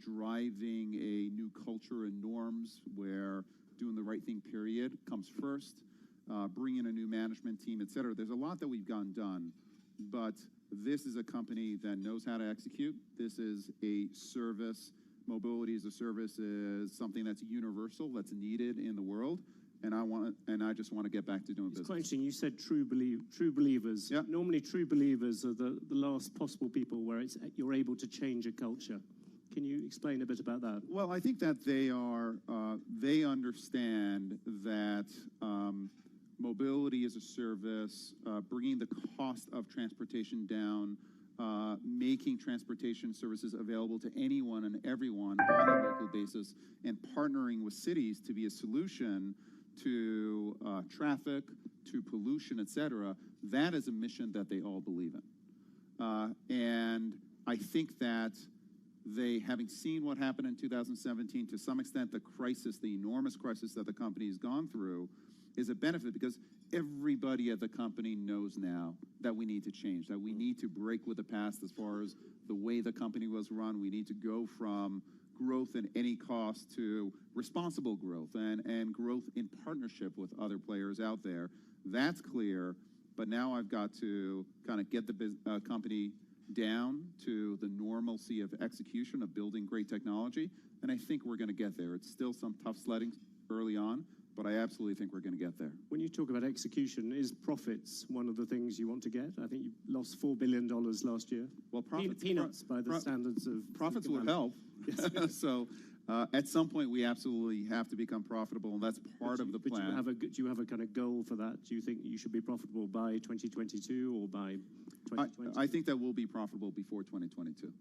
driving a new culture and norms where doing the right thing, period, comes first, bringing a new management team, et cetera. There's a lot that we've gotten done, but this is a company that knows how to execute. This is a service. Mobility as a service is something that's universal, that's needed in the world, and I just want to get back to doing business. It's quite interesting. You said true believers. Yep. Normally, true believers are the last possible people where you're able to change a culture. Can you explain a bit about that? Well, I think that they understand that mobility as a service, bringing the cost of transportation down, making transportation services available to anyone and everyone on a local basis, and partnering with cities to be a solution to traffic, to pollution, et cetera. That is a mission that they all believe in. And I think that they, having seen what happened in 2017, to some extent the crisis, the enormous crisis that the company has gone through, is a benefit because everybody at the company knows now that we need to change, that we need to break with the past as far as the way the company was run. We need to go from growth at any cost to responsible growth and growth in partnership with other players out there. That's clear, but now I've got to kind of get the company down to the normalcy of execution, of building great technology, and I think we're going to get there. It's still some tough sledding early on, but I absolutely think we're going to get there. When you talk about execution, is profits one of the things you want to get? I think you lost $4 billion last year. Well, profits, peanuts by the standards of... Profits would help. Yes. So at some point, we absolutely have to become profitable, and that's part of the plan. Do you have a kind of goal for that? Do you think you should be profitable by 2022 or by 2020? I think that we'll be profitable before 2022.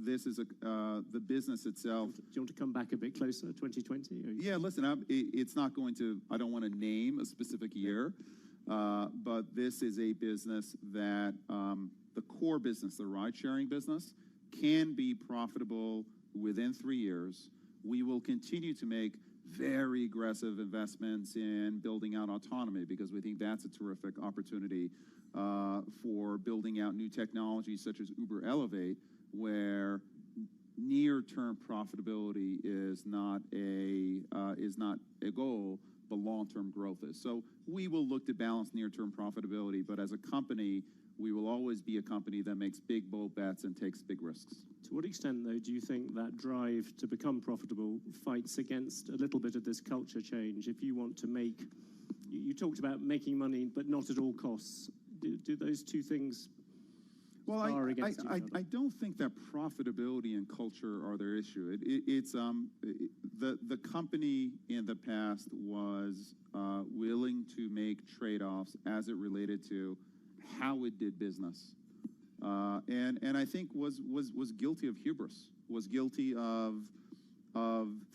This is the business itself. Do you want to come back a bit closer, 2020? Yeah, listen, it's not going to, I don't want to name a specific year, but this is a business that the core business, the ride-sharing business, can be profitable within 3 years. We will continue to make very aggressive investments in building out autonomy because we think that's a terrific opportunity for building out new technologies such as Uber Elevate, where near-term profitability is not a goal, but long-term growth is. So we will look to balance near-term profitability, but as a company, we will always be a company that makes big, bold bets and takes big risks. To what extent, though, do you think that drive to become profitable fights against a little bit of this culture change? If you want to make, you talked about making money, but not at all costs. Do those two things spar against each other? I don't think that profitability and culture are their issue. The company in the past was willing to make trade-offs as it related to how it did business, and I think was guilty of hubris, was guilty of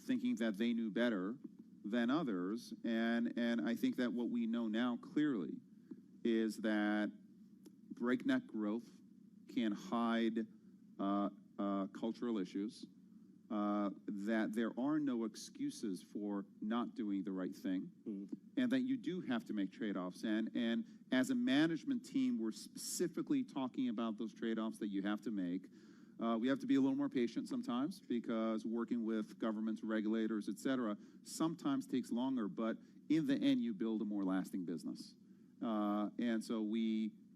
thinking that they knew better than others, and I think that what we know now clearly is that breakneck growth can hide cultural issues, that there are no excuses for not doing the right thing, and that you do have to make trade-offs. And as a management team, we're specifically talking about those trade-offs that you have to make. We have to be a little more patient sometimes because working with governments, regulators, et cetera, sometimes takes longer, but in the end, you build a more lasting business. And so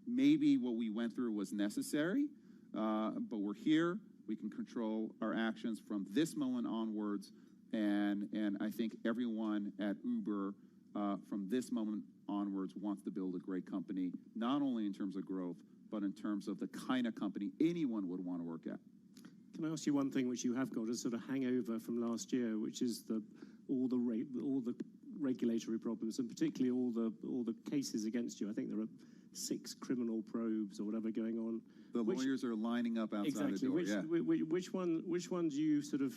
maybe what we went through was necessary, but we're here. We can control our actions from this moment onwards, and I think everyone at Uber from this moment onwards wants to build a great company, not only in terms of growth, but in terms of the kind of company anyone would want to work at. Can I ask you one thing which you have got a sort of hangover from last year, which is all the regulatory problems, and particularly all the cases against you? I think there are 6 criminal probes or whatever going on. The lawyers are lining up outside the door. Which one do you sort of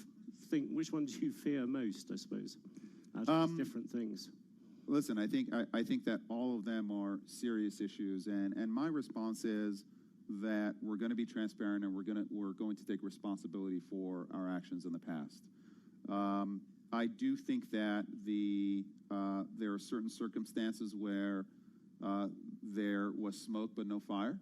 think? Which one do you fear most? I suppose out of these different things. Listen, I think that all of them are serious issues, and my response is that we're going to be transparent and we're going to take responsibility for our actions in the past. I do think that there are certain circumstances where there was smoke but no fire.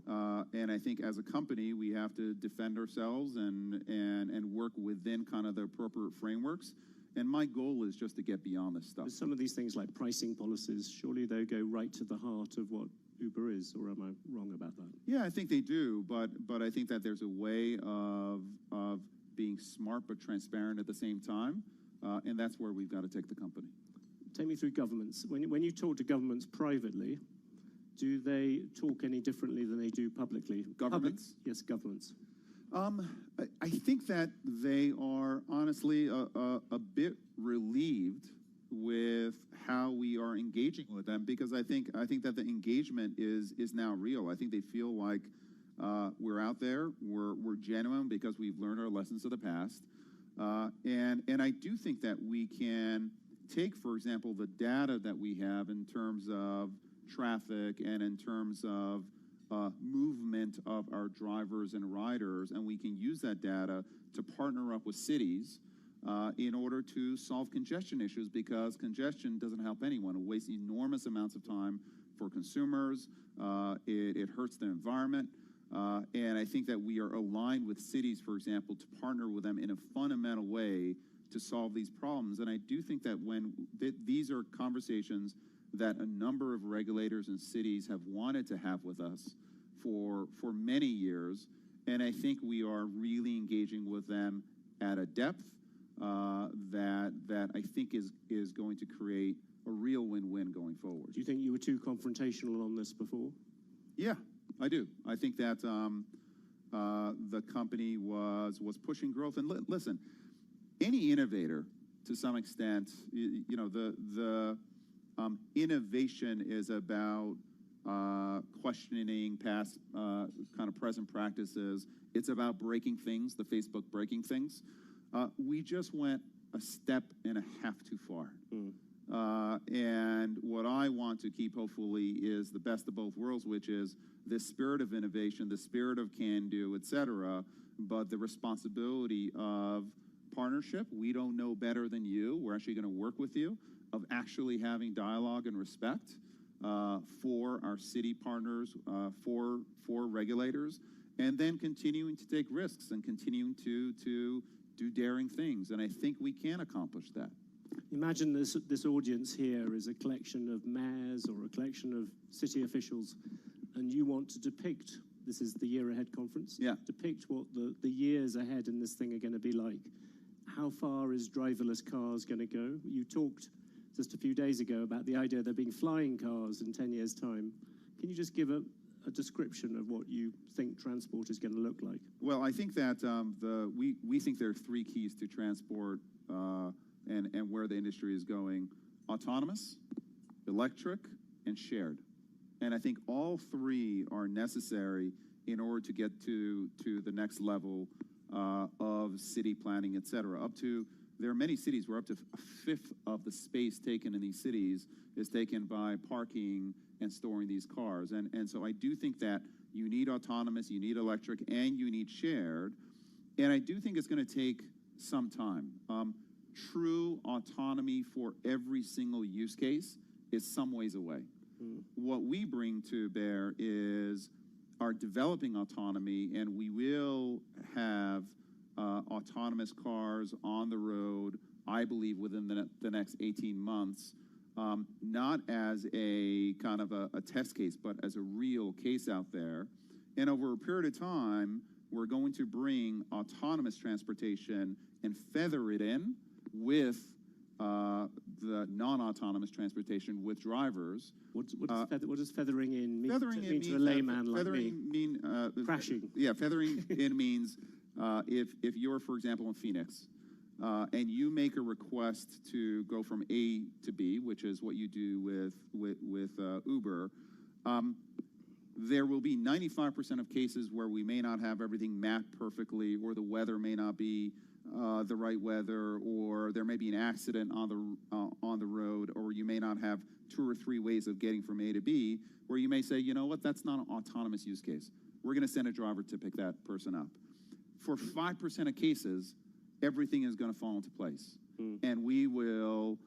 And I think as a company, we have to defend ourselves and work within kind of the appropriate frameworks. And my goal is just to get beyond this stuff. But some of these things like pricing policies, surely they go right to the heart of what Uber is, or am I wrong about that? Yeah, I think they do, but I think that there's a way of being smart but transparent at the same time, and that's where we've got to take the company. Take me through governments. When you talk to governments privately, do they talk any differently than they do publicly? Governments? Yes, governments. I think that they are honestly a bit relieved with how we are engaging with them, because I think that the engagement is now real. I think they feel like we're out there, we're genuine because we've learned our lessons of the past, and I do think that we can take, for example, the data that we have in terms of traffic and in terms of movement of our drivers and riders, and we can use that data to partner up with cities in order to solve congestion issues, because congestion doesn't help anyone. It wastes enormous amounts of time for consumers. It hurts the environment. And I think that we are aligned with cities, for example, to partner with them in a fundamental way to solve these problems. And I do think that when these are conversations that a number of regulators and cities have wanted to have with us for many years, and I think we are really engaging with them at a depth that I think is going to create a real win-win going forward. Do you think you were too confrontational on this before? Yeah, I do. I think that the company was pushing growth. And listen, any innovator, to some extent, you know, the innovation is about questioning past kind of present practices. It's about breaking things, the Facebook breaking things. We just went a step and a half too far. And what I want to keep, hopefully, is the best of both worlds, which is the spirit of innovation, the spirit of can-do, et cetera, but the responsibility of partnership. We don't know better than you. We're actually going to work with you, of actually having dialogue and respect for our city partners, for regulators, and then continuing to take risks and continuing to do daring things. And I think we can accomplish that. Imagine this audience here is a collection of mayors or a collection of city officials, and you want to depict, this is the Year Ahead conference, depict what the years ahead in this thing are going to be like. How far is driverless cars going to go? You talked just a few days ago about the idea of there being flying cars in 10 years' time. Can you just give a description of what you think transport is going to look like? Well, I think that we think there are three keys to transport and where the industry is going: autonomous, electric, and shared. And I think all three are necessary in order to get to the next level of city planning, et cetera. There are many cities where up to a fifth of the space taken in these cities is taken by parking and storing these cars. And so I do think that you need autonomous, you need electric, and you need shared. And I do think it's going to take some time. True autonomy for every single use case is some ways away. What we bring to bear is our developing autonomy, and we will have autonomous cars on the road, I believe, within the next 18 months, not as a kind of a test case, but as a real case out there. And over a period of time, we're going to bring autonomous transportation and feather it in with the non-autonomous transportation with drivers. What does feathering in mean? Feathering in means to a layman like me? Crashing. Yeah, feathering in means if you're, for example, in Phoenix, and you make a request to go from A to B, which is what you do with Uber, there will be 95% of cases where we may not have everything mapped perfectly, or the weather may not be the right weather, or there may be an accident on the road, or you may not have 2 or 3 ways of getting from A to B, where you may say, you know what, that's not an autonomous use case. We're going to send a driver to pick that person up. For 5% of cases, everything is going to fall into place. And we will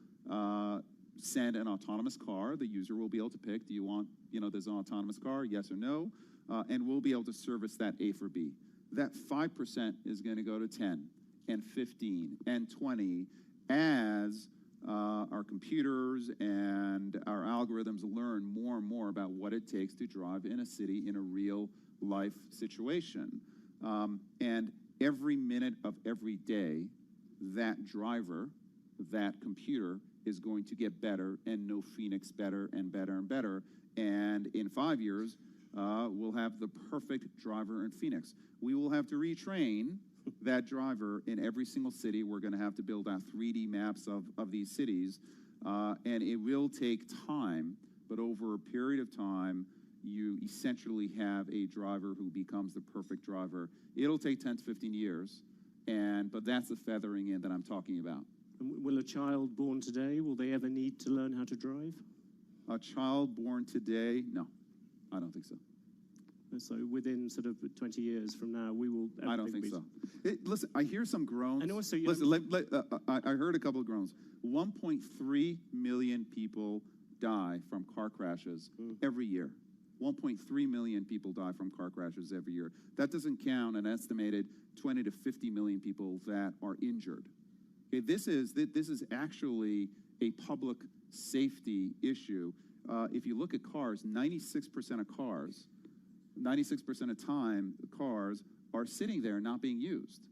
send an autonomous car. The user will be able to pick, do you want, there's an autonomous car, yes or no? and we'll be able to service that A for B. That 5% is going to go to 10 and 15 and 20 as our computers and our algorithms learn more and more about what it takes to drive in a city in a real life situation. And every minute of every day, that driver, that computer is going to get better and know Phoenix better and better and better. And in 5 years, we'll have the perfect driver in Phoenix. We will have to retrain that driver in every single city. We're going to have to build out 3D maps of these cities, and it will take time, but over a period of time, you essentially have a driver who becomes the perfect driver. It'll take 10 to 15 years, but that's the feathering in that I'm talking about. And will a child born today, will they ever need to learn how to drive? A child born today? No, I don't think so. So within sort of 20 years from now, we will... I don't think so. Listen, I hear some groans. And also, I heard a couple of groans. 1.3 million people die from car crashes every year. 1.3 million people die from car crashes every year. That doesn't count an estimated 20 to 50 million people that are injured. Okay, this is actually a public safety issue. If you look at cars, 96% of cars, 96% of time, cars are sitting there not being used.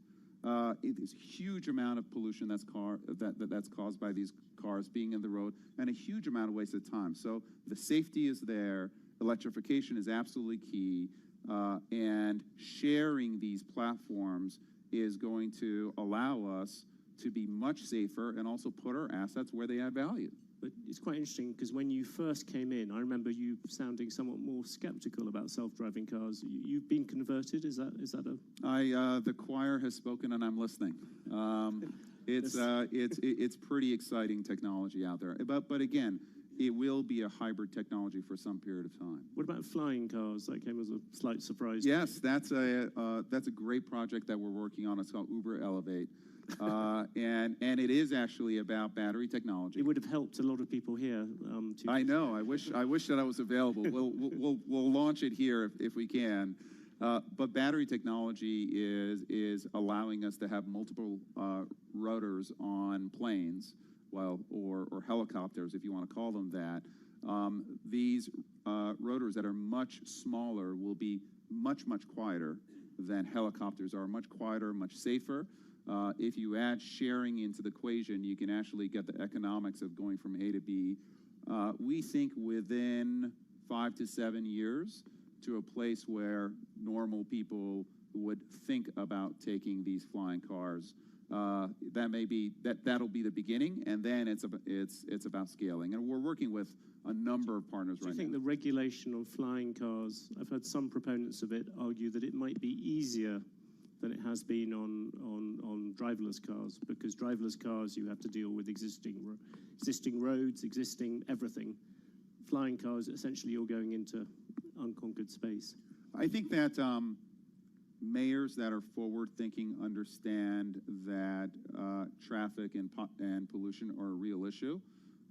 It is a huge amount of pollution that's caused by these cars being in the road, and a huge amount of wasted time. So the safety is there. Electrification is absolutely key, and sharing these platforms is going to allow us to be much safer and also put our assets where they add value. But it's quite interesting because when you first came in, I remember you sounding somewhat more skeptical about self-driving cars. You've been converted. Is that a? The choir has spoken, and I'm listening. It's pretty exciting technology out there. But again, it will be a hybrid technology for some period of time. What about flying cars? That came as a slight surprise. Yes, that's a great project that we're working on. It's called Uber Elevate. And it is actually about battery technology. It would have helped a lot of people here. I know. I wish that I was available. We'll launch it here if we can. But battery technology is allowing us to have multiple rotors on planes, or helicopters, if you want to call them that. These rotors that are much smaller will be much quieter than helicopters are. Much quieter, much safer. If you add sharing into the equation, you can actually get the economics of going from A to B. We think within 5 to 7 years to a place where normal people would think about taking these flying cars. That'll be the beginning, and then it's about scaling. And we're working with a number of partners right now. Do you think the regulation on flying cars, I've heard some proponents of it argue that it might be easier than it has been on driverless cars, because driverless cars, you have to deal with existing roads, existing everything. Flying cars, essentially, you're going into unconquered space. I think that mayors that are forward-thinking understand that traffic and pollution are a real issue,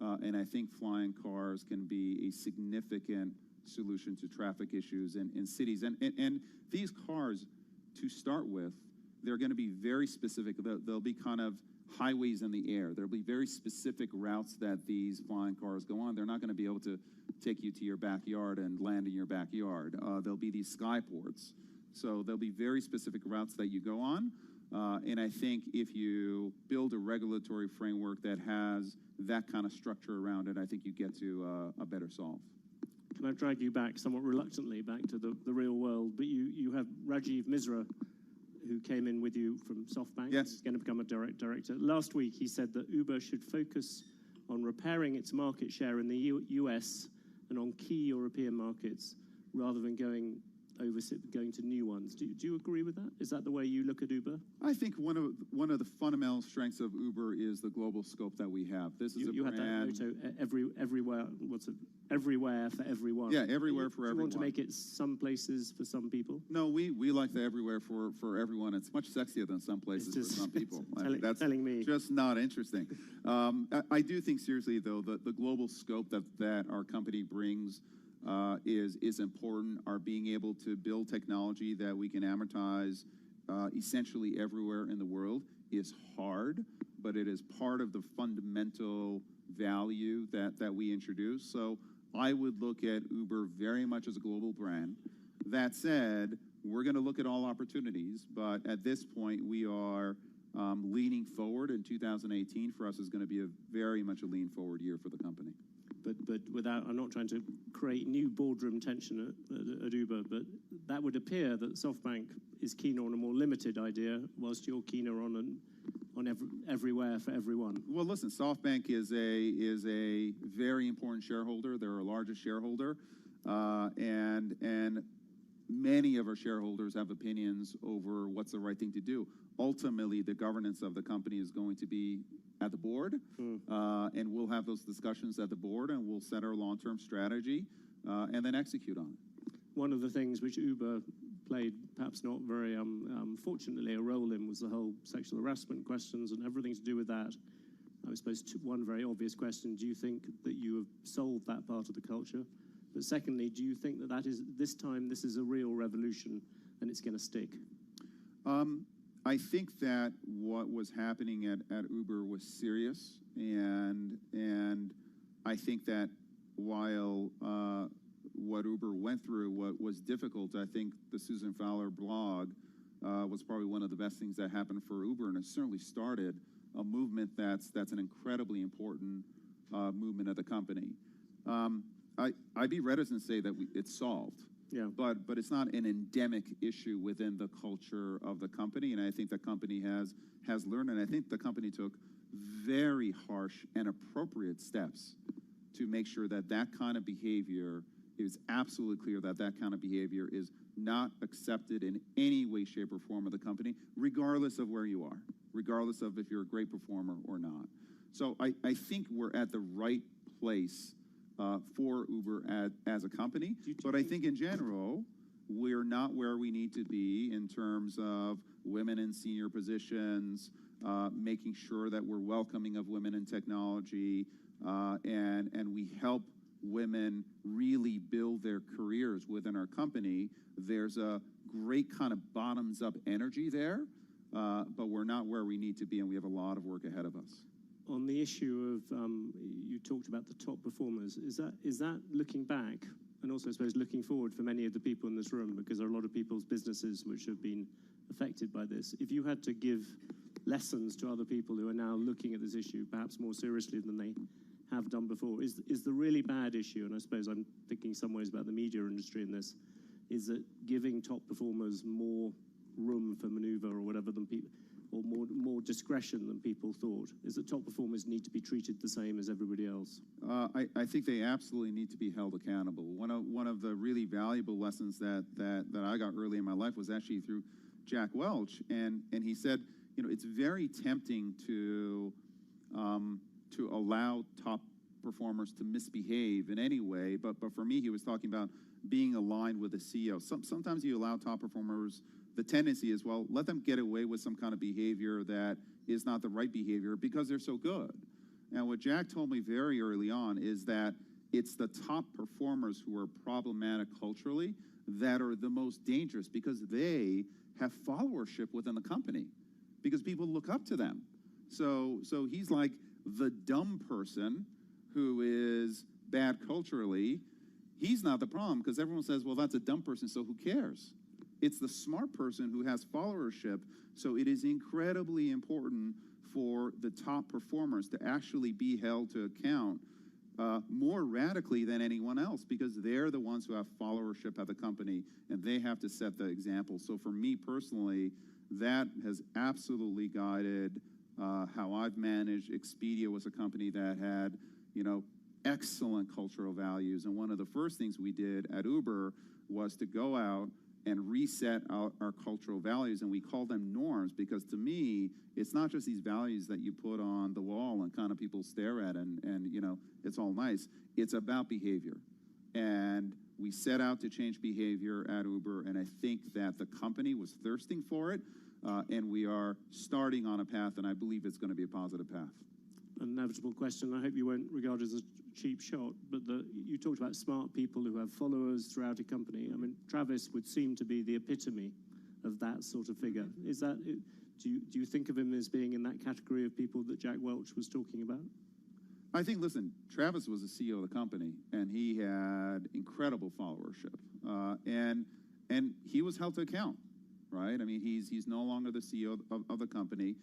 and I think flying cars can be a significant solution to traffic issues in cities. And these cars, to start with, they're going to be very specific. They'll be kind of highways in the air. There'll be very specific routes that these flying cars go on. They're not going to be able to take you to your backyard and land in your backyard. There'll be these skyports. So there'll be very specific routes that you go on. And I think if you build a regulatory framework that has that kind of structure around it, I think you get to a better solve. Can I drag you back, somewhat reluctantly, back to the real world? But you have Rajiv Misra, who came in with you from SoftBank. Yes. He's going to become a director. Last week, he said that Uber should focus on repairing its market share in the US and on key European markets rather than going to new ones. Do you agree with that? Is that the way you look at Uber? I think one of the fundamental strengths of Uber is the global scope that we have. This is you a brand. Had that motto, everywhere. What's it? Everywhere for everyone. Yeah, everywhere for everyone. Do you want to make it some places for some people? No, we like the everywhere for everyone. It's much sexier than some places for some people. That's telling me. Just not interesting. I do think seriously though that the global scope that our company brings is important. Our being able to build technology that we can amortize essentially everywhere in the world is hard, but it is part of the fundamental value that we introduce. So I would look at Uber very much as a global brand. That said, we're going to look at all opportunities, but at this point, we are leaning forward. In 2018, for us, is going to be very much a lean forward year for the company. But without, I'm not trying to create new boardroom tension at Uber, but that would appear that SoftBank is keener on a more limited idea, whilst you're keener on everywhere for everyone. Well, listen, SoftBank is a very important shareholder. They're our largest shareholder, and many of our shareholders have opinions over what's the right thing to do. Ultimately, the governance of the company is going to be at the board, and we'll have those discussions at the board, and we'll set our long-term strategy, and then execute on it. One of the things which Uber played, perhaps not very fortunately, a role in was the whole sexual harassment questions and everything to do with that. I suppose one very obvious question, do you think that you have solved that part of the culture? But secondly, do you think that this is a real revolution and it's going to stick? I think that what was happening at Uber was serious, and I think that while what Uber went through was difficult, I think the Susan Fowler blog was probably one of the best things that happened for Uber, and it certainly started a movement that's an incredibly important movement of the company. I'd be reticent to say that it's solved. Yeah. But it's not an endemic issue within the culture of the company, and I think the company has learned, and I think the company took very harsh and appropriate steps to make sure that kind of behavior is absolutely clear, that kind of behavior is not accepted in any way, shape, or form of the company, regardless of where you are, regardless of if you're a great performer or not. So I think we're at the right place for Uber as a company, but I think in general, we're not where we need to be in terms of women in senior positions, making sure that we're welcoming of women in technology, and we help women really build their careers within our company. There's a great kind of bottoms-up energy there, but we're not where we need to be, and we have a lot of work ahead of us. On the issue of, you talked about the top performers, is that looking back, and also I suppose looking forward for many of the people in this room, because there are a lot of people's businesses which have been affected by this. If you had to give lessons to other people who are now looking at this issue, perhaps more seriously than they have done before, is the really bad issue, and I suppose I'm thinking some ways about the media industry in this, is that giving top performers more room for maneuver or whatever than people, or more discretion than people thought? Is that top performers need to be treated the same as everybody else? I think they absolutely need to be held accountable. One of the really valuable lessons that I got early in my life was actually through Jack Welch, and he said, it's very tempting to allow top performers to misbehave in any way, but for me, he was talking about being aligned with the CEO. Sometimes you allow top performers, the tendency is, well, let them get away with some kind of behavior that is not the right behavior because they're so good. And what Jack told me very early on is that it's the top performers who are problematic culturally that are the most dangerous, because they have followership within the company, because people look up to them. So he's like the dumb person who is bad culturally. He's not the problem, because everyone says, well, that's a dumb person, so who cares? It's the smart person who has followership. So it is incredibly important for the top performers to actually be held to account more radically than anyone else, because they're the ones who have followership at the company, and they have to set the example. So for me personally, that has absolutely guided how I've managed. Expedia was a company that had, excellent cultural values. And one of the first things we did at Uber was to go out and reset our cultural values, and we call them norms, because to me, it's not just these values that you put on the wall and kind of people stare at and it's all nice. It's about behavior. And we set out to change behavior at Uber, and I think that the company was thirsting for it, and we are starting on a path, and I believe it's going to be a positive path. an inevitable question. I hope you won't regard it as a cheap shot, but you talked about smart people who have followers throughout a company. I mean, Travis would seem to be the epitome of that sort of figure. Is that, do you think of him as being in that category of people that Jack Welch was talking about? I think, listen, Travis was the CEO of the company, and he had incredible followership, and he was held to account, right? I mean, he's no longer the CEO of the company,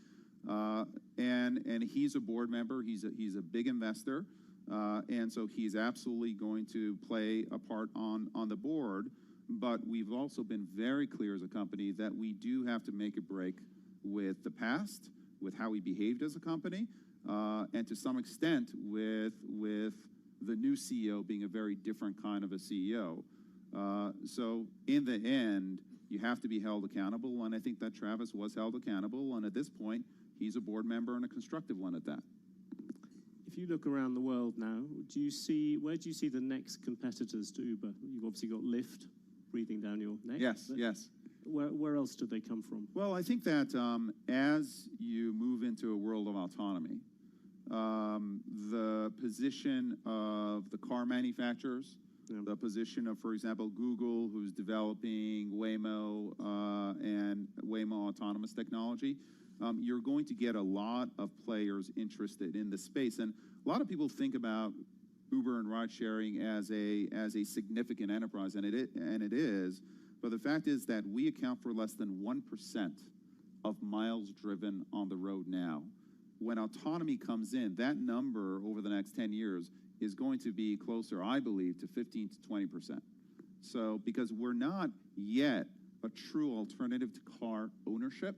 and he's a board member. He's a big investor, and so he's absolutely going to play a part on the board. But we've also been very clear as a company that we do have to make a break with the past, with how we behaved as a company. And to some extent, with the new CEO being a very different kind of a CEO. So in the end, you have to be held accountable, and I think that Travis was held accountable, and at this point, he's a board member and a constructive one at that. If you look around the world now, where do you see the next competitors to Uber? You've obviously got Lyft breathing down your neck. Yes. Where else do they come from? Well, I think that as you move into a world of autonomy, the position of the car manufacturers, the position of, for example, Google, who's developing Waymo and Waymo autonomous technology, you're going to get a lot of players interested in the space. And a lot of people think about Uber and ride sharing as a significant enterprise, and it is. But the fact is that we account for less than 1% of miles driven on the road now. When autonomy comes in, that number over the next 10 years is going to be closer, I believe, to 15 to 20%. So because we're not yet a true alternative to car ownership,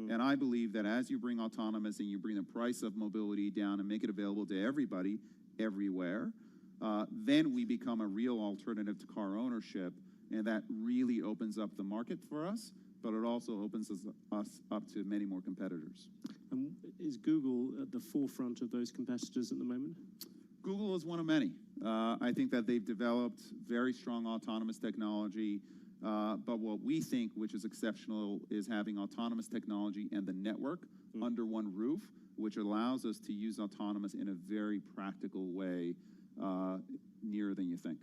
and I believe that as you bring autonomous and you bring the price of mobility down and make it available to everybody, everywhere, then we become a real alternative to car ownership, and that really opens up the market for us, but it also opens us up to many more competitors. And is Google at the forefront of those competitors at the moment? Google is one of many. I think that they've developed very strong autonomous technology, but what we think, which is exceptional, is having autonomous technology and the network under one roof, which allows us to use autonomous in a very practical way, nearer than you think.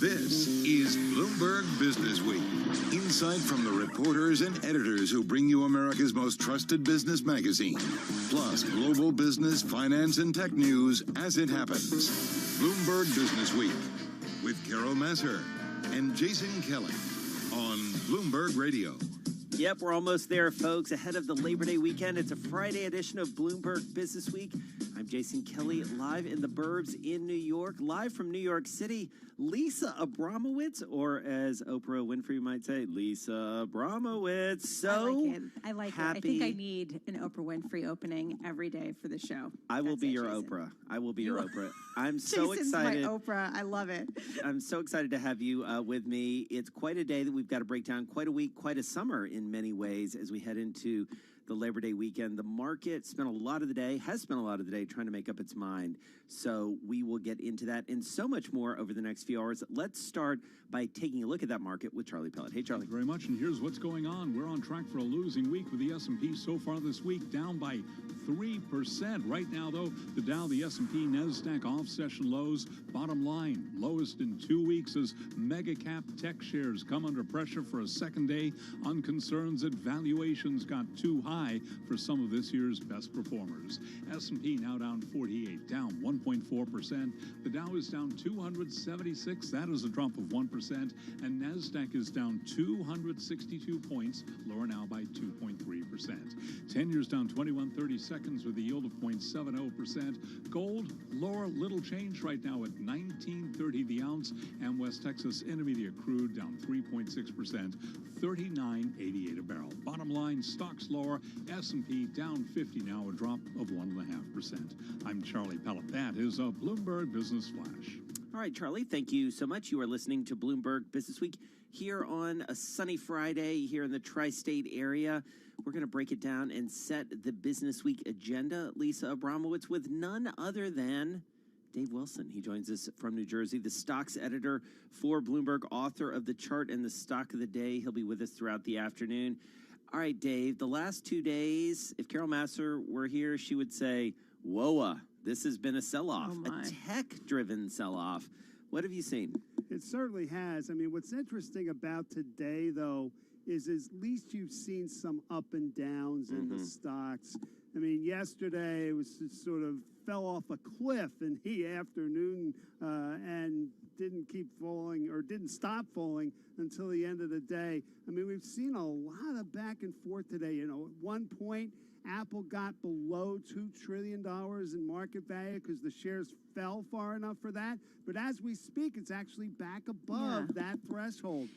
This is Bloomberg Business Week. Insight from the reporters and editors who bring you America's most trusted business magazine. Plus global business, finance, and tech news as it happens. Bloomberg Business Week with Carol Masser and Jason Kelly on Bloomberg Radio. Yep, we're almost there, folks. Ahead of the Labor Day weekend, it's a Friday edition of Bloomberg Business Week. I'm Jason Kelly, live in the burbs in New York, live from New York City. Lisa Abramowitz, or as Oprah Winfrey might say, Lisa Abramowitz. So I like happy. it. I think I need an Oprah Winfrey opening every day for the show. I will be your Jason. Oprah. I will be your Oprah. I'm so Jason's excited. my Oprah. I love it. I'm so excited to have you with me. It's quite a day that we've got to break down, quite a week, quite a summer in many ways as we head into the Labor Day weekend. The market has spent a lot of the day trying to make up its mind. So we will get into that and so much more over the next few hours. Let's start by taking a look at that market with Charlie Pellet. Hey, Charlie. Thank you very much, and here's what's going on. We're on track for a losing week with the S&P so far this week, down by 3%. Right now, though, the Dow, the S&P, NASDAQ off-session lows. Bottom line, lowest in 2 weeks as mega-cap tech shares come under pressure for a second day on concerns that valuations got too high for some of this year's best performers. S&P now down 48, down 1.4%. The Dow is down 276. That is a drop of 1%. And NASDAQ is down 262 points, lower now by 2.3%. 10 years down 21/30 seconds with a yield of 0.70%. Gold, lower, little change right now at $19.30 the ounce. And West Texas Intermediate crude down 3.6%, $39.88 a barrel. Bottom line, stocks lower, S&P down 50 now, a drop of 1.5%. I'm Charlie Pellet. That is a Bloomberg Business Flash. All right, Charlie, thank you so much. You are listening to Bloomberg Business Week here on a sunny Friday here in the tri-state area. We're going to break it down and set the Business Week agenda. Lisa Abramowitz with none other than Dave Wilson. He joins us from New Jersey, the stocks editor for Bloomberg, author of The Chart and the Stock of the Day. He'll be with us throughout the afternoon. All right, Dave, the last 2 days, if Carol Masser were here, she would say, whoa, this has been a sell-off, a tech-driven sell-off. What have you seen? It certainly has. I mean, what's interesting about today, though, is at least you've seen some up and downs in the stocks. I mean, yesterday it was just sort of fell off a cliff in the afternoon and didn't keep falling or didn't stop falling until the end of the day. I mean, we've seen a lot of back and forth today. You know, at one point, Apple got below $2 trillion in market value because the shares fell far enough for that. But as we speak, it's actually back above that threshold,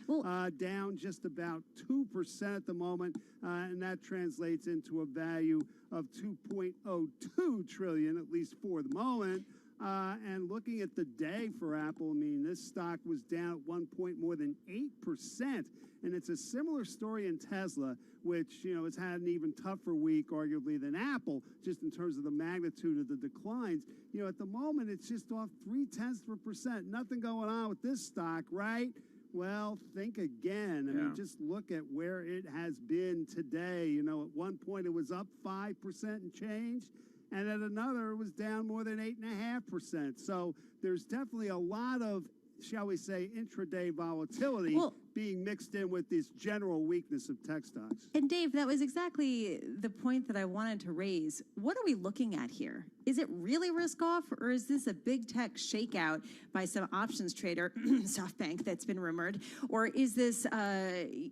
down just about 2% at the moment. And that translates into a value of $2.02 trillion, at least for the moment. And looking at the day for Apple, I mean, this stock was down at one point more than 8%. And it's a similar story in Tesla, which, you know, has had an even tougher week, arguably, than Apple, just in terms of the magnitude of the declines. You know, at the moment, it's just off 0.3%. Nothing going on with this stock, right? Well, think again. I mean, just look at where it has been today. You know, at one point, it was up 5% and change. And at another, it was down more than 8.5%. So there's definitely a lot of, shall we say, intraday volatility being mixed in with this general weakness of tech stocks. And Dave, that was exactly the point that I wanted to raise. What are we looking at here? Is it really risk off, or is this a big tech shakeout by some options trader, SoftBank, that's been rumored? Or is this,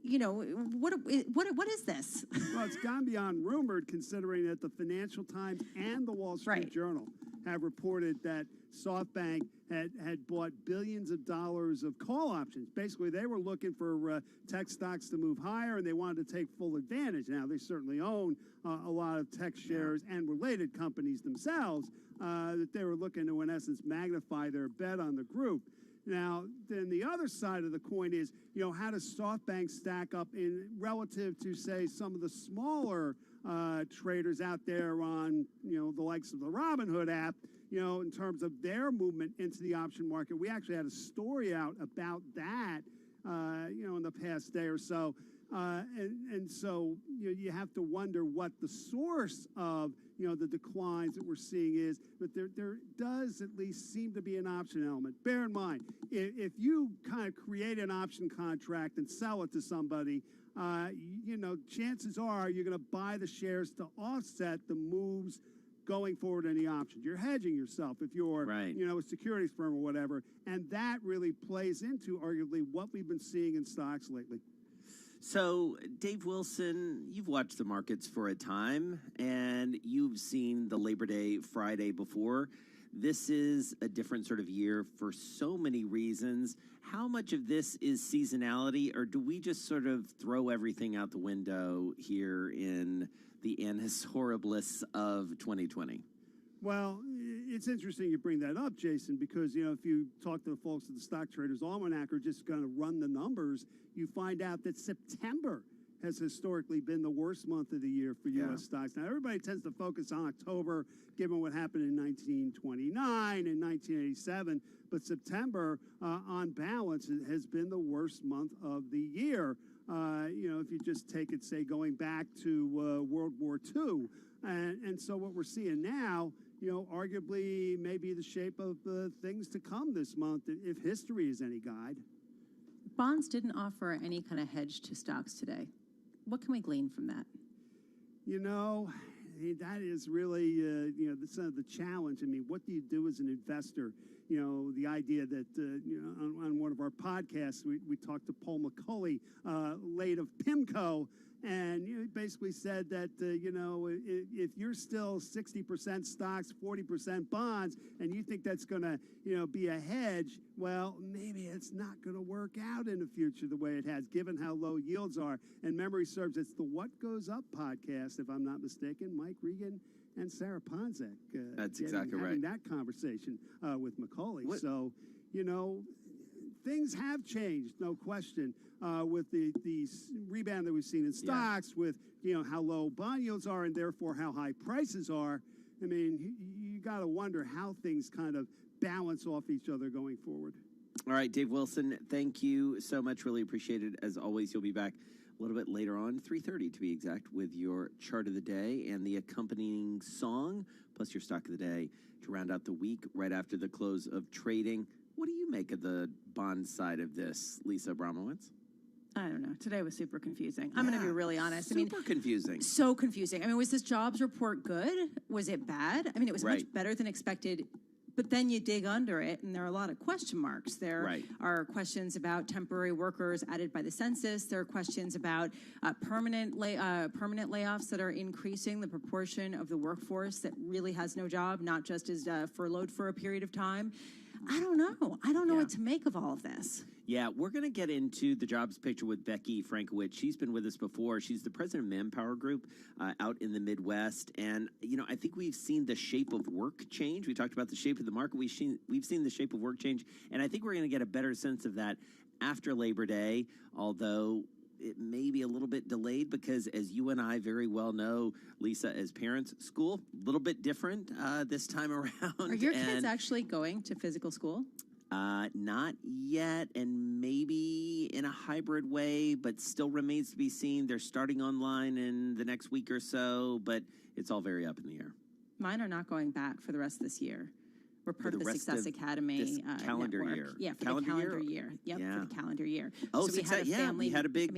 you know, what is this? Well, it's gone beyond rumored, considering that the Financial Times and the Wall Street Journal have reported that SoftBank had bought billions of dollars of call options. Basically, they were looking for tech stocks to move higher, and they wanted to take full advantage. Now, they certainly own a lot of tech shares and related companies themselves that they were looking to, in essence, magnify their bet on the group. Now, then the other side of the coin is, you know, how does SoftBank stack up in relative to, say, some of the smaller traders out there on, you know, the likes of the Robinhood app, you know, in terms of their movement into the option market. We actually had a story out about that, you know, in the past day or so. And so, you know, you have to wonder what the source of, you know, the declines that we're seeing is. But there does at least seem to be an option element. Bear in mind, if you kind of create an option contract and sell it to somebody, you know, chances are you're going to buy the shares to offset the moves going forward in the options. You're hedging yourself if you're, you know, a securities firm or whatever. And that really plays into, arguably, what we've been seeing in stocks lately. So, Dave Wilson, you've watched the markets for a time, and you've seen the Labor Day Friday before. This is a different sort of year for so many reasons. How much of this is seasonality, or do we just sort of throw everything out the window here in the annus horribilis of 2020? Well, it's interesting you bring that up, Jason, because, you know, if you talk to the folks at the Stock Traders Almanac or just going to run the numbers, you find out that September has historically been the worst month of the year for U.S. stocks. Now, everybody tends to focus on October, given what happened in 1929 and 1987, but September, on balance, has been the worst month of the year. You know, if you just take it, say, going back to World War II. And so what we're seeing now, you know, arguably may be the shape of things to come this month, if history is any guide. Bonds didn't offer any kind of hedge to stocks today. What can we glean from that? You know, that is really, you know, the challenge. I mean, what do you do as an investor? You know, the idea that, you know, on one of our podcasts, we talked to Paul McCulley, late of PIMCO, and he basically said that, you know, if you're still 60% stocks, 40% bonds, and you think that's going to, you know, be a hedge, well, maybe it's not going to work out in the future the way it has, given how low yields are. And memory serves, it's the What Goes Up podcast, if I'm not mistaken, Mike Regan and Sarah Ponzek. That's exactly right. Having that conversation with McCauley. So, you know, things have changed, no question, with the rebound that we've seen in stocks, with, you know, how low bond yields are and therefore how high prices are. I mean, you got to wonder how things kind of balance off each other going forward. All right, Dave Wilson, thank you so much. Really appreciate it. As always, you'll be back a little bit later on, 3:30 to be exact, with your chart of the day and the accompanying song, plus your stock of the day to round out the week right after the close of trading. What do you make of the bond side of this, Lisa Abramowitz? I don't know. Today was super confusing. I'm going to be really honest. Super confusing. So confusing. I mean, was this jobs report good? Was it bad? I mean, it was much better than expected. But then you dig under it, and there are a lot of question marks. There are questions about temporary workers added by the census. There are questions about permanent layoffs that are increasing the proportion of the workforce that really has no job, not just is furloughed for a period of time. I don't know. I don't know what to make of all of this. Yeah, we're going to get into the jobs picture with Becky Frankowitz. She's been with us before. She's the president of Manpower Group out in the Midwest. And, you know, I think we've seen the shape of work change. We talked about the shape of the market. We've seen the shape of work change. And I think we're going to get a better sense of that after Labor Day, although it may be a little bit delayed because, as you and I very well know, Lisa, as parents, school, a little bit different this time around. Are your kids actually going to physical school? Not yet, and maybe in a hybrid way, but still remains to be seen. They're starting online in the next week or so, but it's all very up in the air. Mine are not going back for the rest of this year. We're part of the Success Academy calendar network. year. Yeah, for the calendar year. Yep, for the calendar year. Oh, so we had a family. We had a big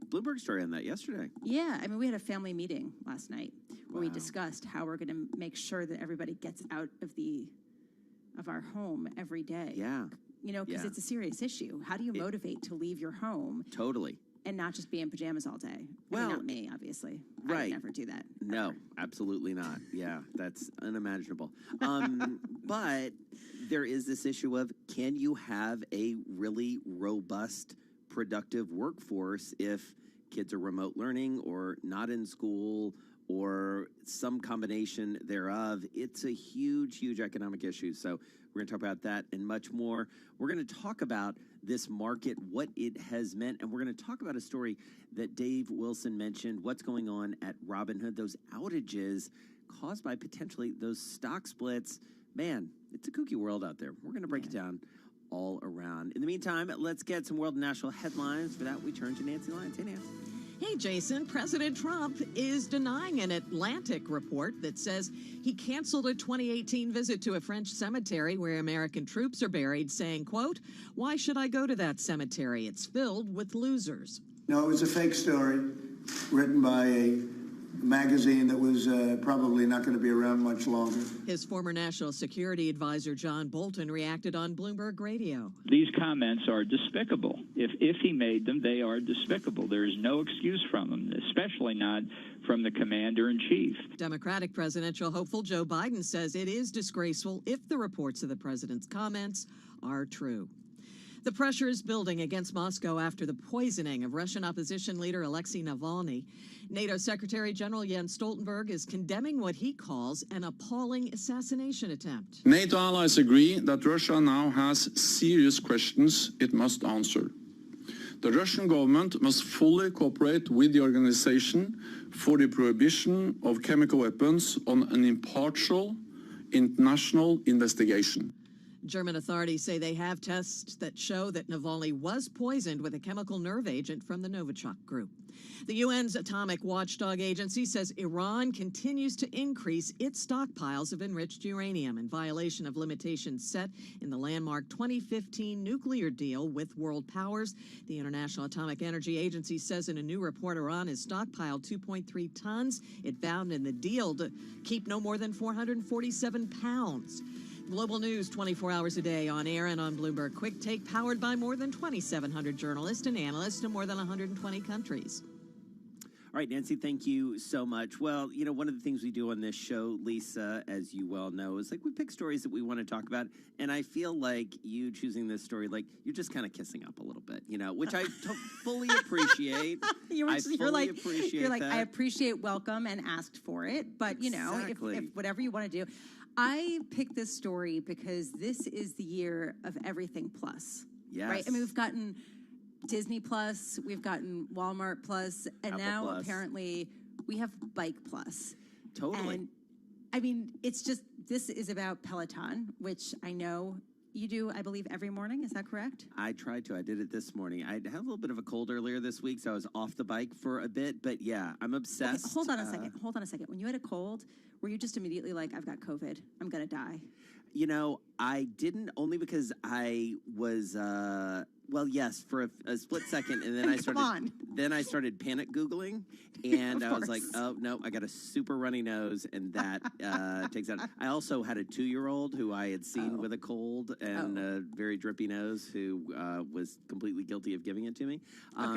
Bloomberg story on that yesterday. Yeah, I mean, we had a family meeting last night where we discussed how we're going to make sure that everybody gets out of our home every day. Yeah. You know, because it's a serious issue. How do you motivate to leave your home? Totally. And not just be in pajamas all day. Well, I mean, not me, obviously. Right. I would never do that. No, ever. absolutely not. Yeah, that's unimaginable. But there is this issue of, can you have a really robust, productive workforce if kids are remote learning or not in school or some combination thereof? It's a huge, huge economic issue. So we're going to talk about that and much more. We're going to talk about this market, what it has meant, and we're going to talk about a story that Dave Wilson mentioned, what's going on at Robinhood, those outages caused by potentially those stock splits. Man, it's a kooky world out there. We're going to break it down all around. In the meantime, let's get some world and national headlines. For that, we turn to Nancy Lyons. Hey, Nancy. Hey, Jason, President Trump is denying an Atlantic report that says he canceled a 2018 visit to a French cemetery where American troops are buried, saying, quote, "Why should I go to that cemetery? It's filled with losers." No, it was a fake story written by a magazine that was probably not going to be around much longer. His former national security advisor, John Bolton, reacted on Bloomberg Radio. These comments are despicable. If he made them, they are despicable. There is no excuse from them, especially not from the commander-in-chief. Democratic presidential hopeful Joe Biden says it is disgraceful if the reports of the president's comments are true. The pressure is building against Moscow after the poisoning of Russian opposition leader Alexei Navalny. NATO Secretary General Jens Stoltenberg is condemning what he calls an appalling assassination attempt. NATO allies agree that Russia now has serious questions it must answer. The Russian government must fully cooperate with the Organization for the Prohibition of Chemical Weapons on an impartial international investigation. German authorities say they have tests that show that Navalny was poisoned with a chemical nerve agent from the Novichok group. The UN's atomic watchdog agency says Iran continues to increase its stockpiles of enriched uranium in violation of limitations set in the landmark 2015 nuclear deal with world powers. The International Atomic Energy Agency says in a new report Iran has stockpiled 2.3 tons it found in the deal to keep no more than 447 pounds. Global news 24 hours a day on air and on Bloomberg Quick Take, powered by more than 2,700 journalists and analysts in more than 120 countries. All right, Nancy, thank you so much. Well, you know, one of the things we do on this show, Lisa, as you well know, is like we pick stories that we want to talk about. And I feel like you choosing this story, like you're just kind of kissing up a little bit, you know, which I fully appreciate. You're like, appreciate that. I appreciate welcome and asked for it. But, you know, if whatever you want to do. I picked this story because this is the year of everything plus. Yes. Right? I mean, we've gotten Disney Plus, we've gotten Walmart Plus, and Apple now Plus. apparently we have Bike Plus. Totally. And I mean, it's just, this is about Peloton, which I know you do, I believe, every morning. Is that correct? I tried to. I did it this morning. I had a little bit of a cold earlier this week, so I was off the bike for a bit. But yeah, I'm obsessed. Okay, hold on a second. Hold on a second. When you had a cold, were you just immediately like, I've got COVID, I'm going to die? You know, I didn't, only because I was, well, yes, for a split second, and then I started panic Googling, and I was like, oh, no, I got a super runny nose, and that takes out. I also had a 2-year-old who I had seen with a cold and a very drippy nose who was completely guilty of giving it to me.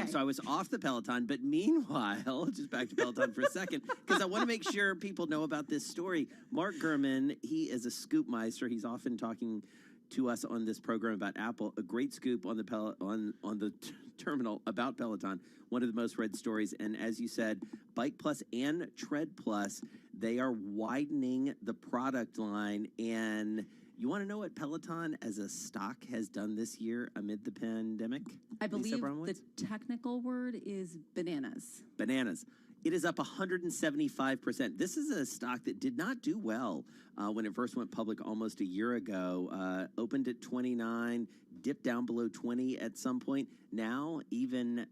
So I was off the Peloton, but meanwhile, just back to Peloton for a second, because I want to make sure people know about this story. Mark Gurman, he is a scoop meister. He's often talking to us on this program about Apple. A great scoop on the terminal about Peloton. One of the most read stories. And as you said, Bike Plus and Tread Plus, they are widening the product line. And you want to know what Peloton as a stock has done this year amid the pandemic? I believe the technical word is bananas. Bananas. It is up 175%. This is a stock that did not do well when it first went public almost a year ago. Opened at 29, dipped down below 20 at some point. Now, even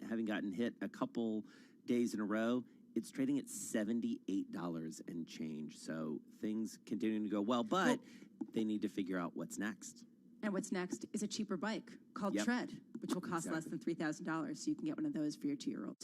having gotten hit a couple days in a row, it's trading at $78 and change. So things continuing to go well, but they need to figure out what's next. And what's next is a cheaper bike called Tread, which will cost less than $3,000. So you can get one of those for your 2-year-old.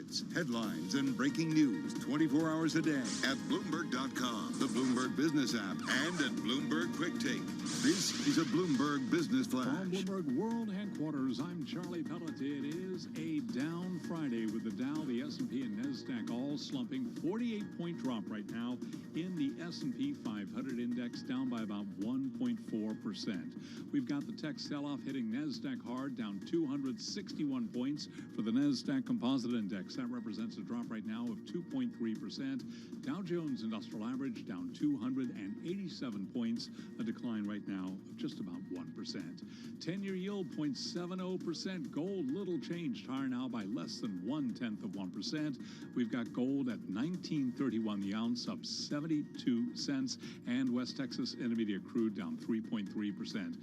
markets, headlines, and breaking news 24 hours a day at Bloomberg.com, the Bloomberg Business app, and at Bloomberg Quick Take. This is a Bloomberg Business Flash. From Bloomberg World Headquarters, I'm Charlie Pellet. It is a down Friday with the Dow, the S&P, and NASDAQ all slumping. 48-point drop right now in the S&P 500 index, down by about 1.4%. We've got the tech sell-off hitting NASDAQ hard, down 261 points for the NASDAQ Composite Index. That represents a drop right now of 2.3%. Dow Jones Industrial Average down 287 points, a decline right now of just about 1%. 10-year yield 0.70%. Gold little changed, higher now by less than 0.1%. We've got gold at $19.31 the ounce, up 72 cents, and West Texas Intermediate crude down 3.3%,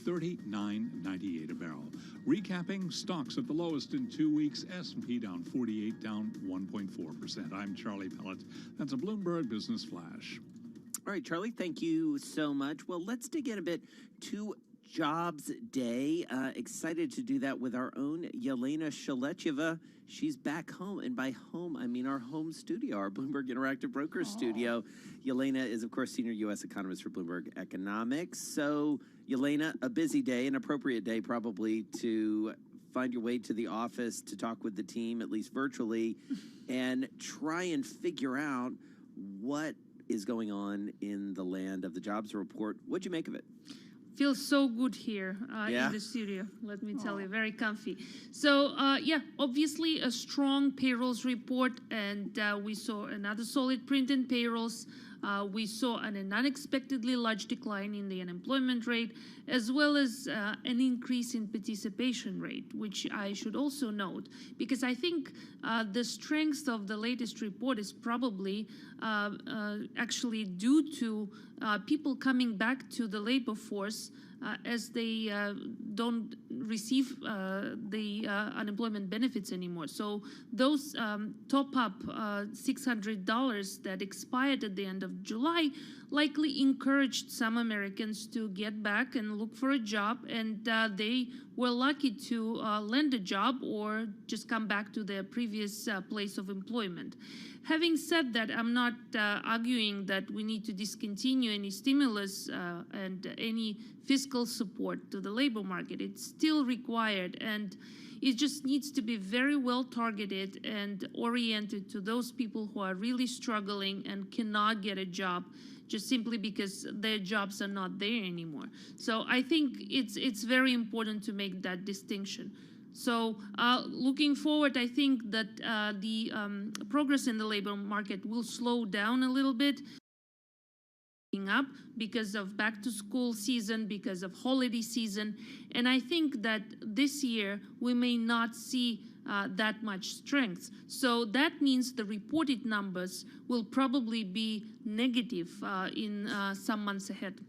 $39.98 a barrel. Recapping stocks at the lowest in 2 weeks. S&P down 48, down 1.4%. I'm Charlie Pellet. That's a Bloomberg Business Flash. All right, Charlie, thank you so much. Well, let's dig in a bit to Jobs Day. Excited to do that with our own Yelena Shaletyeva. She's back home, and by home, I mean our home studio, our Bloomberg Interactive Brokers studio. Yelena is, of course, senior U.S. economist for Bloomberg Economics. So, Yelena, a busy day, an appropriate day probably to find your way to the office to talk with the team, at least virtually, and try and figure out what is going on in the land of the jobs report. What'd you make of it? Feels so good here in the studio, let me tell you, very comfy. So, obviously a strong payrolls report, and we saw another solid print in payrolls. We saw an unexpectedly large decline in the unemployment rate, as well as an increase in participation rate, which I should also note, because I think the strength of the latest report is probably actually due to people coming back to the labor force as they don't receive the unemployment benefits anymore. So those top-up $600 that expired at the end of July likely encouraged some Americans to get back and look for a job, and they were lucky to land a job or just come back to their previous place of employment. Having said that, I'm not arguing that we need to discontinue any stimulus and any fiscal support to the labor market. It's still required, and it just needs to be very well targeted and oriented to those people who are really struggling and cannot get a job just simply because their jobs are not there anymore. So I think it's very important to make that distinction. So looking forward, I think that the progress in the labor market will slow down a little bit up because of back-to-school season, because of holiday season. And I think that this year we may not see that much strength. So that means the reported numbers will probably be negative in some months ahead.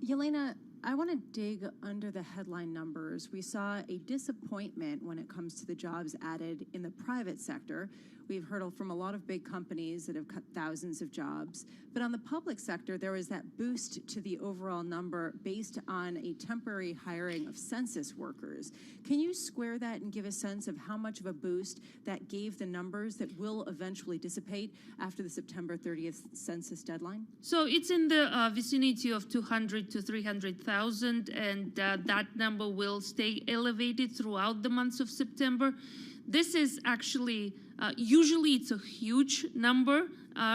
Yelena, I want to dig under the headline numbers. We saw a disappointment when it comes to the jobs added in the private sector. We've heard from a lot of big companies that have cut thousands of jobs. But on the public sector, there was that boost to the overall number based on a temporary hiring of census workers. Can you square that and give a sense of how much of a boost that gave the numbers that will eventually dissipate after the September 30th census deadline? So it's in the vicinity of 200 to 300,000, and that number will stay elevated throughout the months of September. This is actually, usually it's a huge number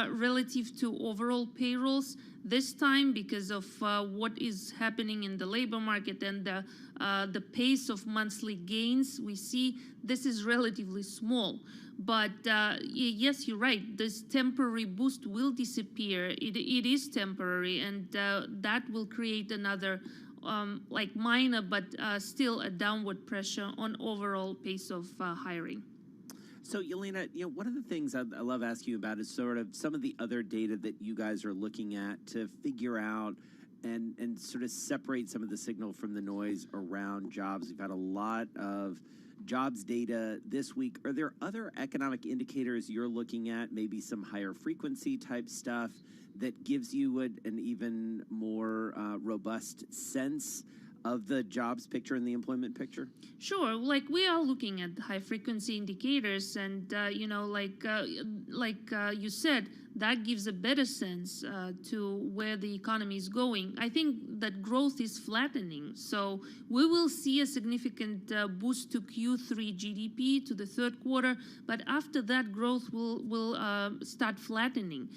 relative to overall payrolls. This time, because of what is happening in the labor market and the pace of monthly gains, we see this is relatively small. But yes, you're right, this temporary boost will disappear. It is temporary, and that will create another like minor, but still a downward pressure on overall pace of hiring. So, Yelena, one of the things I love asking you about is sort of some of the other data that you guys are looking at to figure out and sort of separate some of the signal from the noise around jobs. We've had a lot of jobs data this week. Are there other economic indicators you're looking at, maybe some higher frequency type stuff that gives you an even more robust sense of the jobs picture and the employment picture? Sure. Like we are looking at high frequency indicators, and you said, that gives a better sense to where the economy is going. I think that growth is flattening, so we will see a significant boost to Q3 GDP to the third quarter, but after that, growth will start flattening.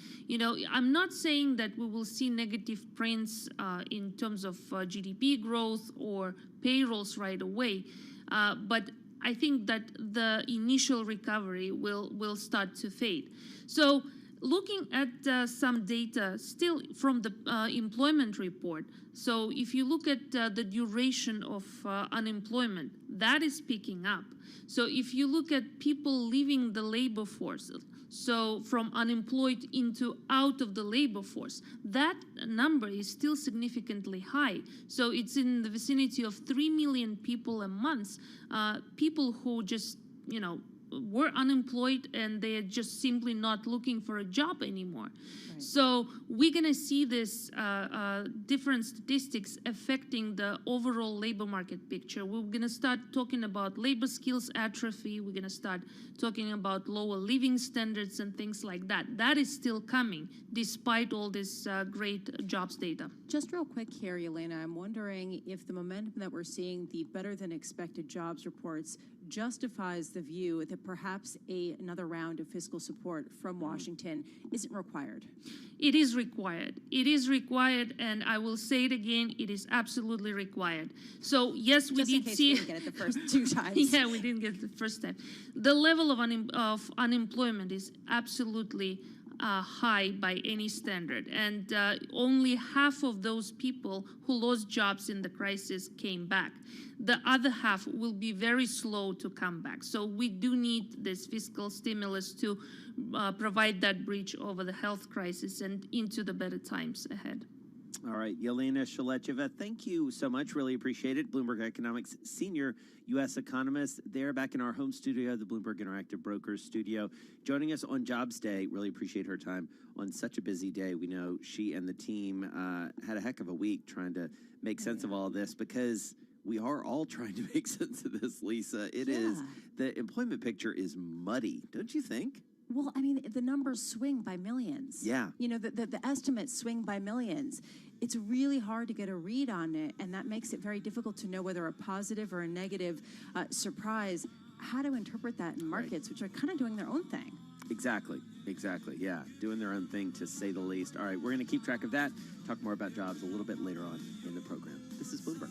I'm not saying that we will see negative prints in terms of GDP growth or payrolls right away, but I think that the initial recovery will start to fade. So looking at some data still from the employment report, so if you look at the duration of unemployment, that is picking up. So if you look at people leaving the labor force, so from unemployed into out of the labor force, that number is still significantly high. So it's in the vicinity of 3 million people a month, people who just, were unemployed and they are just simply not looking for a job anymore. Right. So we're going to see this different statistics affecting the overall labor market picture. We're going to start talking about labor skills atrophy. We're going to start talking about lower living standards and things like that. That is still coming despite all this great jobs data. Just real quick here, Yelena, I'm wondering if the momentum that we're seeing, the better than expected jobs reports, justifies the view that perhaps another round of fiscal support from Washington isn't required. It is required. It is required, and I will say it again, it is absolutely required. So yes, we did see. We didn't get it the first two times. Yeah, we didn't get it the first time. The level of unemployment is absolutely high by any standard, and only half of those people who lost jobs in the crisis came back. The other half will be very slow to come back. So we do need this fiscal stimulus to provide that bridge over the health crisis and into the better times ahead. All right, Yelena Shalecheva, thank you so much. Really appreciate it. Bloomberg Economics senior U.S. economist there back in our home studio, the Bloomberg Interactive Brokers studio, joining us on Jobs Day. Really appreciate her time on such a busy day. We know she and the team had a heck of a week trying to make sense of all of this, because we are all trying to make sense of this, Lisa. It is, the employment picture is muddy, don't you think? Well, I mean, the numbers swing by millions. Yeah. The estimates swing by millions. It's really hard to get a read on it, and that makes it very difficult to know whether a positive or a negative surprise, how to interpret that in markets, which are kind of doing their own thing. Exactly. Yeah, doing their own thing, to say the least. All right, we're going to keep track of that, talk more about jobs a little bit later on in the program. This is Bloomberg.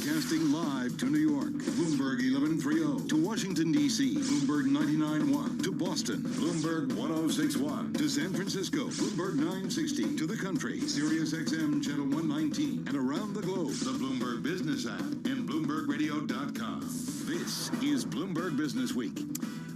Broadcasting live to New York, Bloomberg 1130. To Washington, D.C., Bloomberg 99.1. To Boston, Bloomberg 1061. To San Francisco, Bloomberg 960. To the country, Sirius XM Channel 119. And around the globe, the Bloomberg Business app and BloombergRadio.com. This is Bloomberg Business Week.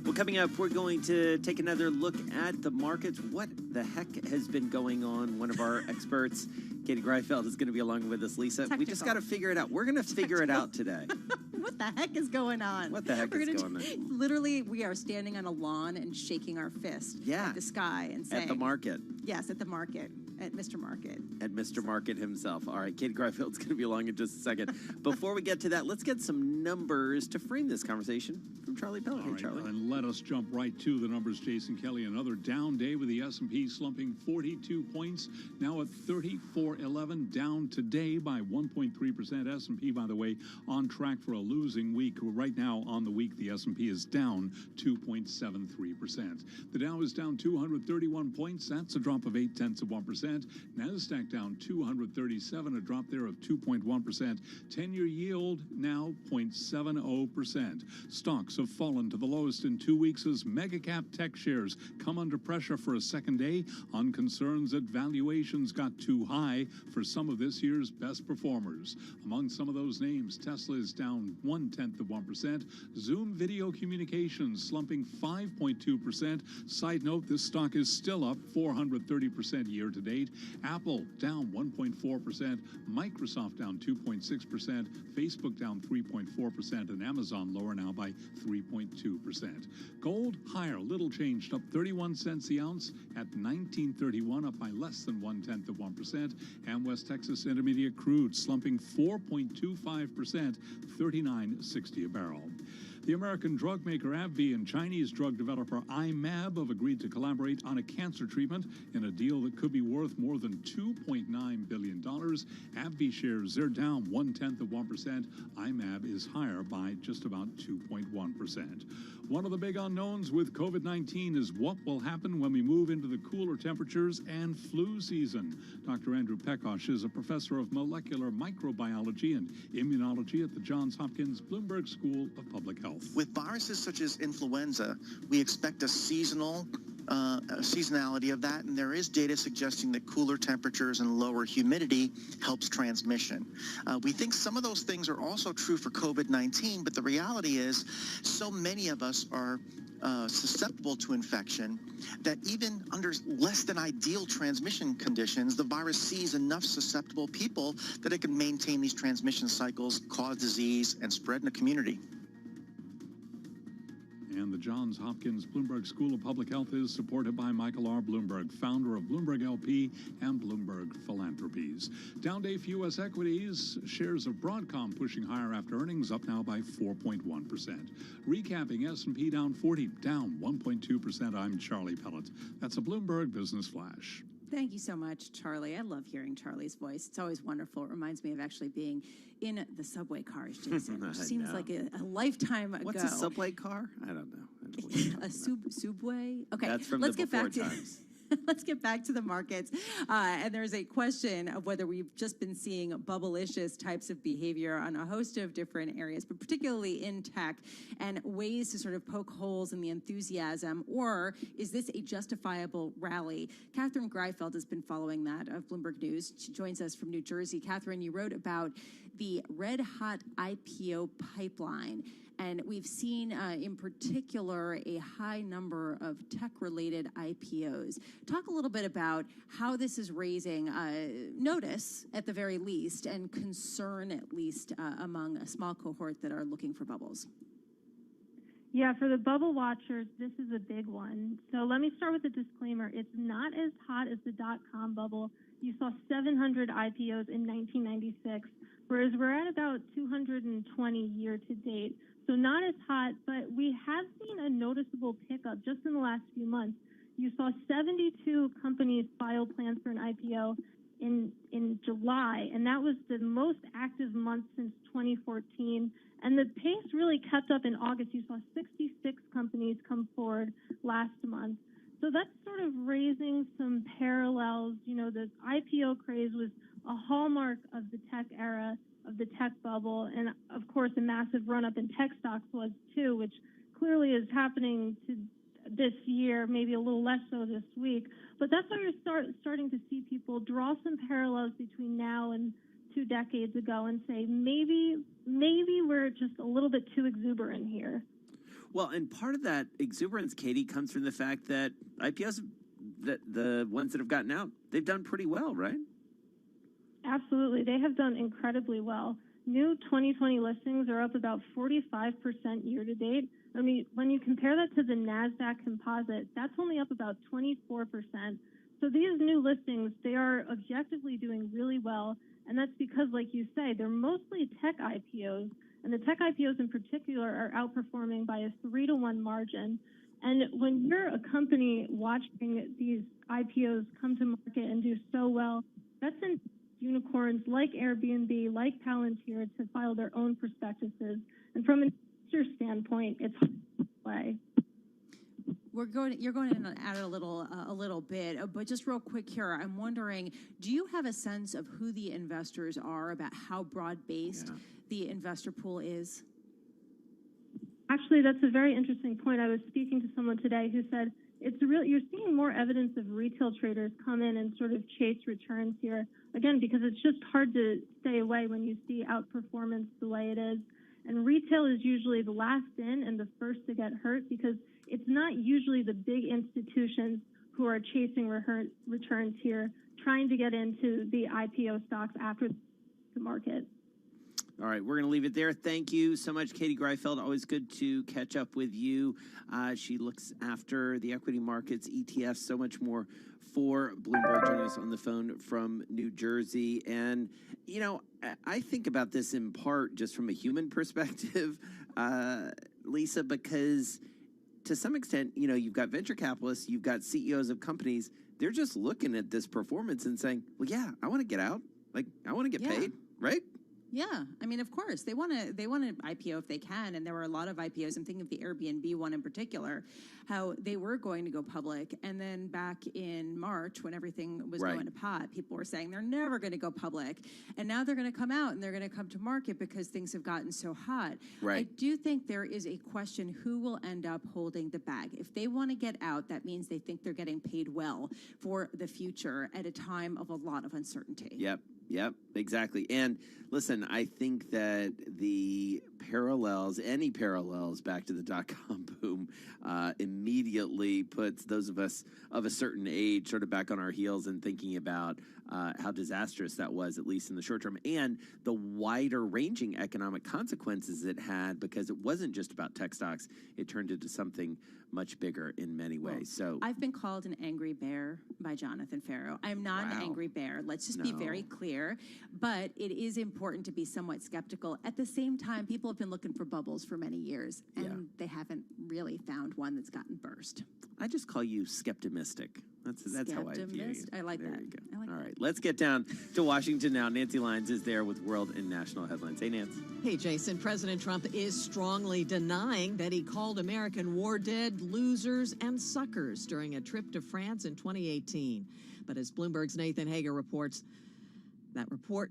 Well, coming up, we're going to take another look at the markets. What the heck has been going on? One of our experts, Katie Greifeld, is going to be along with us. Lisa, we just got to figure it out. We're going to figure it out today. What the heck is going on? What the heck is going on? Literally, we are standing on a lawn and shaking our fist at the sky and saying... At the market. Yes, at the market. At Mr. Market. At Mr. Market himself. All right, Katie Greifeld's going to be along in just a second. Before we get to that, let's get some numbers to frame this conversation from Charlie Pellet. Hey, Charlie. And let us jump right to the numbers, Jason Kelly. Another down day with the S&P slumping 42 points, now at 3411, down today by 1.3%. S&P, by the way, on track for a losing week. Right now on the week, the S&P is down 2.73%. The Dow is down 231 points. That's a drop of 0.8%. NASDAQ down 237, a drop there of 2.1%. 10-year yield now 0.70%. Stocks have fallen to the lowest in 2 weeks as mega-cap tech shares come under pressure for a second day on concerns that valuations got too high for some of this year's best performers. Among some of those names, Tesla is down 0.1%. Zoom Video Communications slumping 5.2%. Side note, this stock is still up 430% year to date. Apple down 1.4%. Microsoft down 2.6%. Facebook down 3.4%. And Amazon lower now by 3.2%. Gold higher, little changed, up 31 cents the ounce at $19.31, up by less than 0.1%. And West Texas Intermediate crude slumping 4.25%, $39.60 a barrel. The American drug maker AbbVie and Chinese drug developer I-Mab have agreed to collaborate on a cancer treatment in a deal that could be worth more than $2.9 billion. AbbVie shares, they're down 0.1%. I-Mab is higher by just about 2.1%. One of the big unknowns with COVID-19 is what will happen when we move into the cooler temperatures and flu season. Dr. Andrew Pekosh is a professor of molecular microbiology and immunology at the Johns Hopkins Bloomberg School of Public Health. With viruses such as influenza, we expect a seasonality of that, and there is data suggesting that cooler temperatures and lower humidity helps transmission. We think some of those things are also true for COVID-19, but the reality is so many of us are susceptible to infection that even under less than ideal transmission conditions, the virus sees enough susceptible people that it can maintain these transmission cycles, cause disease, and spread in the community. And the Johns Hopkins Bloomberg School of Public Health is supported by Michael R. Bloomberg, founder of Bloomberg LP and Bloomberg Philanthropies. Down day for U.S. equities, shares of Broadcom pushing higher after earnings, up now by 4.1%. Recapping, S&P down 40, down 1.2%. I'm Charlie Pellet. That's a Bloomberg Business Flash. Thank you so much, Charlie. I love hearing Charlie's voice. It's always wonderful. It reminds me of actually being in the subway cars, Jason, which seems like a lifetime ago. What's a subway car? I don't know. A subway? Okay, that's from let's the get back before to times. Let's get back to the markets. And there's a question of whether we've just been seeing bubblicious types of behavior on a host of different areas, but particularly in tech, and ways to sort of poke holes in the enthusiasm, or is this a justifiable rally? Catherine Greifeld has been following that of Bloomberg News. She joins us from New Jersey. Catherine, you wrote about the red-hot IPO pipeline. And we've seen, in particular, a high number of tech-related IPOs. Talk a little bit about how this is raising notice, at the very least, and concern, at least, among a small cohort that are looking for bubbles. Yeah, for the bubble watchers, this is a big one. So let me start with a disclaimer. It's not as hot as the dot-com bubble. You saw 700 IPOs in 1996, whereas we're at about 220 year to date. So not as hot, but we have seen a noticeable pickup just in the last few months. You saw 72 companies file plans for an IPO in July, and that was the most active month since 2014. And the pace really kept up in August. You saw 66 companies come forward last month. So that's sort of raising some parallels. You know, the IPO craze was a hallmark of the tech era. of the tech bubble. And of course, a massive run up in tech stocks was too, which clearly is happening to this year, maybe a little less so this week. But that's why we're starting to see people draw some parallels between now and 2 decades ago and say, maybe we're just a little bit too exuberant here. Well, and part of that exuberance, Katie, comes from the fact that IPOs, the ones that have gotten out, they've done pretty well, right? Absolutely. They have done incredibly well. New 2020 listings are up about 45% year to date. I mean, when you compare that to the NASDAQ composite, that's only up about 24%. So these new listings, they are objectively doing really well. And that's because, like you say, they're mostly tech IPOs. And the tech IPOs in particular are outperforming by a 3-to-1 margin. And when you're a company watching these IPOs come to market and do so well, that's in unicorns like Airbnb, like Palantir to file their own prospectuses. And from an investor standpoint, it's hard to play. You're going in and out a little bit, but just real quick here, I'm wondering, do you have a sense of who the investors are, about how broad-based the investor pool is? Actually, that's a very interesting point. I was speaking to someone today who said you're seeing more evidence of retail traders come in and sort of chase returns here, again, because it's just hard to stay away when you see outperformance the way it is. And retail is usually the last in and the first to get hurt, because it's not usually the big institutions who are chasing returns here, trying to get into the IPO stocks after the market. All right, we're going to leave it there. Thank you so much, Katie Greifeld. Always good to catch up with you. She looks after the equity markets, ETFs, so much more for Bloomberg, joining us on the phone from New Jersey. And, you know, I think about this in part just from a human perspective, Lisa, because to some extent, you know, you've got venture capitalists, you've got CEOs of companies. They're just looking at this performance and saying, well, yeah, I want to get out. Like, I want to get paid, right? Yeah, I mean, of course they want to IPO if they can, and there were a lot of IPOs. I'm thinking of the Airbnb one in particular, how they were going to go public, and then back in March when everything was going to pot, people were saying they're never going to go public, and now they're going to come out and they're going to come to market because things have gotten so hot. I do think there is a question who will end up holding the bag. If they want to get out, that means they think they're getting paid well for the future at a time of a lot of uncertainty. Yep, exactly. And listen, I think that any parallels back to the dot-com boom immediately puts those of us of a certain age sort of back on our heels and thinking about how disastrous that was, at least in the short term, and the wider ranging economic consequences it had, because it wasn't just about tech stocks. It turned into something much bigger in many ways. So I've been called an angry bear by Jonathan Ferro. I'm not an angry bear. Let's just be very clear. But it is important to be somewhat skeptical. At the same time, people have been looking for bubbles for many years, and they haven't really found one that's gotten burst. I just call you skeptimistic. That's how I view you. I like that. There you go. All right, let's get down to Washington now. Nancy Lyons is there with world and national headlines. Hey, Nance. Hey, Jason. President Trump is strongly denying that he called American war dead losers and suckers during a trip to France in 2018. But as Bloomberg's Nathan Hager reports, that report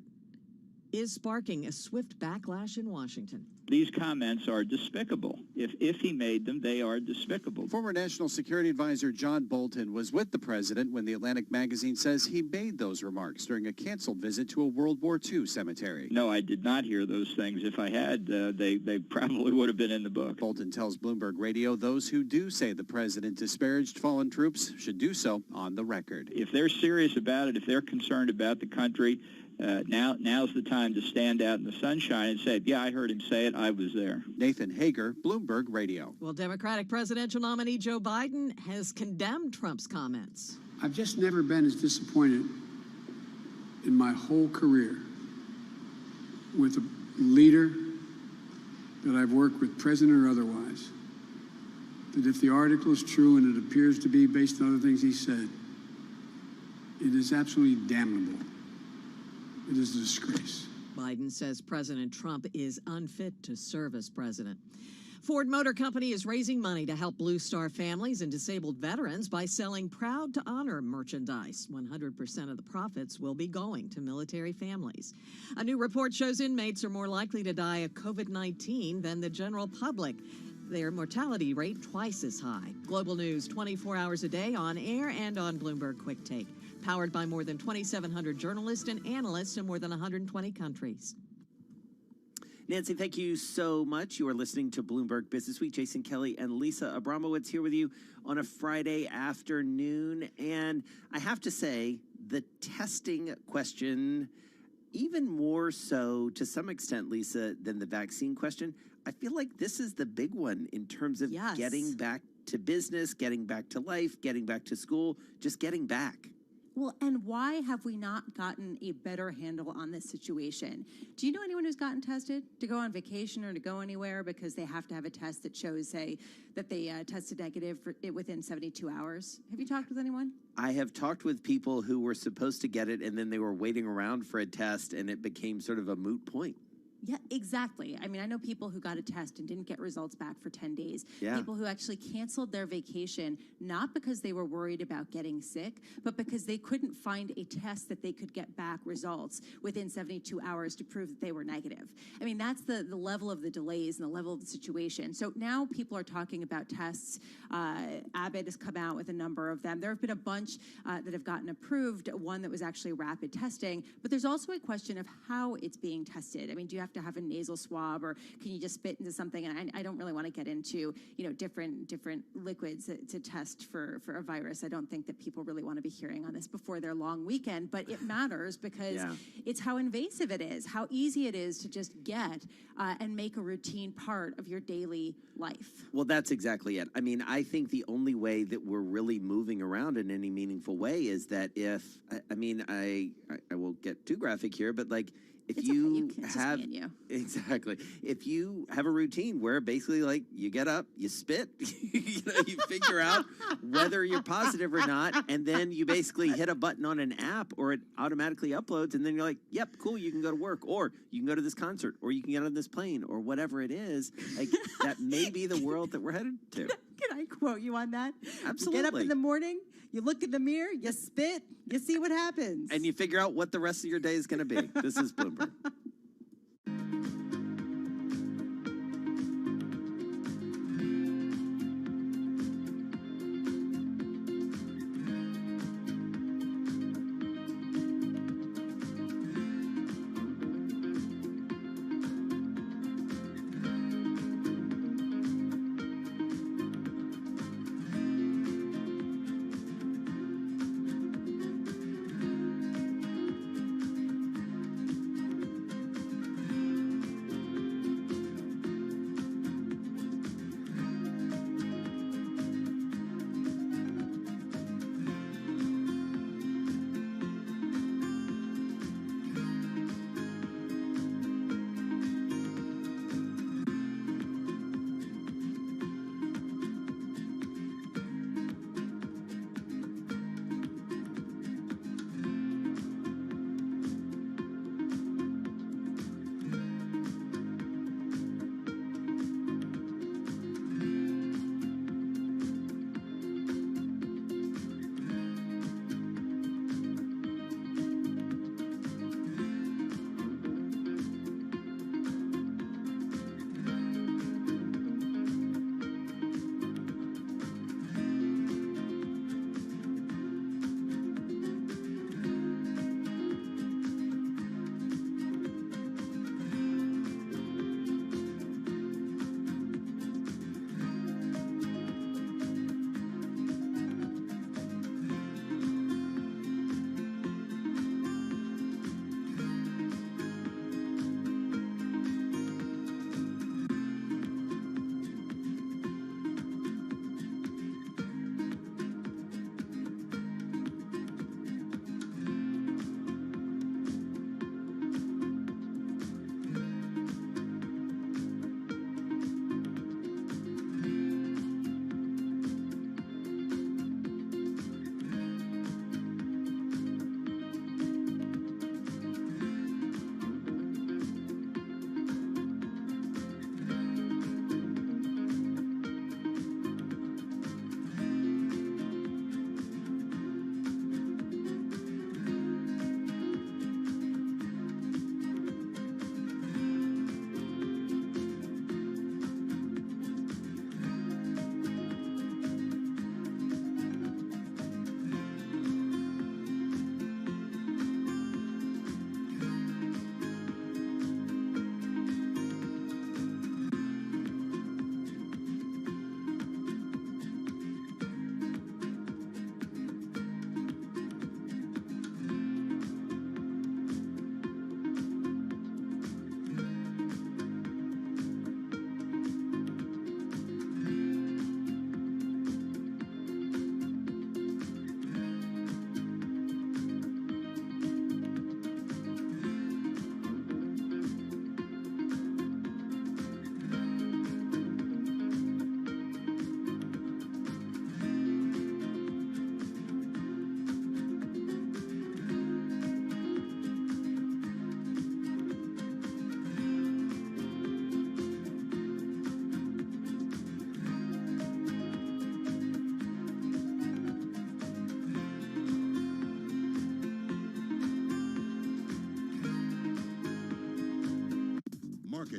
is sparking a swift backlash in Washington. These comments are despicable. If he made them, they are despicable. Former National Security Advisor John Bolton was with the president when the Atlantic magazine says he made those remarks during a canceled visit to a World War II cemetery. No, I did not hear those things. If I had, they probably would have been in the book. Bolton tells Bloomberg Radio those who do say the president disparaged fallen troops should do so on the record. If they're serious about it, if they're concerned about the country, now's the time to stand out in the sunshine and say, yeah, I heard him say it. I was there. Nathan Hager, Bloomberg Radio. Well, Democratic presidential nominee Joe Biden has condemned Trump's comments. I've just never been as disappointed in my whole career with a leader that I've worked with, president or otherwise, that if the article is true, and it appears to be based on other things he said, it is absolutely damnable. It is a disgrace. Biden says President Trump is unfit to serve as president. Ford Motor Company is raising money to help Blue Star families and disabled veterans by selling Proud to Honor merchandise. 100% of the profits will be going to military families. A new report shows inmates are more likely to die of COVID-19 than the general public. Their mortality rate twice as high. Global news 24 hours a day on air and on Bloomberg Quick Take. Powered by more than 2,700 journalists and analysts in more than 120 countries. Nancy, thank you so much. You are listening to Bloomberg Business Week. Jason Kelly and Lisa Abramowitz here with you on a Friday afternoon. And I have to say, the testing question, even more so to some extent, Lisa, than the vaccine question, I feel like this is the big one in terms of getting back to business, getting back to life, getting back to school, just getting back. Well, and why have we not gotten a better handle on this situation? Do you know anyone who's gotten tested to go on vacation or to go anywhere because they have to have a test that shows, say, that they tested negative for it within 72 hours? Have you talked with anyone? I have talked with people who were supposed to get it, and then they were waiting around for a test, and it became sort of a moot point. Yeah, exactly. I mean, I know people who got a test and didn't get results back for 10 days. Yeah. People who actually canceled their vacation, not because they were worried about getting sick, but because they couldn't find a test that they could get back results within 72 hours to prove that they were negative. I mean, that's the level of the delays and the level of the situation. So now people are talking about tests. Abbott has come out with a number of them. There have been a bunch that have gotten approved, one that was actually rapid testing, but there's also a question of how it's being tested. I mean, do you have to have a nasal swab, or can you just spit into something? And I don't really want to get into, different liquids to test for a virus. I don't think that people really want to be hearing on this before their long weekend, but it matters because it's how invasive it is, how easy it is to just get and make a routine part of your daily life. Well, that's exactly it. I mean, I think the only way that we're really moving around in any meaningful way is that I won't get too graphic here, but like, if you have exactly, if you have a routine where basically like you get up, you spit, you figure out whether you're positive or not, and then you basically hit a button on an app or it automatically uploads, and then you're like, yep, cool, you can go to work, or you can go to this concert, or you can get on this plane, or whatever it is. Like that may be the world that we're headed to. Can I quote you on that? Absolutely. You get up in the morning, you look in the mirror, you spit, you see what happens. And you figure out what the rest of your day is going to be. This is Bloomberg.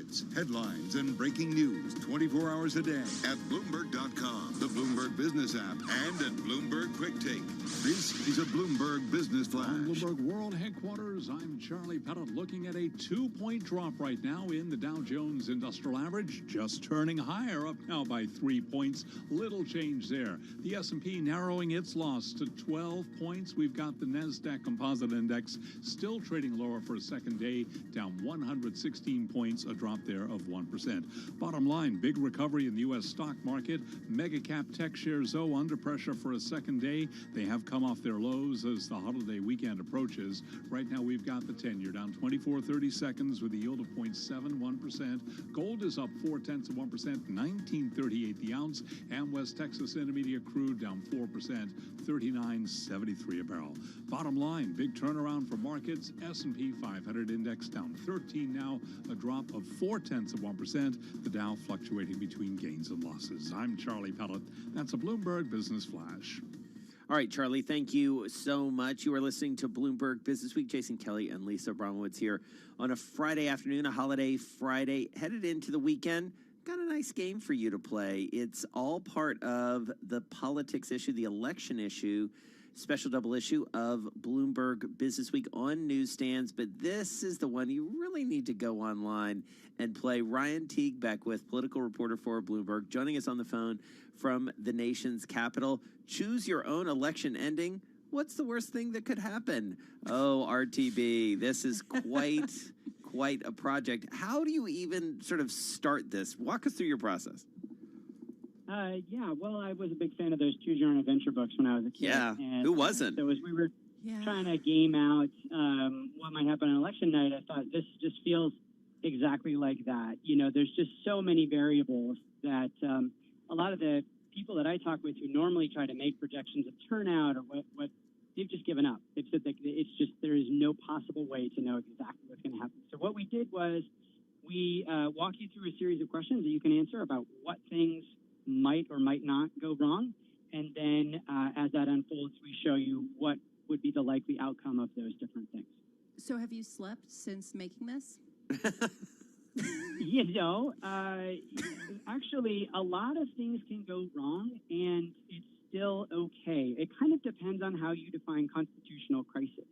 markets, headlines, and breaking news 24 hours a day at Bloomberg.com, the Bloomberg Business app, and at Bloomberg Quick Take. This is a Bloomberg Business Flash. From Bloomberg World Headquarters, I'm Charlie Pettit, looking at a 2-point drop right now in the Dow Jones Industrial Average, just turning higher, up now by 3 points. Little change there. The S&P narrowing its loss to 12 points. We've got the NASDAQ Composite Index still trading lower for a second day, down 116 points, a drop there of 1%. Bottom line, big recovery in the U.S. stock market. Mega cap tech shares, though, under pressure for a second day. They have come off their lows as the holiday weekend approaches. Right now, we've got the 10-year down 24.30 seconds with a yield of 0.71%. Gold is up 0.4%, 19.38 the ounce. And West Texas Intermediate crude down 4%, 39.73 a barrel. Bottom line, big turnaround for markets. S&P 500 index down 13 now, a drop of 0.4%. The Dow fluctuating between gains and losses. I'm Charlie Pettit. That's a Bloomberg Business Flash. All right, Charlie, thank you so much. You are listening to Bloomberg Business Week. Jason Kelly and Lisa Abramowitz here on a Friday afternoon, a holiday Friday, headed into the weekend. Got a nice game for you to play. It's all part of the politics issue, the election issue, special double issue of Bloomberg Business Week on newsstands. But this is the one you really need to go online and play. Ryan Teague Beckwith, political reporter for Bloomberg, joining us on the phone from the nation's capital. Choose your own election ending. What's the worst thing that could happen? Oh, RTB, this is quite a project. How do you even sort of start this? Walk us through your process. Yeah, well, I was a big fan of those Choose Your Own Adventure books when I was a kid. Yeah, and, who wasn't? So as we were trying to game out what might happen on election night, I thought this just feels exactly like that. You know, there's just so many variables that a lot of the people that I talk with who normally try to make projections of turnout or what they've just given up. They've said that it's just there is no possible way to know exactly what's going to happen. So what we did was we walk you through a series of questions that you can answer about what things might or might not go wrong. And then as that unfolds, we show you what would be the likely outcome of those different things. So have you slept since making this? You know, actually, a lot of things can go wrong, and it's still okay. It kind of depends on how you define constitutional crisis.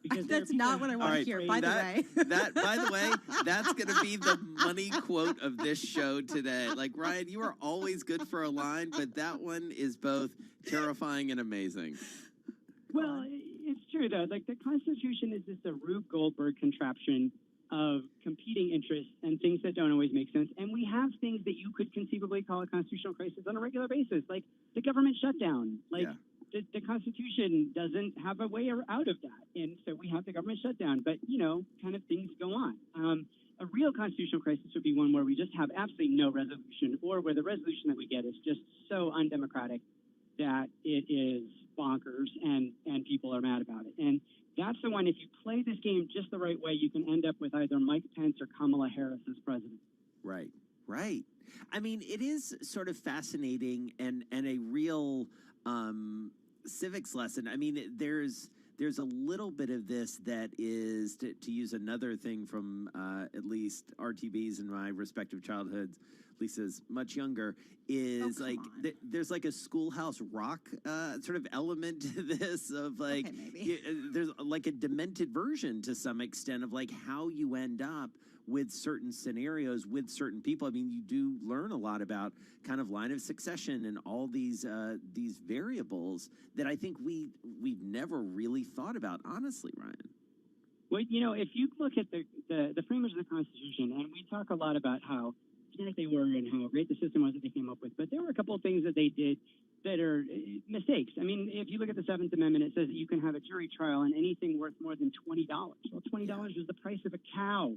Because that's not what I want to hear, by the way. By the way, that's going to be the money quote of this show today. Like, Ryan, you are always good for a line, but that one is both terrifying and amazing. Well, it's true, though. Like, the Constitution is just a Rube Goldberg contraption of competing interests and things that don't always make sense. And we have things that you could conceivably call a constitutional crisis on a regular basis, like the government shutdown. Like, the Constitution doesn't have a way out of that. And so we have the government shutdown. But, you know, kind of things go on. A real constitutional crisis would be one where we just have absolutely no resolution, or where the resolution that we get is just so undemocratic that it is bonkers and people are mad about it. And that's the one, if you play this game just the right way, you can end up with either Mike Pence or Kamala Harris as president. Right, right. I mean, it is sort of fascinating and a real civics lesson. I mean, there's a little bit of this that is, to use another thing from at least RTB's and my respective childhoods, Lisa's much younger, is there's like a Schoolhouse Rock sort of element to this of like, there's like a demented version to some extent of like how you end up with certain scenarios with certain people. I mean, you do learn a lot about kind of line of succession and all these variables that I think we've never really thought about, honestly, Ryan. Well, you know, if you look at the framers of the Constitution, and we talk a lot about how smart they were and how great the system was that they came up with, but there were a couple of things that they did that are mistakes. I mean, if you look at the 7th Amendment, it says that you can have a jury trial on anything worth more than $20. Well, $20 was the price of a cow.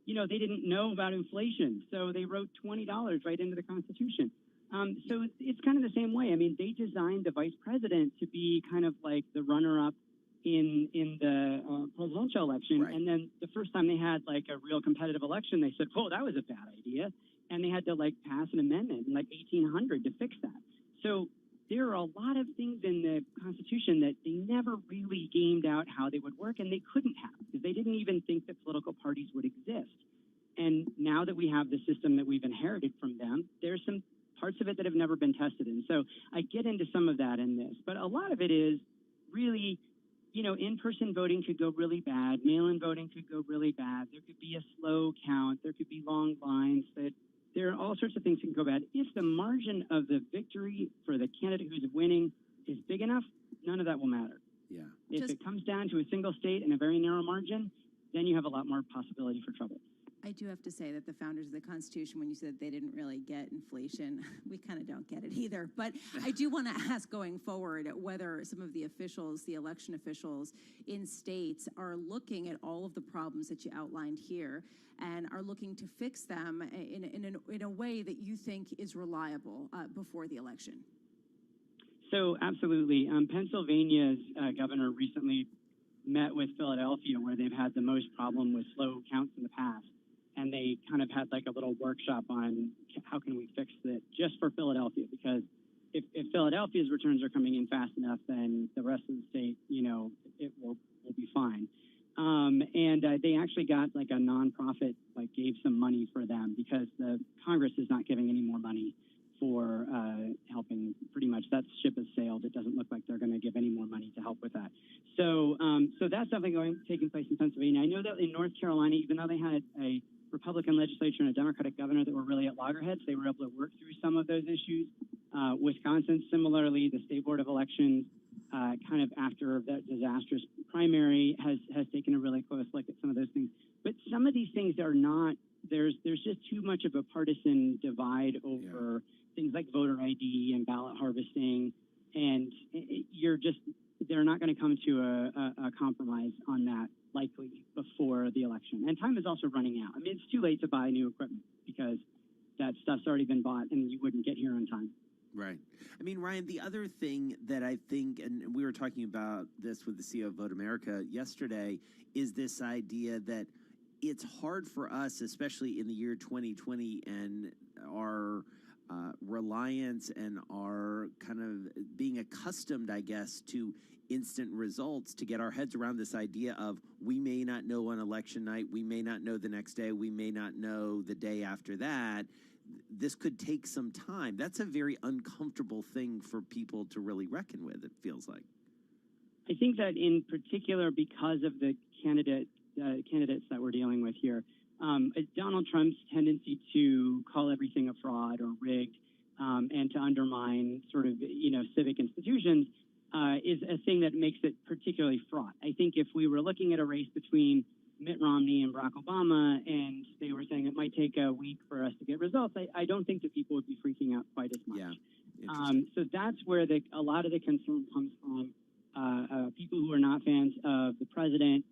You know, they didn't know about inflation, so they wrote $20 right into the Constitution. So it's kind of the same way. I mean, they designed the vice president to be kind of like the runner-up in the presidential election. Right. And then the first time they had like a real competitive election, they said, whoa, that was a bad idea. And they had to like pass an amendment in like 1800 to fix that. So there are a lot of things in the Constitution that they never really gamed out how they would work, and they couldn't have, because they didn't even think that political parties would exist. And now that we have the system that we've inherited from them, there's some parts of it that have never been tested. And so I get into some of that in this, but a lot of it is really, in-person voting could go really bad. Mail-in voting could go really bad. There could be a slow count. There could be long lines. There are all sorts of things that can go bad. If the margin of the victory for the candidate who's winning is big enough, none of that will matter. Yeah. If it comes down to a single state and a very narrow margin, then you have a lot more possibility for trouble. I do have to say that the founders of the Constitution, when you said they didn't really get inflation, we kind of don't get it either. But I do want to ask going forward whether some of the officials, the election officials in states, are looking at all of the problems that you outlined here and are looking to fix them in a way that you think is reliable before the election. So absolutely. Pennsylvania's governor recently met with Philadelphia, where they've had the most problem with slow counts in the past. And they kind of had like a little workshop on how can we fix it just for Philadelphia, because if Philadelphia's returns are coming in fast enough, then the rest of the state, it will be fine. And they actually got like a nonprofit, gave some money for them because the Congress is not giving any more money for helping. Pretty much that ship has sailed. It doesn't look like they're going to give any more money to help with that. So that's definitely taking place in Pennsylvania. I know that in North Carolina, even though they had a Republican legislature and a Democratic governor that were really at loggerheads, they were able to work through some of those issues. Wisconsin, similarly, the State Board of Elections, kind of after that disastrous primary, has taken a really close look at some of those things. But some of these things are not, there's just too much of a partisan divide over things like voter ID and ballot harvesting, and they're not going to come to a compromise on that likely before the election. And time is also running out. I mean, it's too late to buy new equipment because that stuff's already been bought and you wouldn't get here on time. Right. I mean, Ryan, the other thing that I think, and we were talking about this with the CEO of Vote America yesterday, is this idea that it's hard for us, especially in the year 2020, and our reliance and our kind of being accustomed, I guess, to instant results, to get our heads around this idea of we may not know on election night, we may not know the next day, we may not know the day after that. This could take some time. That's a very uncomfortable thing for people to really reckon with, it feels like. I think that in particular, because of the candidates that we're dealing with here, Donald Trump's tendency to call everything a fraud or rigged and to undermine sort of, civic institutions is a thing that makes it particularly fraught. I think if we were looking at a race between Mitt Romney and Barack Obama, and they were saying it might take a week for us to get results, I don't think that people would be freaking out quite as much. Yeah, so that's where a lot of the concern comes from. People who are not fans of the president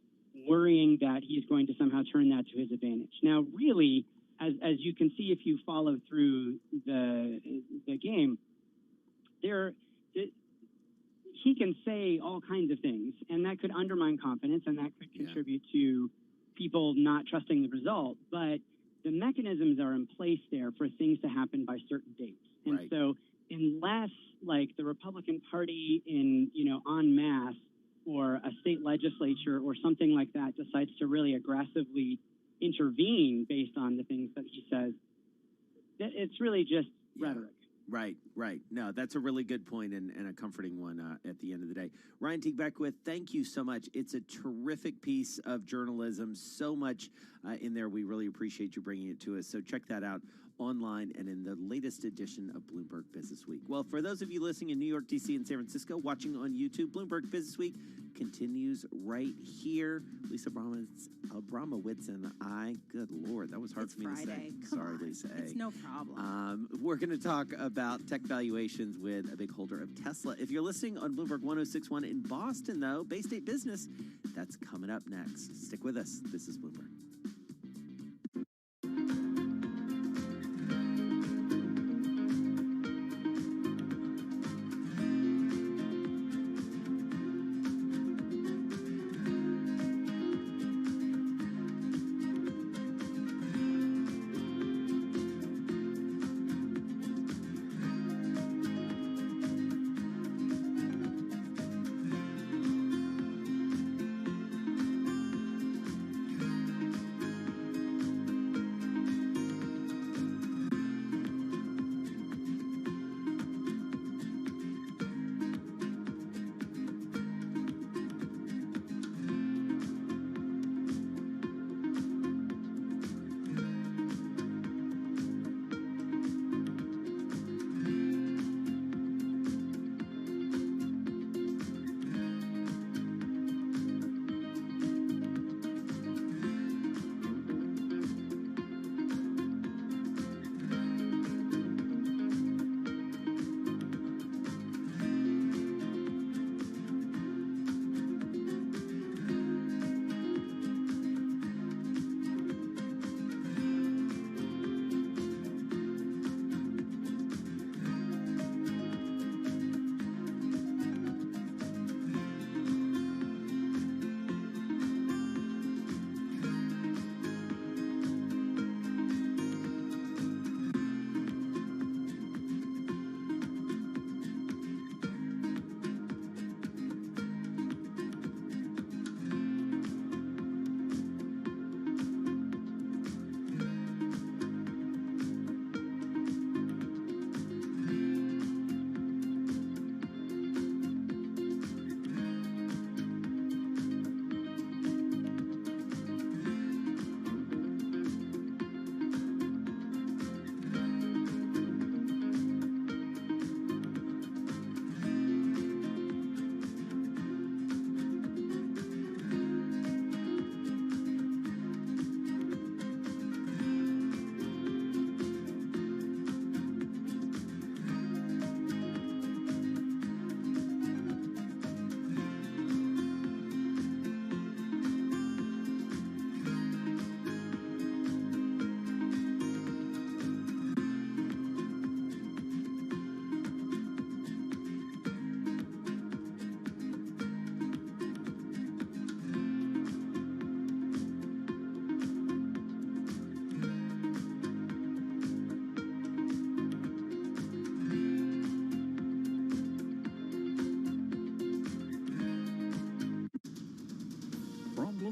worrying that he's going to somehow turn that to his advantage. Now, really, as you can see if you follow through the game, he can say all kinds of things, and that could undermine confidence, and that could contribute to people not trusting the result. But the mechanisms are in place there for things to happen by certain dates. And so unless, like, the Republican Party en masse or a state legislature or something like that decides to really aggressively intervene based on the things that he says, it's really just rhetoric. Right. No, that's a really good point and a comforting one at the end of the day. Ryan Teague Beckwith, thank you so much. It's a terrific piece of journalism, so much in there. We really appreciate you bringing it to us. So check that out online and in the latest edition of Bloomberg Business Week. Well, for those of you listening in New York, D.C., and San Francisco, watching on YouTube, Bloomberg Business Week continues right here. Lisa Abramowitz and I, good Lord, that was hard for me to say. Sorry, Lisa. It's no problem. We're going to talk about tech valuations with a big holder of Tesla. If you're listening on Bloomberg 1061 in Boston, though, Bay State Business, that's coming up next. Stick with us. This is Bloomberg.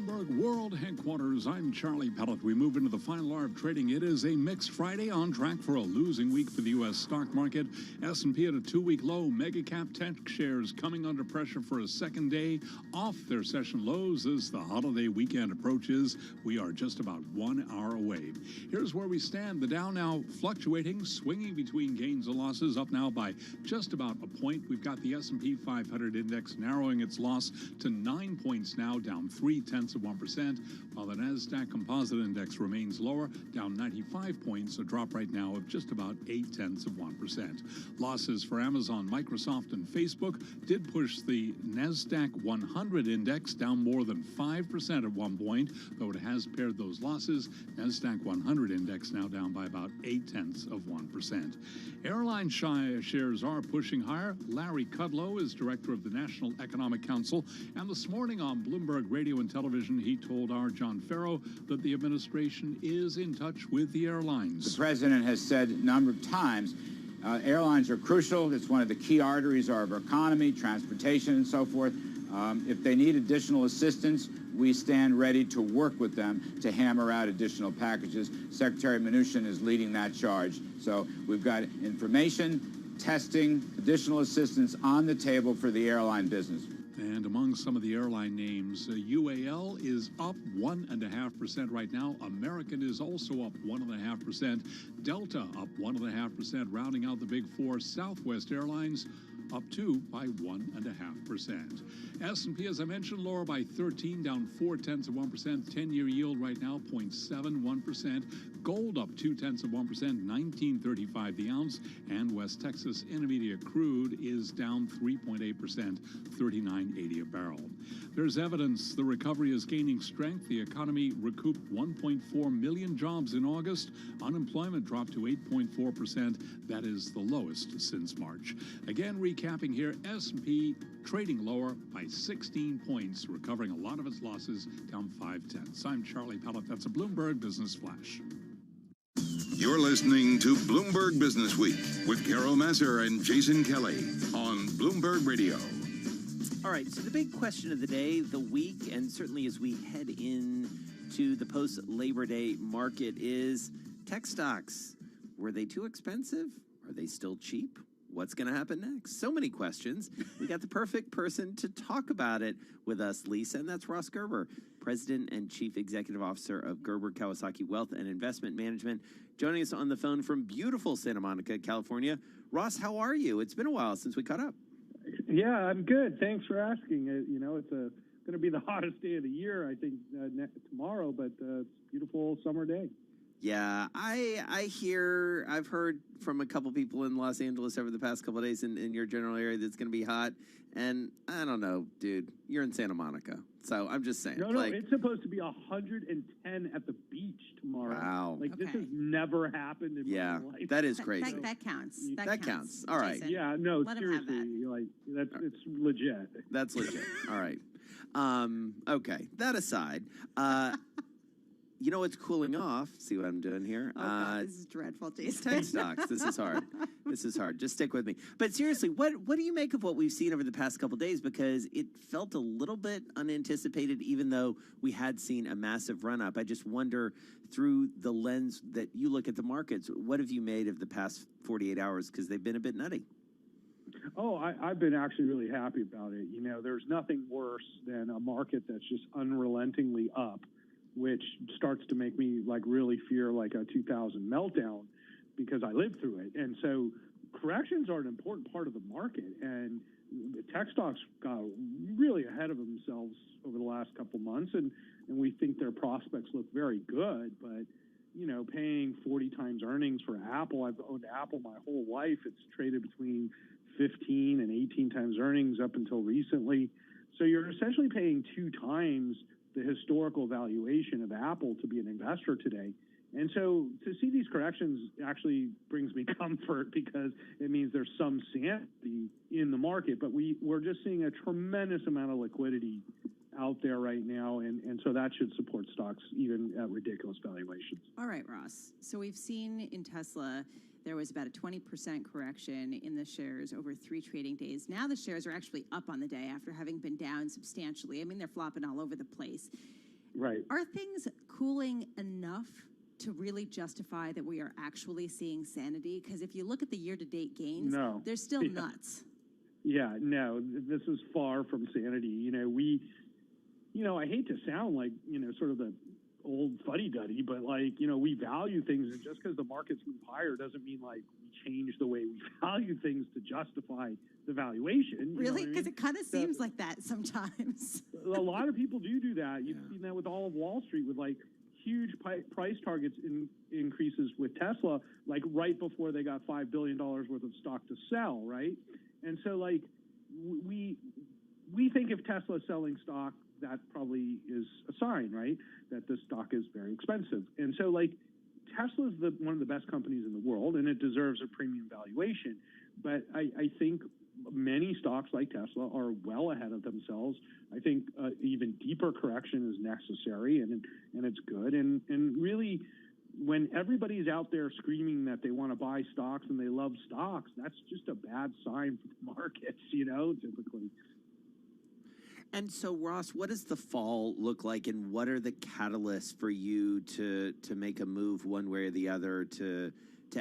Bloomberg World Headquarters, I'm Charlie Pellet. We move into the final hour of trading. It is a mixed Friday, on track for a losing week for the U.S. stock market. S&P at a two-week low. Mega cap tech shares coming under pressure for a second day off their session lows as the holiday weekend approaches. We are just about 1 hour away. Here's where we stand. The Dow now fluctuating, swinging between gains and losses, up now by just about a point. We've got the S&P 500 index narrowing its loss to 9 points now, down 0.3%, while the NASDAQ Composite Index remains lower, down 95 points, a drop right now of just about 0.8%. Losses for Amazon, Microsoft, and Facebook did push the NASDAQ 100 Index down more than 5% at one point, though it has pared those losses. NASDAQ 100 Index now down by about 0.8%. Airline shares are pushing higher. Larry Kudlow is director of the National Economic Council, and this morning on Bloomberg Radio and Television, he told our John Farrow that the administration is in touch with the airlines. The president has said a number of times airlines are crucial. It's one of the key arteries of our economy, transportation, and so forth. If they need additional assistance, we stand ready to work with them to hammer out additional packages. Secretary Mnuchin is leading that charge. So we've got information, testing, additional assistance on the table for the airline business. And among some of the airline names, UAL is up 1.5% right now. American is also up 1.5%. Delta up 1.5%. Rounding out the big four, Southwest Airlines up 2 by 1.5%. S&P, as I mentioned, lower by 13, down 0.4%. 10-year yield right now 0.71%. Gold up 0.2%, 19.35 the ounce, and West Texas Intermediate crude is down 3.8%, 39.80 a barrel. There's evidence the recovery is gaining strength. The economy recouped 1.4 million jobs in August. Unemployment dropped to 8.4%. That is the lowest since March. Again, recapping here, S&P trading lower by 16 points, recovering a lot of its losses, down 0.5. I'm Charlie Pellet. That's a Bloomberg Business Flash. You're listening to Bloomberg Business Week with Carol Masser and Jason Kelly on Bloomberg Radio. All right, so the big question of the day, the week, and certainly as we head in to the post-Labor Day market is tech stocks. Were they too expensive? Are they still cheap? What's going to happen next? So many questions. We got the perfect person to talk about it with us, Lisa, and that's Ross Gerber, President and Chief Executive Officer of Gerber Kawasaki Wealth and Investment Management, joining us on the phone from beautiful Santa Monica, California. Ross, how are you? It's been a while since we caught up. Yeah, I'm good. Thanks for asking. You know, it's going to be the hottest day of the year, I think, tomorrow, but it's a beautiful summer day. Yeah, I've heard from a couple people in Los Angeles over the past couple of days in your general area that it's going to be hot. And I don't know, dude, you're in Santa Monica. So I'm just saying. No, it's supposed to be 110 at the beach tomorrow. Wow. This has never happened in my life. That is crazy. That counts. That counts. All right. Jason. Yeah, no, Let him have seriously, it's legit. That's legit. All right. Okay. That aside, you know, it's cooling off. See what I'm doing here? Oh, God, this is dreadful, Jason. Tech stocks. This is hard. This is hard. Just stick with me. But seriously, what do you make of what we've seen over the past couple of days? Because it felt a little bit unanticipated, even though we had seen a massive run-up. I just wonder, through the lens that you look at the markets, what have you made of the past 48 hours? Because they've been a bit nutty. Oh, I've been actually really happy about it. You know, there's nothing worse than a market that's just unrelentingly up, which starts to make me really fear like a 2000 meltdown because I lived through it. And so corrections are an important part of the market. And tech stocks got really ahead of themselves over the last couple months. And we think their prospects look very good. But, you know, paying 40 times earnings for Apple, I've owned Apple my whole life. It's traded between 15 and 18 times earnings up until recently. So you're essentially paying 2 times the historical valuation of Apple to be an investor today. And so to see these corrections actually brings me comfort because it means there's some sanity in the market. But we're just seeing a tremendous amount of liquidity out there right now. And so that should support stocks even at ridiculous valuations. All right, Ross. So we've seen in Tesla, there was about a 20% correction in the shares over 3 trading days. Now the shares are actually up on the day after having been down substantially. I mean, they're flopping all over the place. Right. Are things cooling enough to really justify that we are actually seeing sanity? Because if you look at the year-to-date gains, No. they're still nuts. Yeah, no, this is far from sanity. I hate to sound like, sort of the old fuddy-duddy, but we value things, and just because the markets move higher doesn't mean we change the way we value things to justify the valuation. Really? Because it kind of seems like that sometimes. A lot of people do that. You've seen that with all of Wall Street, with huge price targets increases with Tesla, right before they got $5 billion worth of stock to sell, right? And so we think if Tesla's selling stock, that probably is a sign, right, that the stock is very expensive. And so Tesla's one of the best companies in the world, and it deserves a premium valuation. But I think many stocks like Tesla are well ahead of themselves. I think even deeper correction is necessary, and it's good. And really, when everybody's out there screaming that they want to buy stocks and they love stocks, that's just a bad sign for the markets, typically. And so, Ross, what does the fall look like, and what are the catalysts for you to make a move one way or the other to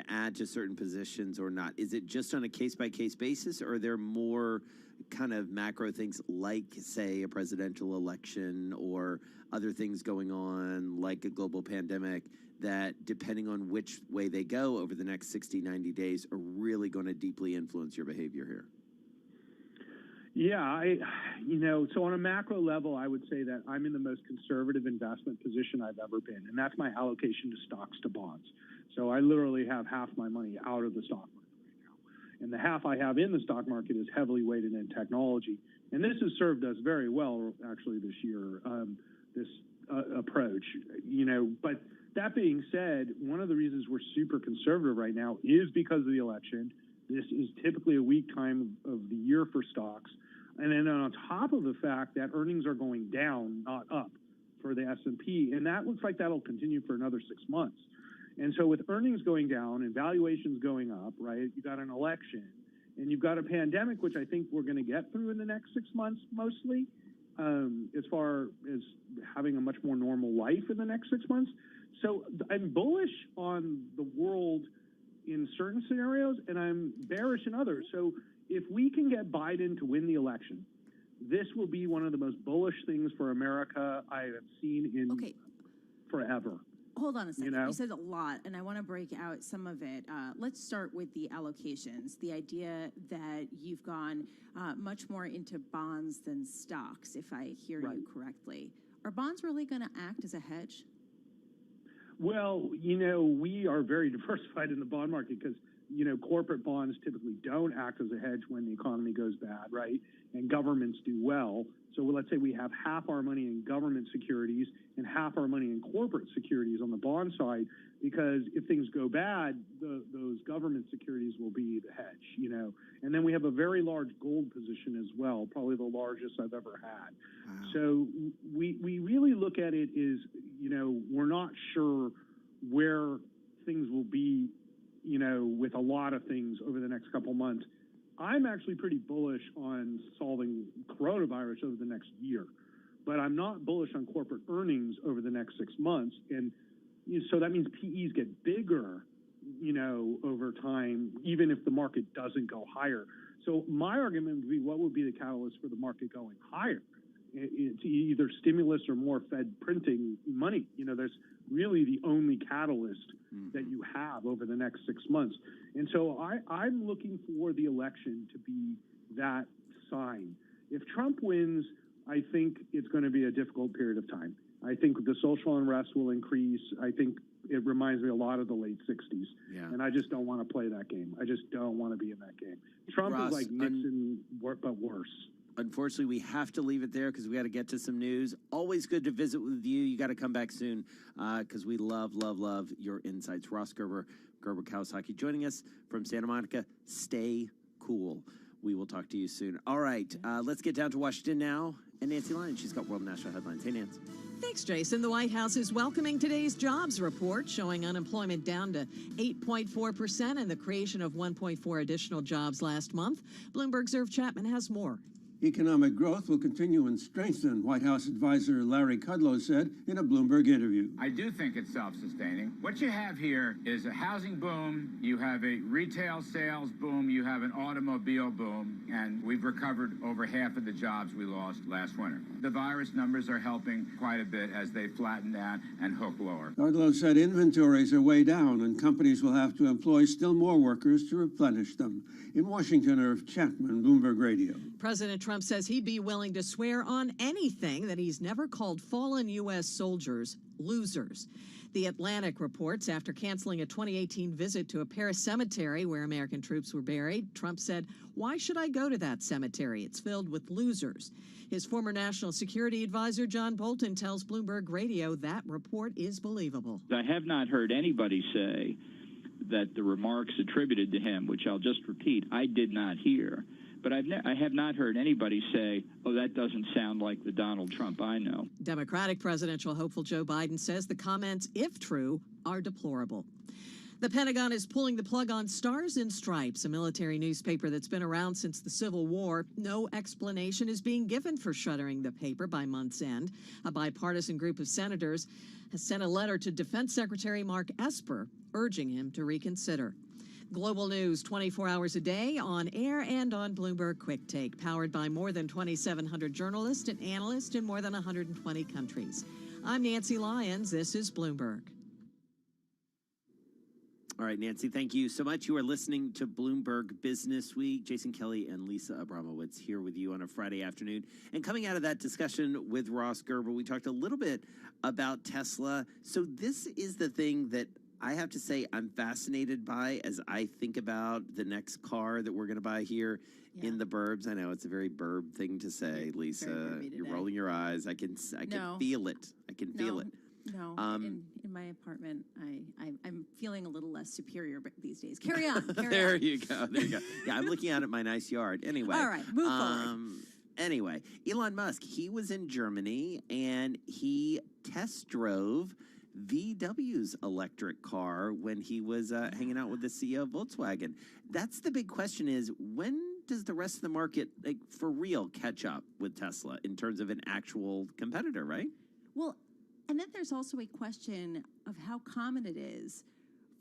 add to certain positions or not? Is it just on a case-by-case basis, or are there more kind of macro things like, say, a presidential election or other things going on like a global pandemic that, depending on which way they go over the next 60, 90 days, are really going to deeply influence your behavior here? Yeah, so on a macro level, I would say that I'm in the most conservative investment position I've ever been, and that's my allocation to stocks to bonds. So I literally have half my money out of the stock market right now. And the half I have in the stock market is heavily weighted in technology. And this has served us very well, actually, this year, this approach. But that being said, one of the reasons we're super conservative right now is because of the election. This is typically a weak time of the year for stocks. And then on top of the fact that earnings are going down, not up, for the S&P, and that looks like that'll continue for another 6 months. And so with earnings going down and valuations going up, right, you've got an election, and you've got a pandemic, which I think we're going to get through in the next 6 months mostly, as far as having a much more normal life in the next 6 months. So I'm bullish on the world in certain scenarios, and I'm bearish in others. So if we can get Biden to win the election, this will be one of the most bullish things for America I have seen in forever. Hold on a second. You said a lot, and I want to break out some of it. Let's start with the allocations, the idea that you've gone much more into bonds than stocks, if I hear you correctly. Are bonds really going to act as a hedge? Well, we are very diversified in the bond market because, corporate bonds typically don't act as a hedge when the economy goes bad, right? And governments do well. So let's say we have half our money in government securities and half our money in corporate securities on the bond side, because if things go bad, those government securities will be the hedge, And then we have a very large gold position as well, probably the largest I've ever had. Wow. So we really look at it as, we're not sure where things will be, with a lot of things over the next couple months. I'm actually pretty bullish on solving coronavirus over the next year, but I'm not bullish on corporate earnings over the next 6 months. And so that means PEs get bigger, over time, even if the market doesn't go higher. So my argument would be, what would be the catalyst for the market going higher? It's either stimulus or more Fed printing money. There's really the only catalyst that you have over the next 6 months. And so I'm looking for the election to be that sign. If Trump wins, I think it's going to be a difficult period of time. I think the social unrest will increase. I think it reminds me a lot of the late 60s. Yeah. And I just don't want to play that game. I just don't want to be in that game. Trump is like Nixon, but worse. Unfortunately, we have to leave it there because we got to get to some news. Always good to visit with you. You got to come back soon because we love your insights. Ross Gerber Kawasaki, joining us from Santa Monica. Stay cool. We will talk to you soon. All right, let's get down to Washington now. And Nancy Lyons, she's got world national headlines. Hey, Nancy. Thanks, Jason. The White House is welcoming today's jobs report, showing unemployment down to 8.4% and the creation of 1.4 additional jobs last month. Bloomberg's Irv Chapman has more. Economic growth will continue and strengthen, White House advisor Larry Kudlow said in a Bloomberg interview. I do think it's self-sustaining. What you have here is a housing boom, you have a retail sales boom, you have an automobile boom, and we've recovered over half of the jobs we lost last winter. The virus numbers are helping quite a bit as they flatten down and hook lower. Kudlow said inventories are way down and companies will have to employ still more workers to replenish them. In Washington, Irv Chapman, Bloomberg Radio. President Trump says he'd be willing to swear on anything that he's never called fallen U.S. soldiers losers. The Atlantic reports after canceling a 2018 visit to a Paris cemetery where American troops were buried, Trump said, "Why should I go to that cemetery? It's filled with losers." His former national security advisor, John Bolton, tells Bloomberg Radio that report is believable. I have not heard anybody say that the remarks attributed to him, which I'll just repeat, I did not hear. But I have not heard anybody say, oh, that doesn't sound like the Donald Trump I know. Democratic presidential hopeful Joe Biden says the comments, if true, are deplorable. The Pentagon is pulling the plug on Stars and Stripes, a military newspaper that's been around since the Civil War. No explanation is being given for shuttering the paper by month's end. A bipartisan group of senators has sent a letter to Defense Secretary Mark Esper urging him to reconsider. Global news 24 hours a day on air and on Bloomberg Quick Take, powered by more than 2,700 journalists and analysts in more than 120 countries. I'm Nancy Lyons. This is Bloomberg. All right, Nancy, thank you so much. You are listening to Bloomberg Business Week. Jason Kelly and Lisa Abramowitz here with you on a Friday afternoon. And coming out of that discussion with Ross Gerber, we talked a little bit about Tesla. So this is the thing that I have to say I'm fascinated by as I think about the next car that we're going to buy here in the burbs. I know it's a very burb thing to say, Lisa. You're rolling your eyes. I can feel it. I can feel it. No, in my apartment, I'm feeling a little less superior these days. Carry on. There you go. There you go. Yeah, I'm looking out at my nice yard. Anyway. All right, move forward. Anyway, Elon Musk, he was in Germany and he test drove VW's electric car when he was hanging out with the CEO of Volkswagen. That's the big question is, when does the rest of the market, like, for real, catch up with Tesla in terms of an actual competitor, right? Well, and then there's also a question of how common it is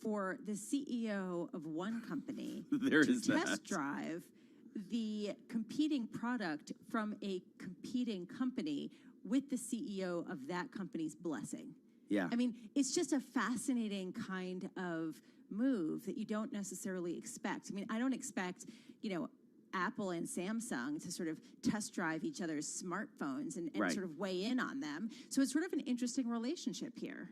for the CEO of one company to test drive the competing product from a competing company with the CEO of that company's blessing. Yeah. I mean, it's just a fascinating kind of move that you don't necessarily expect. I mean, I don't expect, Apple and Samsung to sort of test drive each other's smartphones and right. sort of weigh in on them. So it's sort of an interesting relationship here.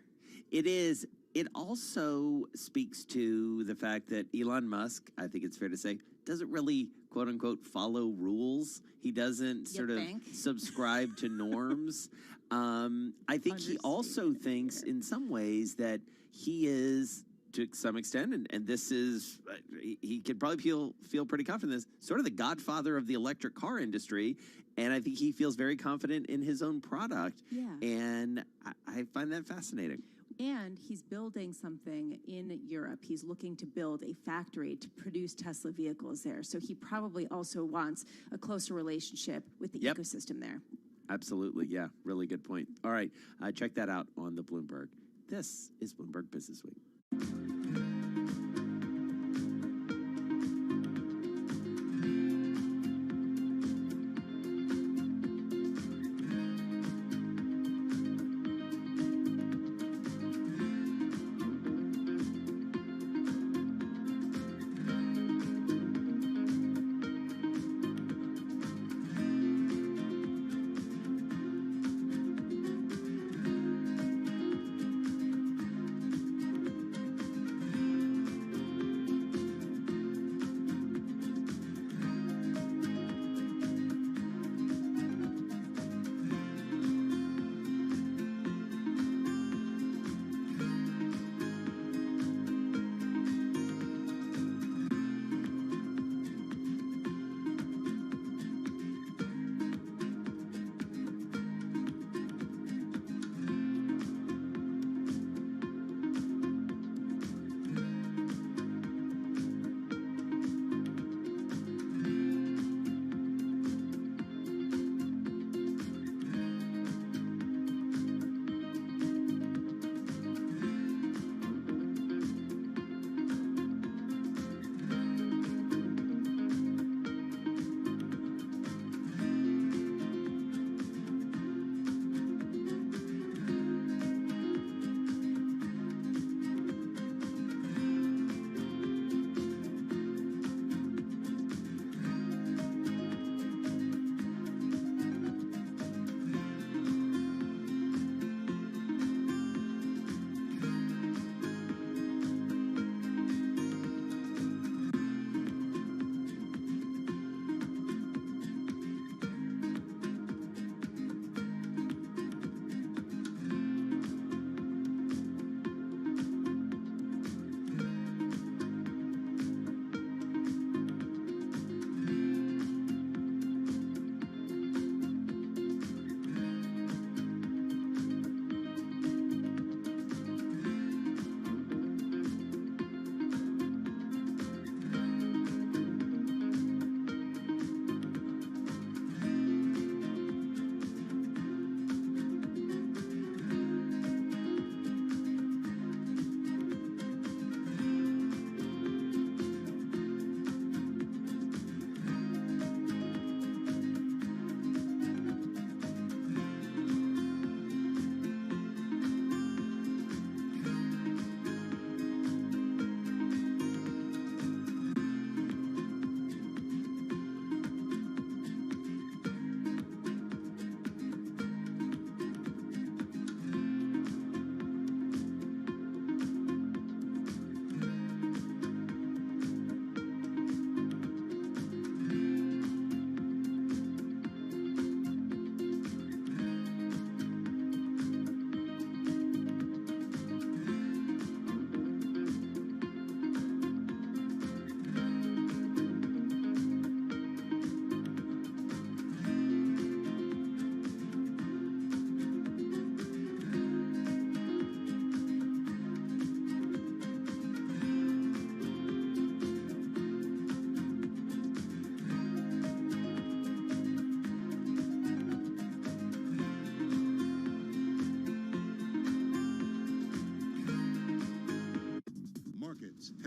It is. It also speaks to the fact that Elon Musk, I think it's fair to say, doesn't really, quote unquote, follow rules. He doesn't sort of subscribe to norms. I think he also thinks in some ways that he is, to some extent, and this is, he could probably feel pretty confident in this, sort of the godfather of the electric car industry. And I think he feels very confident in his own product. Yeah. And I find that fascinating. And he's building something in Europe. He's looking to build a factory to produce Tesla vehicles there. So he probably also wants a closer relationship with the ecosystem there. Absolutely. Yeah. Really good point. All right. Check that out on the Bloomberg. This is Bloomberg Business Week.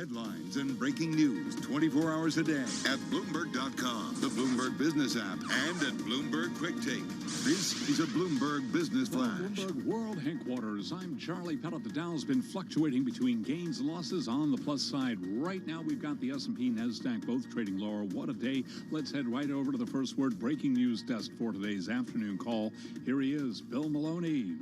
headlines and breaking news 24 hours a day at Bloomberg.com, the Bloomberg Business app, and at Bloomberg Quick Take. This is a Bloomberg Business Flash. Bloomberg World Headquarters. I'm Charlie Pellet. The Dow's been fluctuating between gains and losses on the plus side. Right now, we've got the S&P, NASDAQ, both trading lower. What a day. Let's head right over to the first word breaking news desk for today's afternoon call. Here he is, Bill Maloney.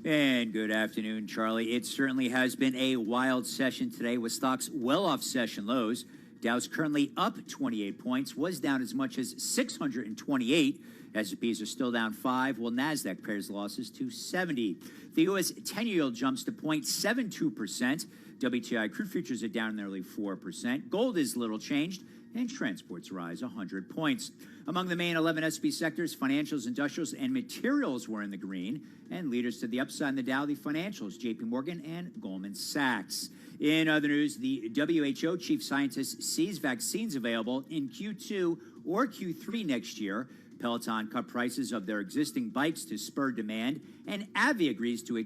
And good afternoon, Charlie. It certainly has been a wild session today with stocks well off session lows. Dow's currently up 28 points, was down as much as 628. S&Ps are still down 5, while NASDAQ pares losses to 70. The U.S. 10-year yield jumps to 0.72%. WTI crude futures are down nearly 4%. Gold is little changed, and transports rise 100 points. Among the main 11 S&P sectors, financials, industrials, and materials were in the green, and leaders to the upside in the Dow, the financials, J.P. Morgan and Goldman Sachs. In other news, the WHO chief scientist sees vaccines available in Q2 or Q3 next year. Peloton cut prices of their existing bikes to spur demand, and AbbVie agrees to a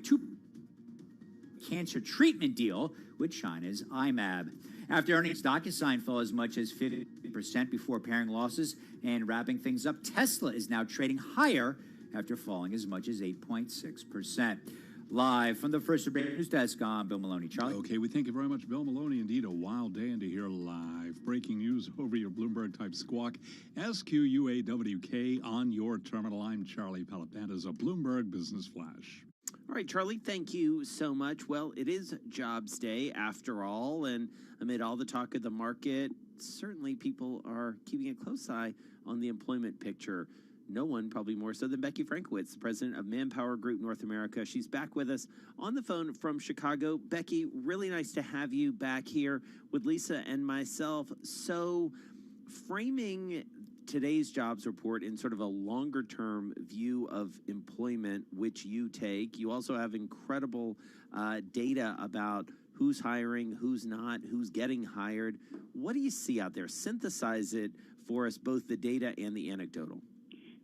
cancer treatment deal with China's IMAB. After earnings, DocuSign fell as much as 50% before paring losses. And wrapping things up, Tesla is now trading higher after falling as much as 8.6%. Live from the First Breaking News Desk, I'm Bill Maloney. Charlie? Okay, we thank you very much, Bill Maloney. Indeed, a wild day, and to hear live breaking news over your Bloomberg-type squawk, SQUAWK on your terminal. I'm Charlie Pellet. That is a Bloomberg Business Flash. All right, Charlie, thank you so much. Well, it is Jobs Day after all, and amid all the talk of the market, certainly people are keeping a close eye on the employment picture. No one probably more so than Becky Frankowitz, president of Manpower Group North America. She's back with us on the phone from Chicago. Becky, really nice to have you back here with Lisa and myself. So framing today's jobs report in sort of a longer-term view of employment, which you take. You also have incredible data about who's hiring, who's not, who's getting hired. What do you see out there? Synthesize it for us, both the data and the anecdotal.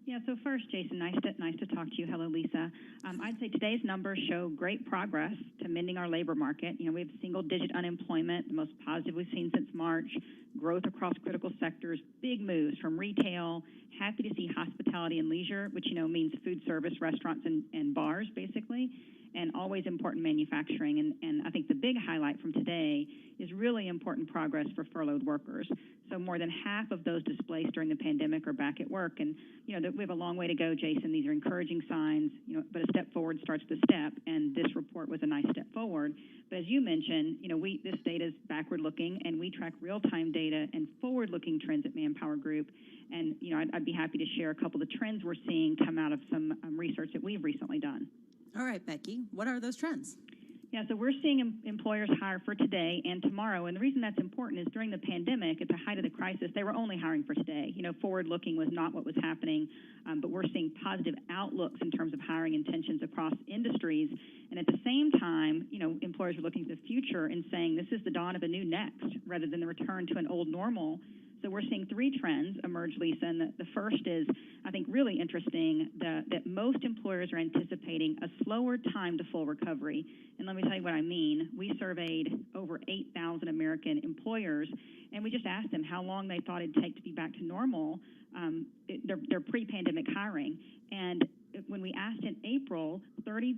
Yeah, so first, Jason, nice to talk to you. Hello, Lisa. I'd say today's numbers show great progress to mending our labor market. You know, we have single-digit unemployment, the most positive we've seen since March, growth across critical sectors, big moves from retail, happy to see hospitality and leisure, which, you know, means food service, restaurants, and bars, basically, and always important manufacturing. And I think the big highlight from today is really important progress for furloughed workers. So more than half of those displaced during the pandemic are back at work. And, you know, we have a long way to go, Jason. These are encouraging signs, you know, but a step forward starts with a step, and this report was a nice step forward. But as you mentioned, you know, this data is backward-looking, and we track real-time data and forward-looking trends at Manpower Group. And, you know, I'd be happy to share a couple of the trends we're seeing come out of some research that we've recently done. All right, Becky, what are those trends? Yeah, so we're seeing employers hire for today and tomorrow. And the reason that's important is during the pandemic, at the height of the crisis, they were only hiring for today. You know, forward-looking was not what was happening, but we're seeing positive outlooks in terms of hiring intentions across industries. And at the same time, you know, employers are looking to the future and saying this is the dawn of a new next rather than the return to an old normal. So we're seeing three trends emerge, Lisa, and the first is, I think, really interesting, that most employers are anticipating a slower time to full recovery. And let me tell you what I mean. We surveyed over 8,000 American employers, and we just asked them how long they thought it'd take to be back to normal, their pre-pandemic hiring. And when we asked in April, 30%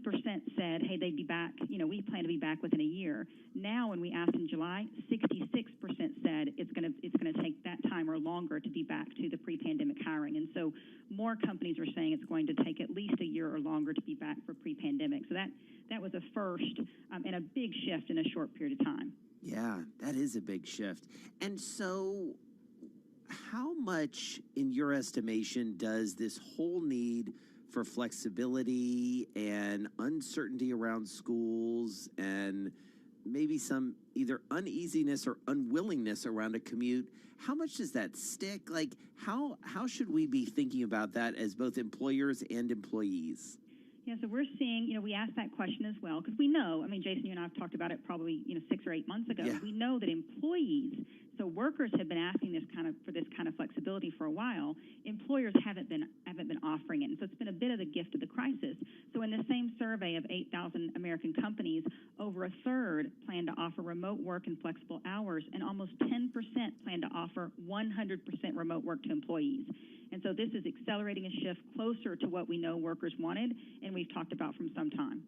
said, hey, they'd be back, you know, we plan to be back within a year. Now, when we asked in July, 66% said it's going to take that time or longer to be back to the pre-pandemic hiring. And so more companies are saying it's going to take at least a year or longer to be back for pre-pandemic. So that was a first and a big shift in a short period of time. Yeah, that is a big shift. And so how much, in your estimation, does this whole need for flexibility and uncertainty around schools and maybe some either uneasiness or unwillingness around a commute, how much does that stick? Like, how should we be thinking about that as both employers and employees? Yeah, so we're seeing, we asked that question as well because we know, Jason, you and I have talked about it probably, 6 or 8 months ago. Yeah. We know that employees, so workers have been asking for this kind of flexibility for a while. Employers haven't been offering it, and so it's been a bit of the gift of the crisis. So in the same survey of 8,000 American companies, over a third plan to offer remote work and flexible hours, and almost 10% plan to offer 100% remote work to employees. And so this is accelerating a shift closer to what we know workers wanted and we've talked about from some time.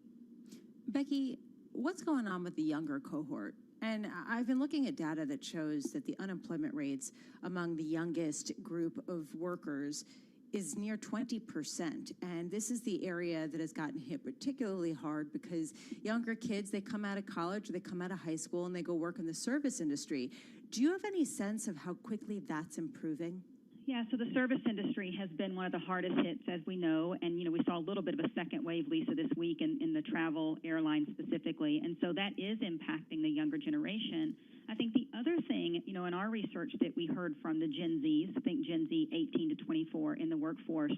Becky, what's going on with the younger cohort? And I've been looking at data that shows that the unemployment rates among the youngest group of workers is near 20%. And this is the area that has gotten hit particularly hard because younger kids, they come out of college or they come out of high school and they go work in the service industry. Do you have any sense of how quickly that's improving? Yeah, so the service industry has been one of the hardest hits, as we know, and we saw a little bit of a second wave, Lisa, this week in the travel airlines specifically, and so that is impacting the younger generation. I think the other thing, in our research that we heard from the Gen Zs, I think Gen Z 18 to 24 in the workforce,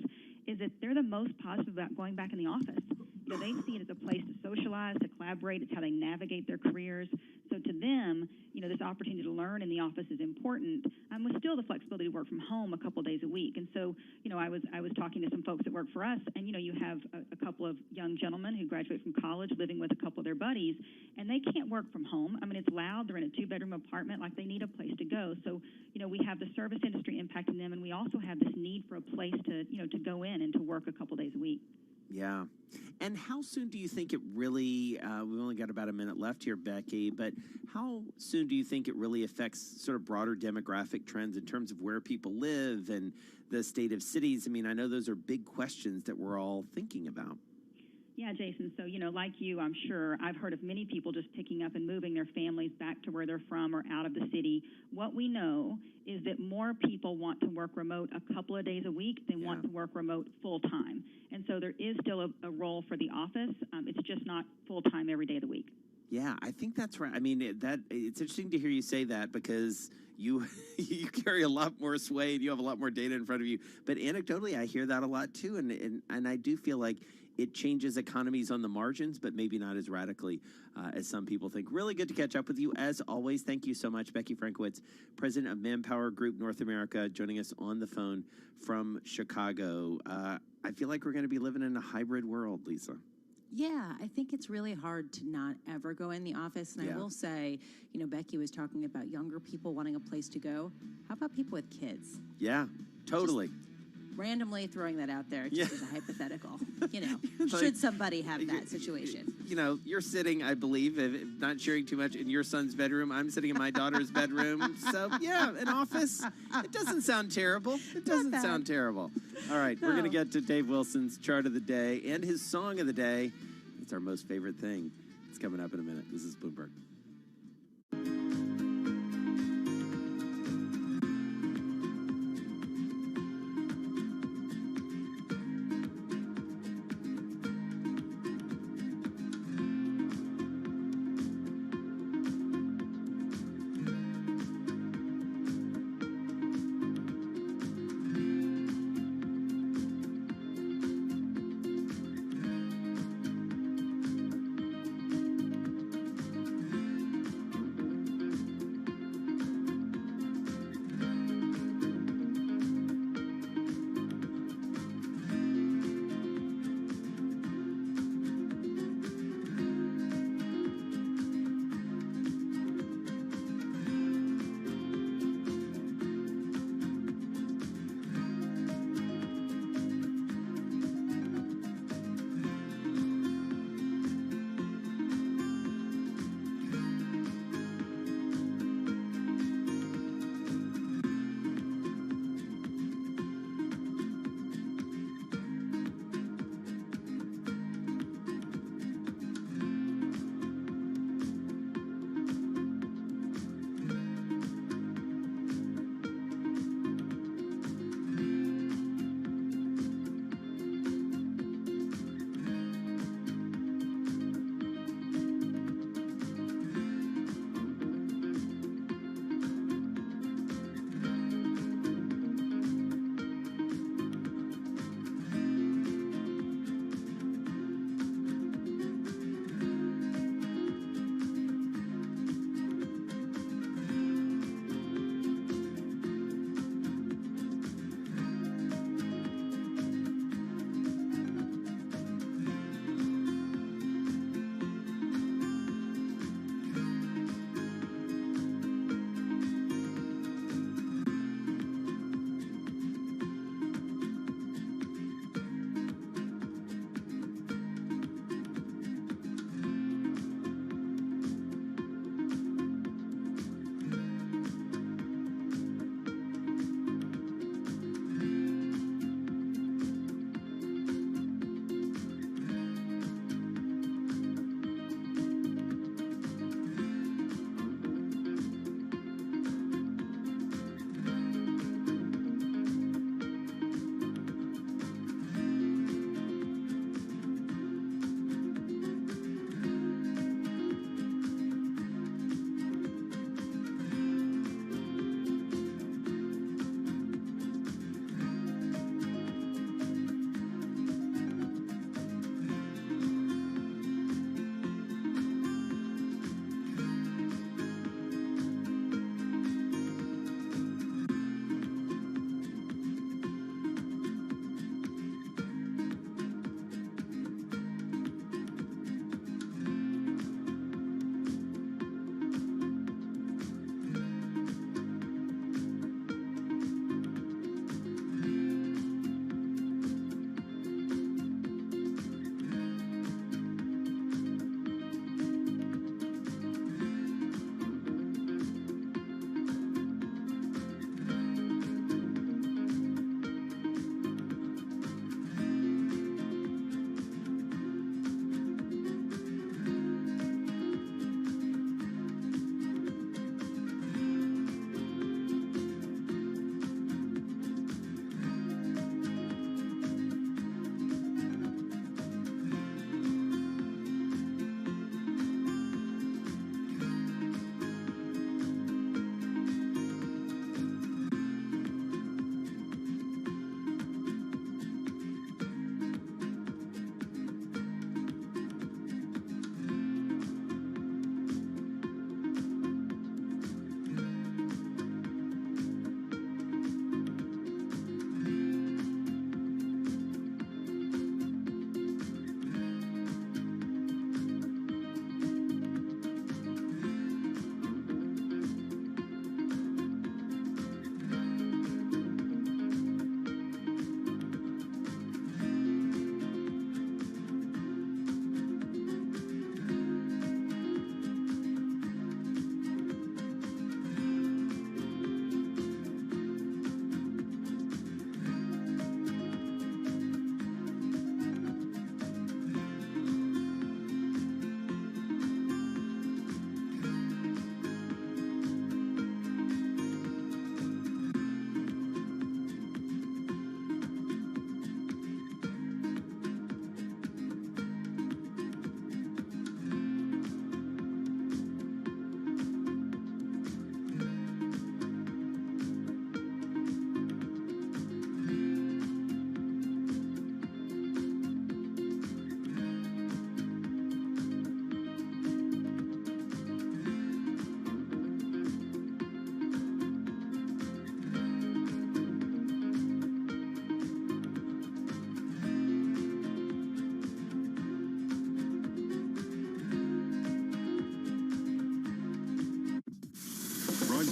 is that they're the most positive about going back in the office. They see it as a place to socialize, to collaborate. It's how they navigate their careers. So to them, this opportunity to learn in the office is important, with still the flexibility to work from home a couple of days a week. And so, I was talking to some folks that work for us, and, you have a couple of young gentlemen who graduate from college living with a couple of their buddies, and they can't work from home. It's loud. They're in a 2-bedroom apartment. Like, they need a place to go. So, we have the service industry impacting them, and we also have this need for a place to, to go in and to work a couple days a week. Yeah. And how soon do you think it really, we've only got about a minute left here, Becky, but how soon do you think it really affects sort of broader demographic trends in terms of where people live and the state of cities? I know those are big questions that we're all thinking about. Yeah, Jason. So, like you, I'm sure I've heard of many people just picking up and moving their families back to where they're from or out of the city. What we know is that more people want to work remote a couple of days a week than want to work remote full time. And so there is still a role for the office. It's just not full time every day of the week. Yeah, I think that's right. It's interesting to hear you say that because you carry a lot more sway and you have a lot more data in front of you. But anecdotally, I hear that a lot too, and I do feel like it changes economies on the margins, but maybe not as radically as some people think. Really good to catch up with you. As always, thank you so much, Becky Frankowitz, President of Manpower Group North America, joining us on the phone from Chicago. I feel like we're going to be living in a hybrid world, Lisa. Yeah, I think it's really hard to not ever go in the office. And I will say, Becky was talking about younger people wanting a place to go. How about people with kids? Yeah, totally. Just randomly throwing that out there just as a hypothetical, Like, should somebody have that situation. You're sitting, I believe, if not sharing too much, in your son's bedroom. I'm sitting in my daughter's bedroom. So, yeah, an office. It doesn't sound terrible. It doesn't sound terrible. All right, we're going to get to Dave Wilson's chart of the day and his song of the day. It's our most favorite thing. It's coming up in a minute. This is Bloomberg.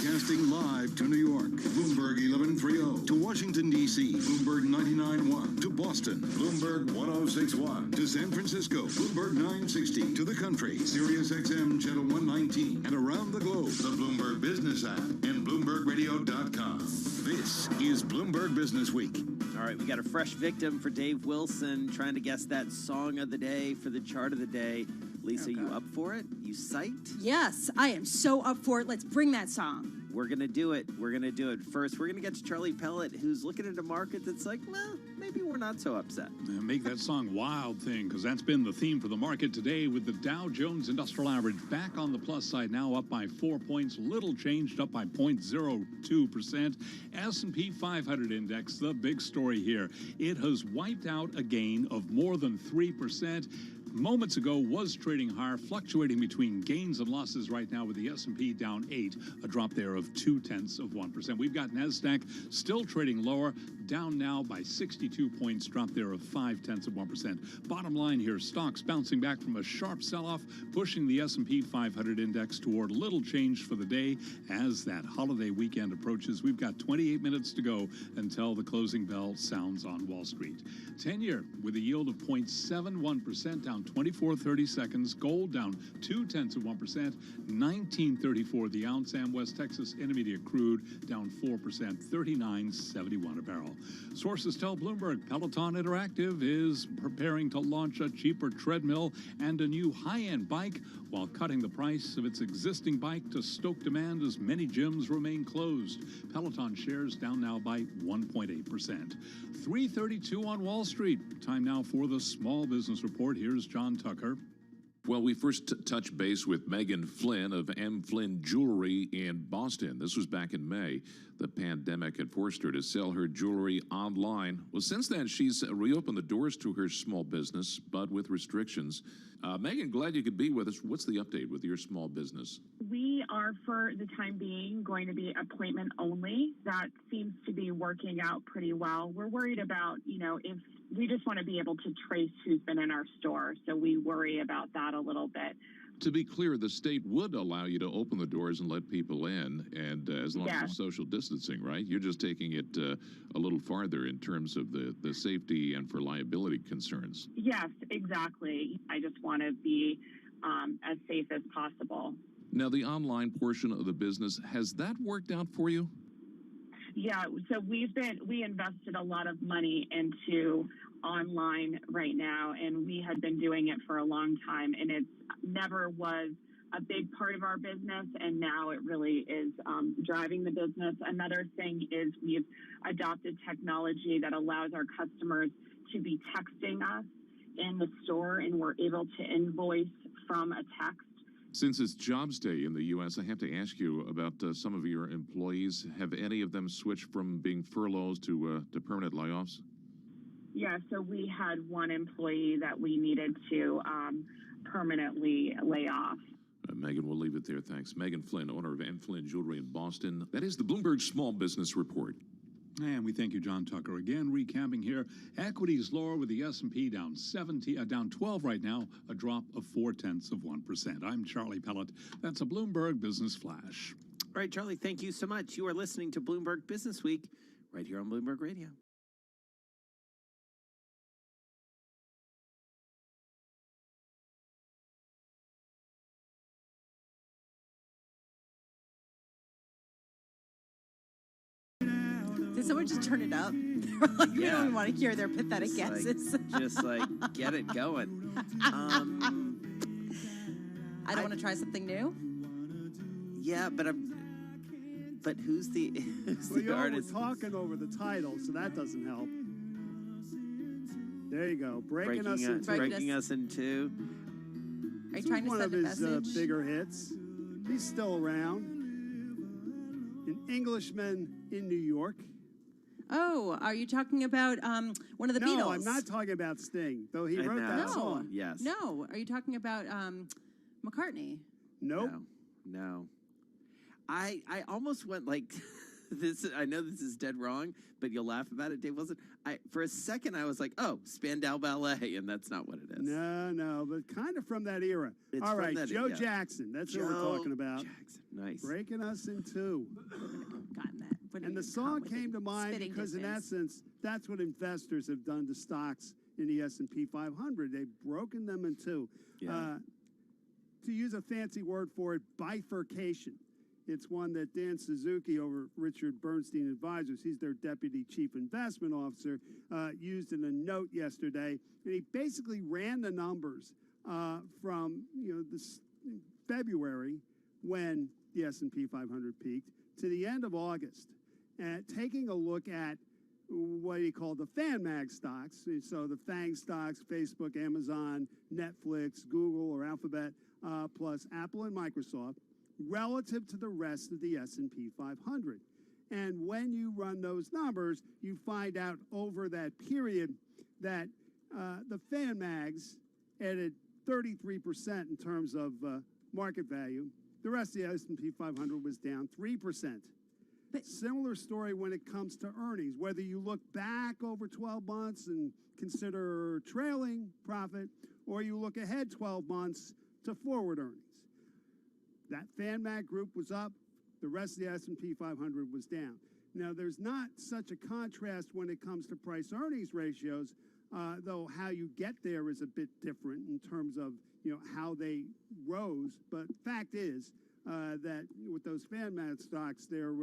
Broadcasting live to New York, Bloomberg 1130. To Washington, D.C., Bloomberg 99.1. To Boston, Bloomberg 106.1. To San Francisco, Bloomberg 960. To the country, Sirius XM Channel 119. And around the globe, the Bloomberg Business app and BloombergRadio.com. This is Bloomberg Business Week. All right, we got a fresh victim for Dave Wilson trying to guess that song of the day for the chart of the day. Lisa, you up for it? You psyched? Yes, I am so up for it. Let's bring that song. We're going to do it. We're going to do it. First, we're going to get to Charlie Pellet, who's looking at a market that's like, well, maybe we're not so upset. Make that song Wild Thing, because that's been the theme for the market today, with the Dow Jones Industrial Average back on the plus side, now up by 4 points, little changed, up by 0.02%. S&P 500 index, the big story here, it has wiped out a gain of more than 3%. Moments ago was trading higher, fluctuating between gains and losses right now, with the S&P down 8, a drop there of 0.2%. We've got NASDAQ still trading lower, down now by 62 points, drop there of 0.5%. Bottom line here, stocks bouncing back from a sharp sell-off, pushing the S&P 500 index toward little change for the day as that holiday weekend approaches. We've got 28 minutes to go until the closing bell sounds on Wall Street. 10-year with a yield of 0.71%, down 24.30 seconds. Gold down 0.2%, 19.34 the ounce. And West Texas Intermediate crude down 4%, 39.71 a barrel. Sources tell Bloomberg Peloton Interactive is preparing to launch a cheaper treadmill and a new high-end bike while cutting the price of its existing bike to stoke demand as many gyms remain closed. Peloton shares down now by 1.8%. 3:32 on Wall Street. Time now for the Small Business Report. Here's John Tucker. Well, we first touched base with Megan Flynn of M. Flynn Jewelry in Boston. This was back in May. The pandemic had forced her to sell her jewelry online. Well, since then, she's reopened the doors to her small business, but with restrictions. Megan, glad you could be with us. What's the update with your small business? We are, for the time being, going to be appointment only. That seems to be working out pretty well. We're worried about, if we just want to be able to trace who's been in our store, so we worry about that a little bit. To be clear, the state would allow you to open the doors and let people in, and as long as there's social distancing, right? You're just taking it a little farther in terms of the safety and for liability concerns. Yes, exactly. I just want to be as safe as possible. Now, the online portion of the business, has that worked out for you? Yeah, so we invested a lot of money into online right now, and we had been doing it for a long time, and it never was a big part of our business, and now it really is driving the business. Another thing is we've adopted technology that allows our customers to be texting us in the store, and we're able to invoice from a text. Since it's Jobs Day in the U.S., I have to ask you about some of your employees. Have any of them switched from being furloughs to permanent layoffs? Yeah, so we had one employee that we needed to permanently lay off. Megan, we'll leave it there. Thanks. Megan Flynn, owner of M. Flynn Jewelry in Boston. That is the Bloomberg Small Business Report. And we thank you, John Tucker. Again, recapping here, equities lower with the S&P down 12 right now, a drop of 0.4%. I'm Charlie Pellet. That's a Bloomberg Business Flash. All right, Charlie, thank you so much. You are listening to Bloomberg Business Week right here on Bloomberg Radio. Did someone just turn it up? We don't even want to hear their pathetic guesses. Just get it going. I don't want to try something new. Yeah, but who's the artist? We're talking over the title, so that doesn't help. There you go. Breaking us in two. Are you trying to send a message? One of his bigger hits. He's still around. An Englishman in New York. Oh, are you talking about one of the Beatles? No, I'm not talking about Sting, though he wrote that song. Yes. No, are you talking about McCartney? Nope. No. I almost went like I know this is dead wrong, but you'll laugh about it, Dave Wilson. For a second, I was like, oh, Spandau Ballet, and that's not what it is. No, but kind of from that era. It's All from right, that Joe era, yeah. Jackson. That's what we're talking about. Jackson, nice. Breaking us in two. Gotten that. And the song came to mind because, in essence, that's what investors have done to stocks in the S&P 500. They've broken them in two. Yeah. To use a fancy word for it, bifurcation. It's one that Dan Suzuki over Richard Bernstein Advisors, he's their deputy chief investment officer, used in a note yesterday. And he basically ran the numbers from this February when the S&P 500 peaked to the end of August, and taking a look at what he called the FanMag stocks. So the FANG stocks, Facebook, Amazon, Netflix, Google or Alphabet, plus Apple and Microsoft, relative to the rest of the S&P 500. And when you run those numbers, you find out over that period that the FanMags added 33% in terms of market value. The rest of the S&P 500 was down 3%. But similar story when it comes to earnings. Whether you look back over 12 months and consider trailing profit, or you look ahead 12 months to forward earnings. That FanMag group was up. The rest of the S&P 500 was down. Now, there's not such a contrast when it comes to price-earnings ratios, though how you get there is a bit different in terms of how they rose. But fact is that with those FanMag stocks, their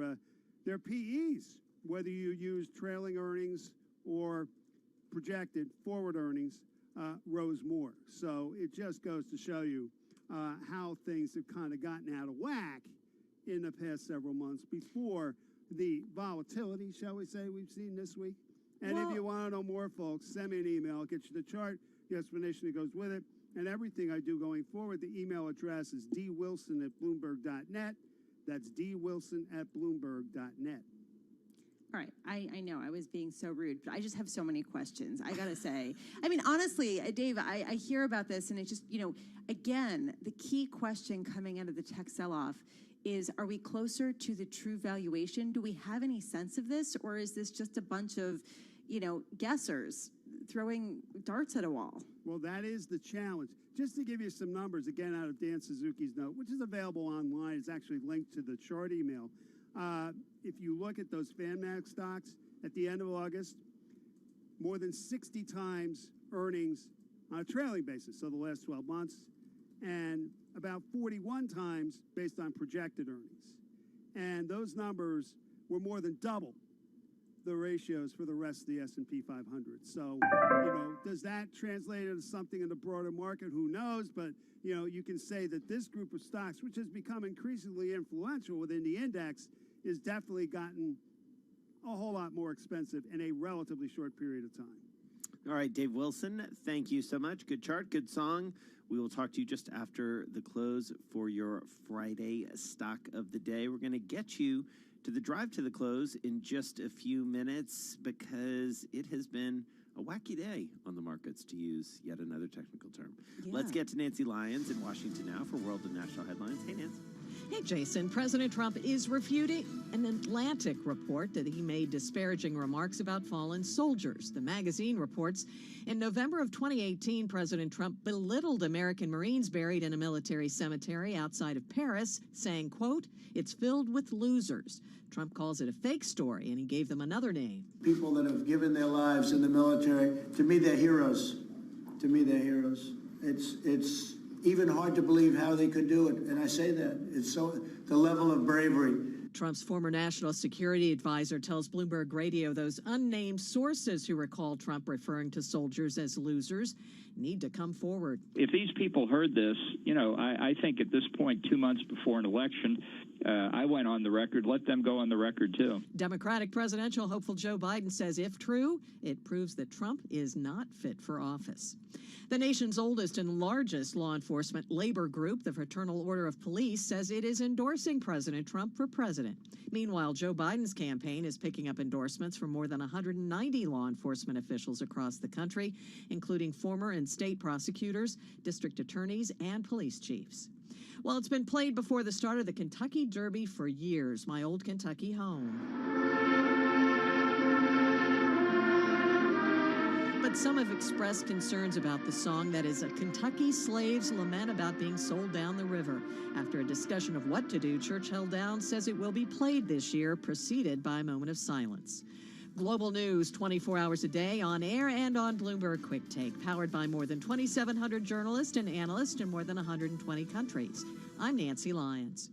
PEs, whether you use trailing earnings or projected forward earnings, rose more. So it just goes to show you how things have kind of gotten out of whack in the past several months before the volatility, shall we say, we've seen this week. And if you want to know more, folks, send me an email. I'll get you the chart, the explanation that goes with it, and everything I do going forward. The email address is dwilson@bloomberg.net. That's dwilson@bloomberg.net. All right, I know I was being so rude, but I just have so many questions. I gotta say, I mean, honestly, Dave, I hear about this, and it's just, again, the key question coming out of the tech sell-off is: are we closer to the true valuation? Do we have any sense of this, or is this just a bunch of, guessers throwing darts at a wall? Well, that is the challenge. Just to give you some numbers, again, out of Dan Suzuki's note, which is available online, it's actually linked to the chart email. If you look at those FanMag stocks at the end of August, more than 60 times earnings on a trailing basis, so the last 12 months, and about 41 times based on projected earnings. And those numbers were more than double the ratios for the rest of the S&P 500. So, does that translate into something in the broader market? Who knows? But, you can say that this group of stocks, which has become increasingly influential within the index, is definitely gotten a whole lot more expensive in a relatively short period of time. All right, Dave Wilson, thank you so much. Good chart, good song. We will talk to you just after the close for your Friday stock of the day. We're going to get you to the drive to the close in just a few minutes because it has been a wacky day on the markets, to use yet another technical term. Yeah. Let's get to Nancy Lyons in Washington now for World and National Headlines. Hey, Nancy. Hey, Jason. President Trump is refuting an Atlantic report that he made disparaging remarks about fallen soldiers. The magazine reports in November of 2018, President Trump belittled American Marines buried in a military cemetery outside of Paris, saying, quote, "It's filled with losers." Trump calls it a fake story, and he gave them another name. People that have given their lives in the military, to me, they're heroes. To me, they're heroes. It's even hard to believe how they could do it. And I say that. It's so the level of bravery. Trump's former national security advisor tells Bloomberg Radio those unnamed sources who recall Trump referring to soldiers as losers need to come forward. If these people heard this, I think at this point, 2 months before an election, I went on the record. Let them go on the record, too. Democratic presidential hopeful Joe Biden says if true, it proves that Trump is not fit for office. The nation's oldest and largest law enforcement labor group, the Fraternal Order of Police, says it is endorsing President Trump for president. Meanwhile, Joe Biden's campaign is picking up endorsements from more than 190 law enforcement officials across the country, including former and state prosecutors, district attorneys, and police chiefs. Well, it's been played before the start of the Kentucky Derby for years, my old Kentucky home. But some have expressed concerns about the song that is a Kentucky slave's lament about being sold down the river. After a discussion of what to do, Churchill Downs says it will be played this year, preceded by a moment of silence. Global news 24 hours a day on air and on Bloomberg Quick Take, powered by more than 2,700 journalists and analysts in more than 120 countries. I'm Nancy Lyons.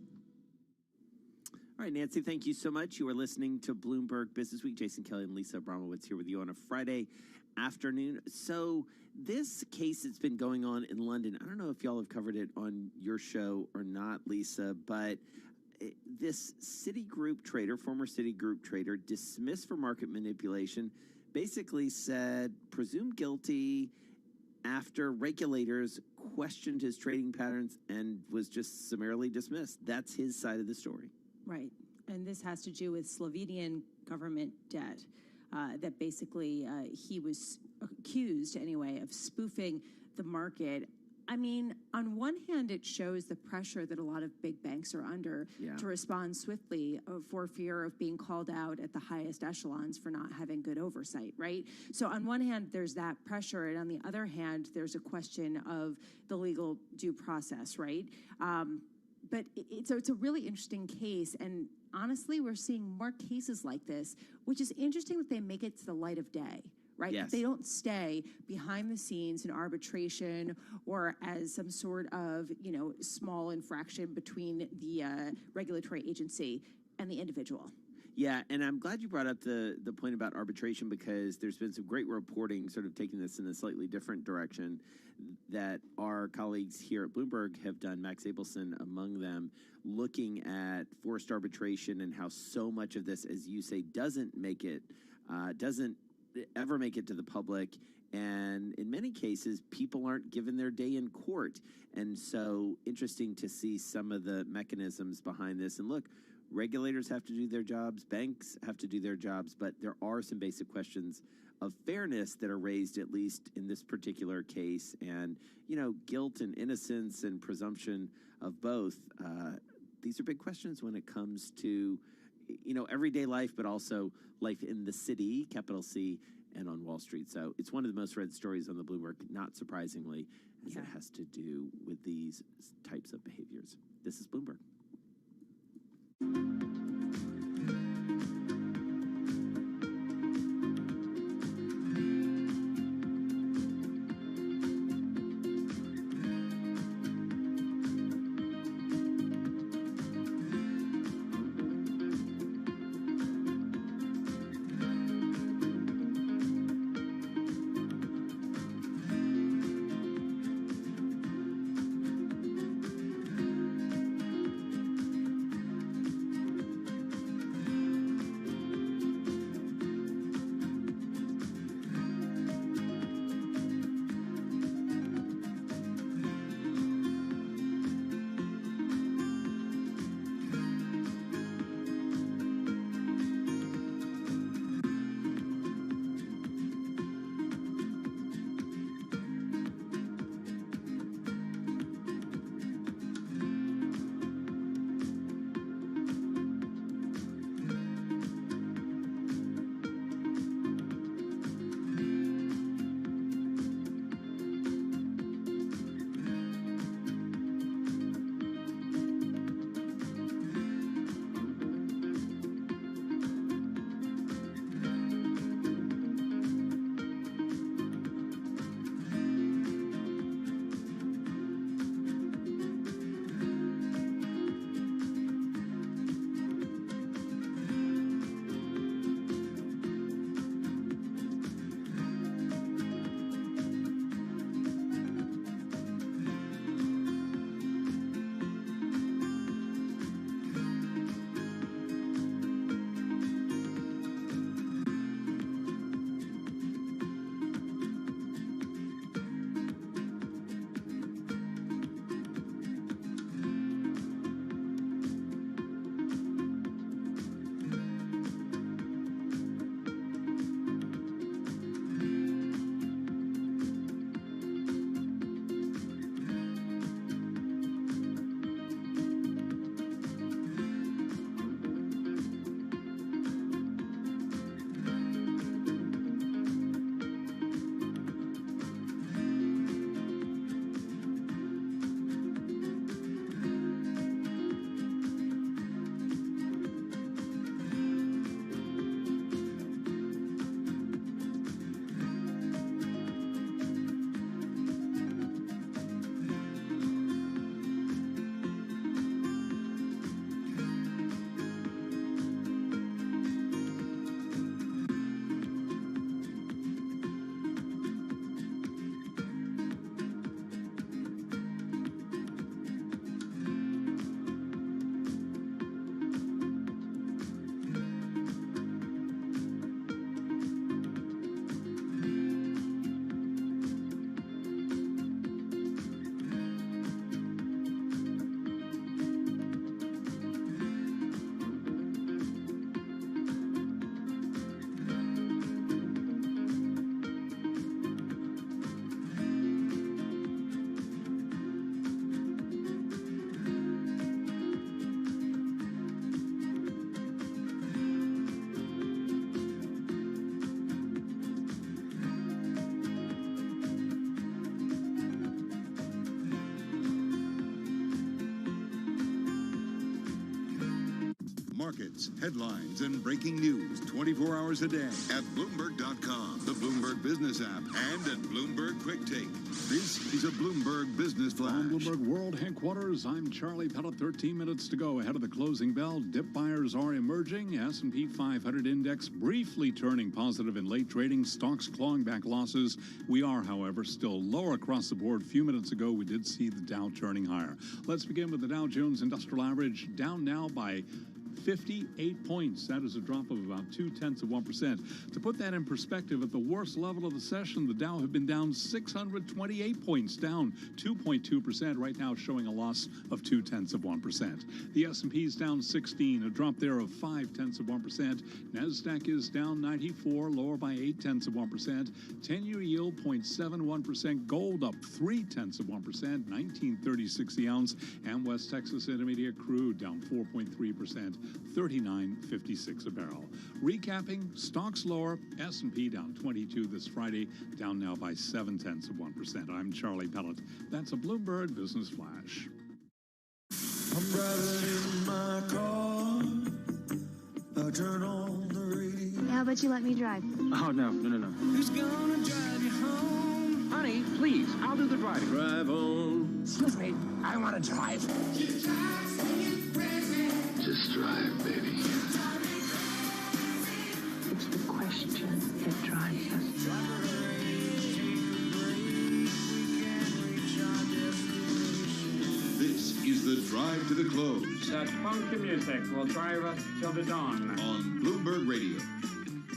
All right, Nancy, thank you so much. You are listening to Bloomberg Business Week. Jason Kelly and Lisa Abramowitz here with you on a Friday afternoon. So this case that's been going on in London, I don't know if y'all have covered it on your show or not, Lisa, but this Citigroup trader, former Citigroup trader, dismissed for market manipulation, basically said presumed guilty after regulators questioned his trading patterns and was just summarily dismissed. That's his side of the story. Right. And this has to do with Slovenian government debt that basically he was accused, anyway, of spoofing the market. I mean, on one hand, it shows the pressure that a lot of big banks are under to respond swiftly for fear of being called out at the highest echelons for not having good oversight, right? So on one hand, there's that pressure, and on the other hand, there's a question of the legal due process, right? But it's a really interesting case, and honestly, we're seeing more cases like this, which is interesting that they make it to the light of day. Right? Yes. They don't stay behind the scenes in arbitration or as some sort of, small infraction between the regulatory agency and the individual. Yeah, and I'm glad you brought up the point about arbitration, because there's been some great reporting sort of taking this in a slightly different direction that our colleagues here at Bloomberg have done, Max Abelson among them, looking at forced arbitration and how so much of this, as you say, doesn't ever make it to the public, and in many cases people aren't given their day in court. And so interesting to see some of the mechanisms behind this. And look, regulators have to do their jobs, banks have to do their jobs, but there are some basic questions of fairness that are raised, at least in this particular case. And guilt and innocence and presumption of both, these are big questions when it comes to everyday life, but also life in the city, capital C, and on Wall Street. So it's one of the most read stories on the Bloomberg, not surprisingly, as it has to do with these types of behaviors. This is Bloomberg. markets, headlines, and breaking news 24 hours a day at Bloomberg.com, the Bloomberg Business app, and at Bloomberg Quick Take. This is a Bloomberg Business Flash. From Bloomberg World Headquarters, I'm Charlie Pellet. 13 minutes to go ahead of the closing bell. Dip buyers are emerging. S&P 500 index briefly turning positive in late trading. Stocks clawing back losses. We are, however, still lower across the board. A few minutes ago, we did see the Dow turning higher. Let's begin with the Dow Jones Industrial Average, down now by 58 points. That is a drop of about 0.2%. To put that in perspective, at the worst level of the session, the Dow had been down 628 points, down 2.2%. Right now, showing a loss of 0.2%. The S&P is down 16, a drop there of 0.5%. Nasdaq is down 94, lower by 0.8%. 10-year yield 0.71%. Gold up 0.3%, 19.36 the ounce. And West Texas Intermediate crude down 4.3%. 39.56 a barrel. Recapping, stocks lower, S&P down 22 this Friday, down now by 0.7%. I'm Charlie Pellet. That's a Bloomberg Business Flash. I'm driving in my car. I turn on the radio. How about you let me drive? Oh, no. Who's gonna drive you home? Honey, please, I'll do the driving. Drive on. Excuse me, I want to drive. Just drive, baby. It's the question that drives us. This is the Drive to the Close. That funky music will drive us till the dawn. On Bloomberg Radio.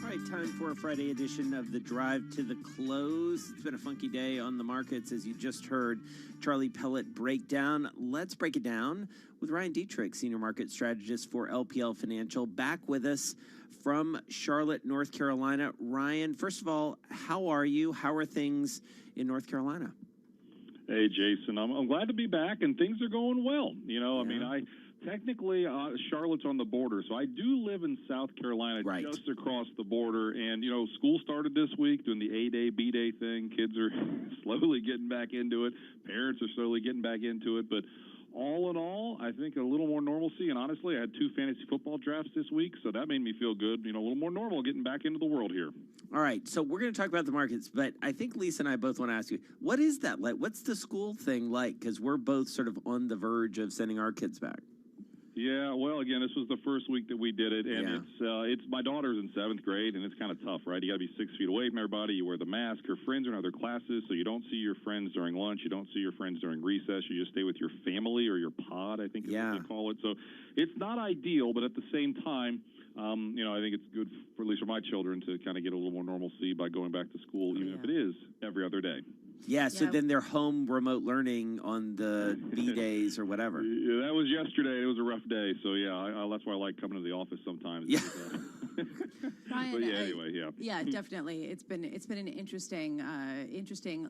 All right, time for a Friday edition of the Drive to the Close. It's been a funky day on the markets, as you just heard Charlie Pellet break down. Let's break it down with Ryan Dietrich, Senior Market Strategist for LPL Financial, back with us from Charlotte, North Carolina. Ryan, first of all, how are you? How are things in North Carolina? Hey, Jason, I'm glad to be back, and things are going well. I mean, technically, Charlotte's on the border, so I do live in South Carolina, just across the border. And, school started this week, doing the A-Day, B-Day thing. Kids are slowly getting back into it. Parents are slowly getting back into it. But all in all, I think a little more normalcy. And honestly, I had 2 fantasy football drafts this week, so that made me feel good. A little more normal getting back into the world here. All right, so we're going to talk about the markets, but I think Lisa and I both want to ask you, what is that like? What's the school thing like? Because we're both sort of on the verge of sending our kids back. Yeah, well, again, this was the first week that we did it, and it's my daughter's in 7th grade, and it's kind of tough, right? You got to be 6 feet away from everybody. You wear the mask. Her friends are in other classes, so you don't see your friends during lunch. You don't see your friends during recess. You just stay with your family or your pod, I think is what they call it. So it's not ideal, but at the same time, I think it's good for, at least for my children, to kind of get a little more normalcy by going back to school, even if it is every other day. Yeah, so then they're home remote learning on the B-days or whatever. Yeah, that was yesterday. It was a rough day. So, that's why I like coming to the office sometimes. Yeah. Ryan, but anyway. Yeah, definitely. It's been an interesting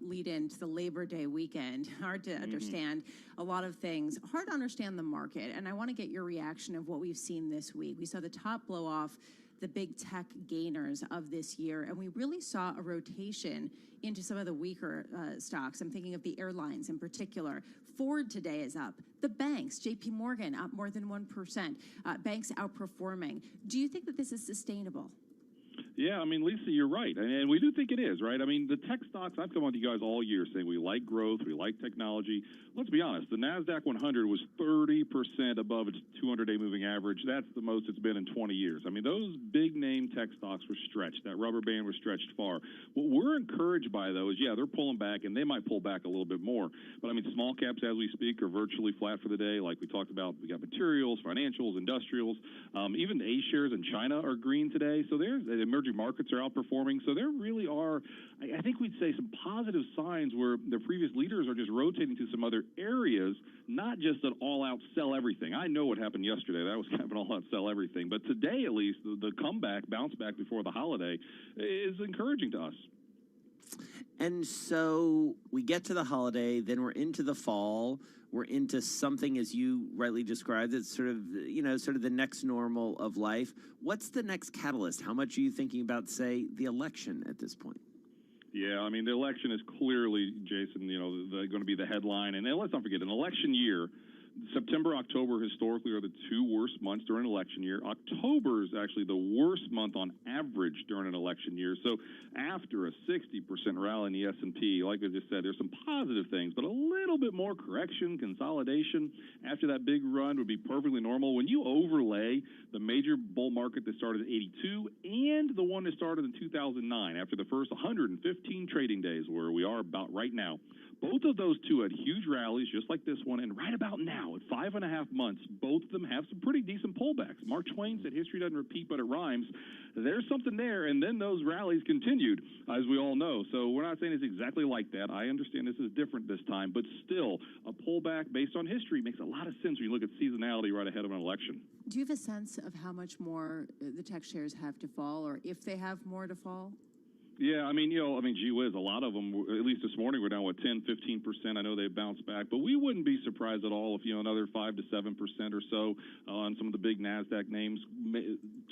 lead-in to the Labor Day weekend. Hard to understand a lot of things. Hard to understand the market. And I want to get your reaction of what we've seen this week. We saw the top blow off the big tech gainers of this year, and we really saw a rotation into some of the weaker stocks. I'm thinking of the airlines in particular. Ford today is up. The banks, JP Morgan, up more than 1%. Banks outperforming. Do you think that this is sustainable? Yeah, I mean, Lisa, you're right. And we do think it is, right? I mean, the tech stocks, I've come on to you guys all year saying we like growth, we like technology. Let's be honest, the NASDAQ 100 was 30% above its 200-day moving average. That's the most it's been in 20 years. I mean, those big-name tech stocks were stretched. That rubber band was stretched far. What we're encouraged by, though, is, they're pulling back, and they might pull back a little bit more. But, I mean, small caps, as we speak, are virtually flat for the day. Like we talked about, we got materials, financials, industrials. Even A shares in China are green today. So there's emerging markets are outperforming. So there really are, I think we'd say, some positive signs where the previous leaders are just rotating to some other areas, not just an all-out sell everything. I know what happened yesterday. That was kind of an all-out sell everything. But today, at least, the comeback, bounce back before the holiday is encouraging to us. And so we get to the holiday, then we're into the fall. We're into something, as you rightly described, it's sort of the next normal of life. What's the next catalyst? How much are you thinking about, say, the election at this point? Yeah, I mean, the election is clearly, Jason, going to be the headline. And let's not forget, an election year September, October historically are the two worst months during an election year. October is actually the worst month on average during an election year. So after a 60% rally in the S&P, like I just said, there's some positive things, but a little bit more correction, consolidation after that big run would be perfectly normal. When you overlay the major bull market that started in 82 and the one that started in 2009 after the first 115 trading days, where we are about right now, both of those two had huge rallies, just like this one, and right about now, at 5.5 months, both of them have some pretty decent pullbacks. Mark Twain said history doesn't repeat, but it rhymes. There's something there, and then those rallies continued, as we all know. So we're not saying it's exactly like that. I understand this is different this time, but still, a pullback based on history makes a lot of sense when you look at seasonality right ahead of an election. Do you have a sense of how much more the tech shares have to fall, or if they have more to fall? Yeah, gee whiz, a lot of them, at least this morning, we're down, 10, 15%. I know they've bounced back, but we wouldn't be surprised at all if, another 5 to 7% or so on some of the big NASDAQ names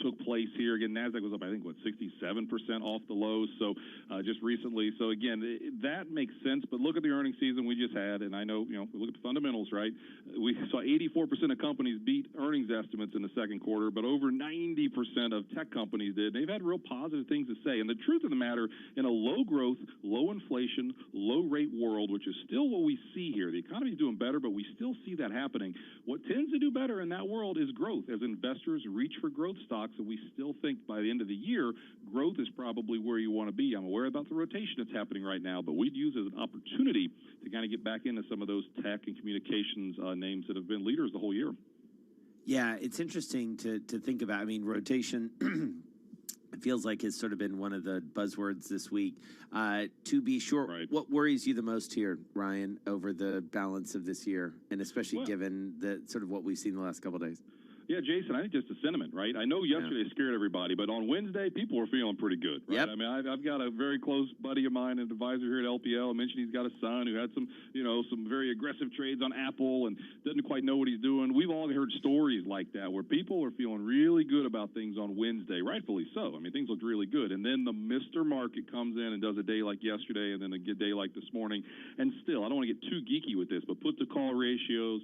took place here. Again, NASDAQ was up, I think, 67% off the lows, so just recently. So, again, that makes sense, but look at the earnings season we just had, and I know, we look at the fundamentals, right? We saw 84% of companies beat earnings estimates in the second quarter, but over 90% of tech companies did. They've had real positive things to say, and the truth of the matter, in a low growth, low inflation, low rate world, which is still what we see here. The economy is doing better, but we still see that happening. What tends to do better in that world is growth, as investors reach for growth stocks, and we still think by the end of the year, growth is probably where you want to be. I'm aware about the rotation that's happening right now, but we'd use it as an opportunity to kind of get back into some of those tech and communications names that have been leaders the whole year. Yeah, it's interesting to think about. I mean, rotation it feels like has sort of been one of the buzzwords this week. To be sure, right. What worries you the most here, Ryan, over the balance of this year, and especially given the sort of what we've seen the last couple of days? Yeah, Jason, I think just the sentiment, right? I know yesterday scared everybody, but on Wednesday, people were feeling pretty good, right? Yep. I mean, I've got a very close buddy of mine, an advisor here at LPL. I mentioned he's got a son who had some, some very aggressive trades on Apple and doesn't quite know what he's doing. We've all heard stories like that where people are feeling really good about things on Wednesday, rightfully so. I mean, things look really good. And then the Mr. Market comes in and does a day like yesterday and then a good day like this morning. And still, I don't want to get too geeky with this, but put to call ratios,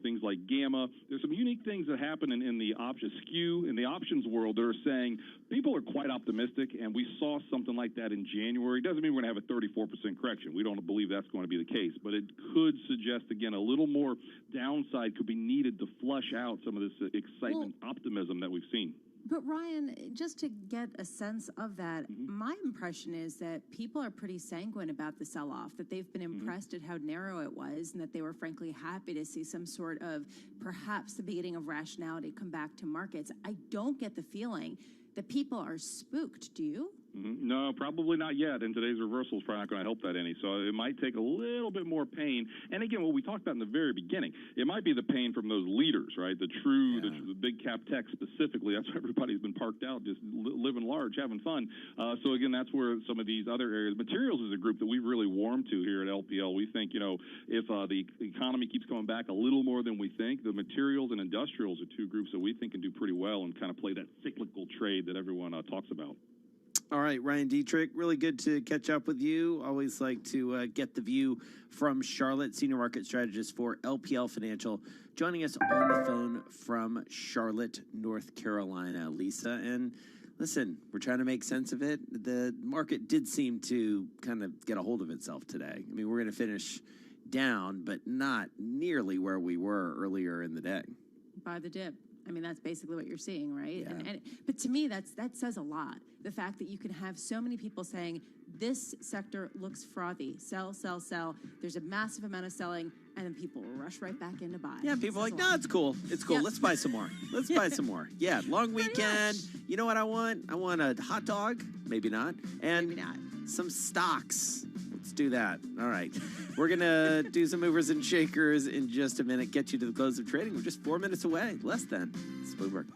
things like gamma. There's some unique things that happen in the option skew in the options world that are saying people are quite optimistic, and we saw something like that in January. Doesn't mean we're going to have a 34% correction. We don't believe that's going to be the case, but it could suggest, again, a little more downside could be needed to flush out some of this excitement, optimism that we've seen. But Ryan, just to get a sense of that, my impression is that people are pretty sanguine about the sell-off, that they've been impressed at how narrow it was, and that they were frankly happy to see some sort of perhaps the beginning of rationality come back to markets. I don't get the feeling that people are spooked. Do you? No, probably not yet. And today's reversal is probably not going to help that any. So it might take a little bit more pain. And again, what we talked about in the very beginning, it might be the pain from those leaders, right? The big cap tech specifically. That's where everybody's been parked out, just living large, having fun. So again, that's where some of these other areas. Materials is a group that we've really warmed to here at LPL. We think, if the economy keeps coming back a little more than we think, the materials and industrials are two groups that we think can do pretty well and kind of play that cyclical trade that everyone talks about. All right, Ryan Dietrich, really good to catch up with you. Always like to get the view from Charlotte, Senior Market Strategist for LPL Financial, joining us on the phone from Charlotte, North Carolina. Lisa, and listen, we're trying to make sense of it. The market did seem to kind of get a hold of itself today. I mean, we're going to finish down, but not nearly where we were earlier in the day. By the dip. I mean, that's basically what you're seeing, right? Yeah. But to me, that says a lot. The fact that you can have so many people saying, this sector looks frothy, sell, sell, sell. There's a massive amount of selling, and then people rush right back in to buy. Yeah, people are like, no, it's cool. It's cool. Yep. Let's buy some more. Let's buy some more. Yeah, long weekend. You know what I want? I want a hot dog. Maybe not. And maybe not. Some stocks. Let's do that. All right. We're going to do some movers and shakers in just a minute, get you to the close of trading. We're just 4 minutes away, less than. It's Bloomberg.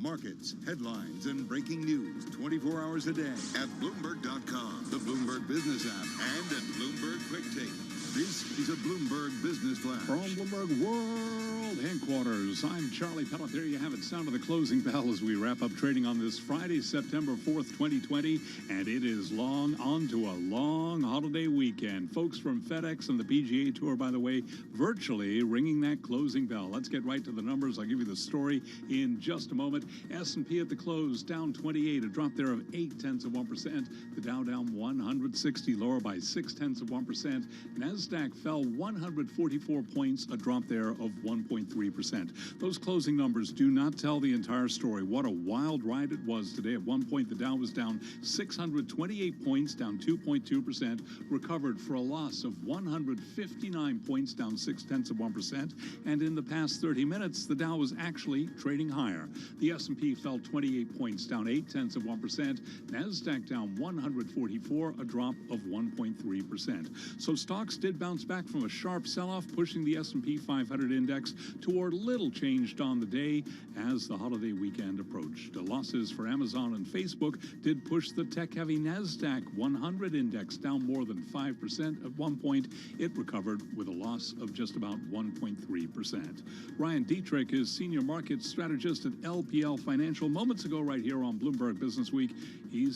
Markets, headlines, and breaking news 24 hours a day at Bloomberg.com, the Bloomberg Business app, and at Bloomberg Quick Take. This is a Bloomberg Business Flash. From Bloomberg World Headquarters, I'm Charlie Pellet. There you have it. Sound of the closing bell as we wrap up trading on this Friday, September 4th, 2020. And it is on to a long holiday weekend. Folks from FedEx and the PGA Tour, by the way, virtually ringing that closing bell. Let's get right to the numbers. I'll give you the story in just a moment. S&P at the close, down 28, a drop there of 0.8%. The Dow down 160, lower by 0.6%. NASDAQ fell 144 points, a drop there of 1.3%. Those closing numbers do not tell the entire story. What a wild ride it was today. At one point, the Dow was down 628 points, down 2.2%, recovered for a loss of 159 points, down 0.6%. And in the past 30 minutes, the Dow was actually trading higher. The S&P fell 28 points, down 0.8%. NASDAQ down 144, a drop of 1.3%. So stocks did bounce back from a sharp sell-off, pushing the S&P 500 index toward little change on the day as the holiday weekend approached. The losses for Amazon and Facebook did push the tech-heavy NASDAQ 100 index down more than 5%. At one point, it recovered with a loss of just about 1.3%. Ryan Dietrich is senior market strategist at LPL Financial. Moments ago, right here on Bloomberg Business Week, he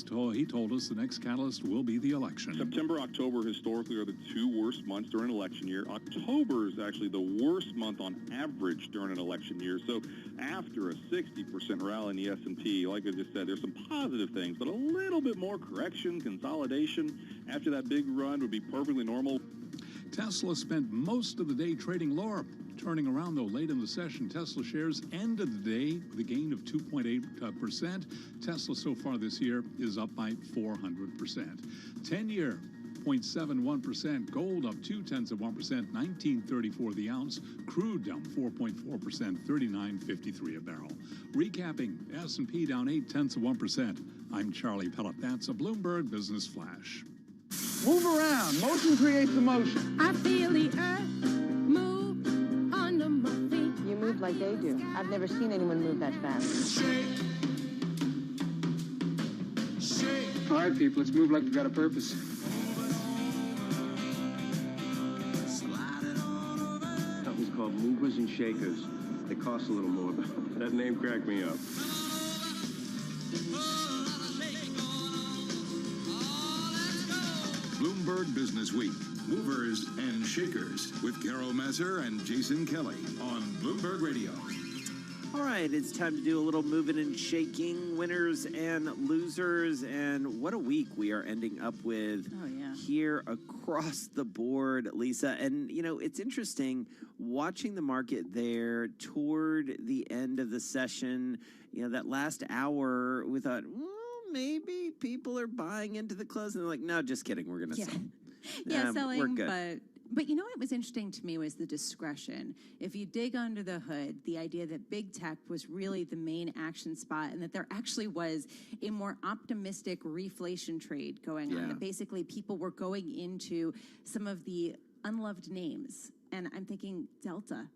told us the next catalyst will be the election. September, October historically are the two worst months during an election year. October is actually the worst month on average during an election year. So after a 60% rally in the S&P, like I just said, there's some positive things, but a little bit more correction, consolidation after that big run would be perfectly normal. Tesla spent most of the day trading lower. Turning around, though, late in the session, Tesla shares ended the day with a gain of 2.8%. Tesla so far this year is up by 400%. 10-year, 0.71%. Gold up 0.2%, 19.34 the ounce. Crude down 4.4%, 39.53 a barrel. Recapping, S&P down 0.8%. I'm Charlie Pellet. That's a Bloomberg Business Flash. Move around. Motion creates emotion. I feel the earth move under my feet. You move like they do. I've never seen anyone move that fast. Shake. All right, people, let's move like we've got a purpose. Company's called Movers and Shakers. They cost a little more, but that name cracked me up. Bloomberg Business Week, Movers and Shakers, with Carol Masser and Jason Kelly on Bloomberg Radio. All right, it's time to do a little moving and shaking, winners and losers, and what a week we are ending up with here across the board, Lisa. And, you know, it's interesting watching the market there toward the end of the session, you know, that last hour, we thought, maybe people are buying into the close, and they're like, no, just kidding, we're going to sell. Selling, we're good. But you know what was interesting to me was the discretion. If you dig under the hood, the idea that big tech was really the main action spot and that there actually was a more optimistic reflation trade going on. That basically people were going into some of the unloved names. And I'm thinking Delta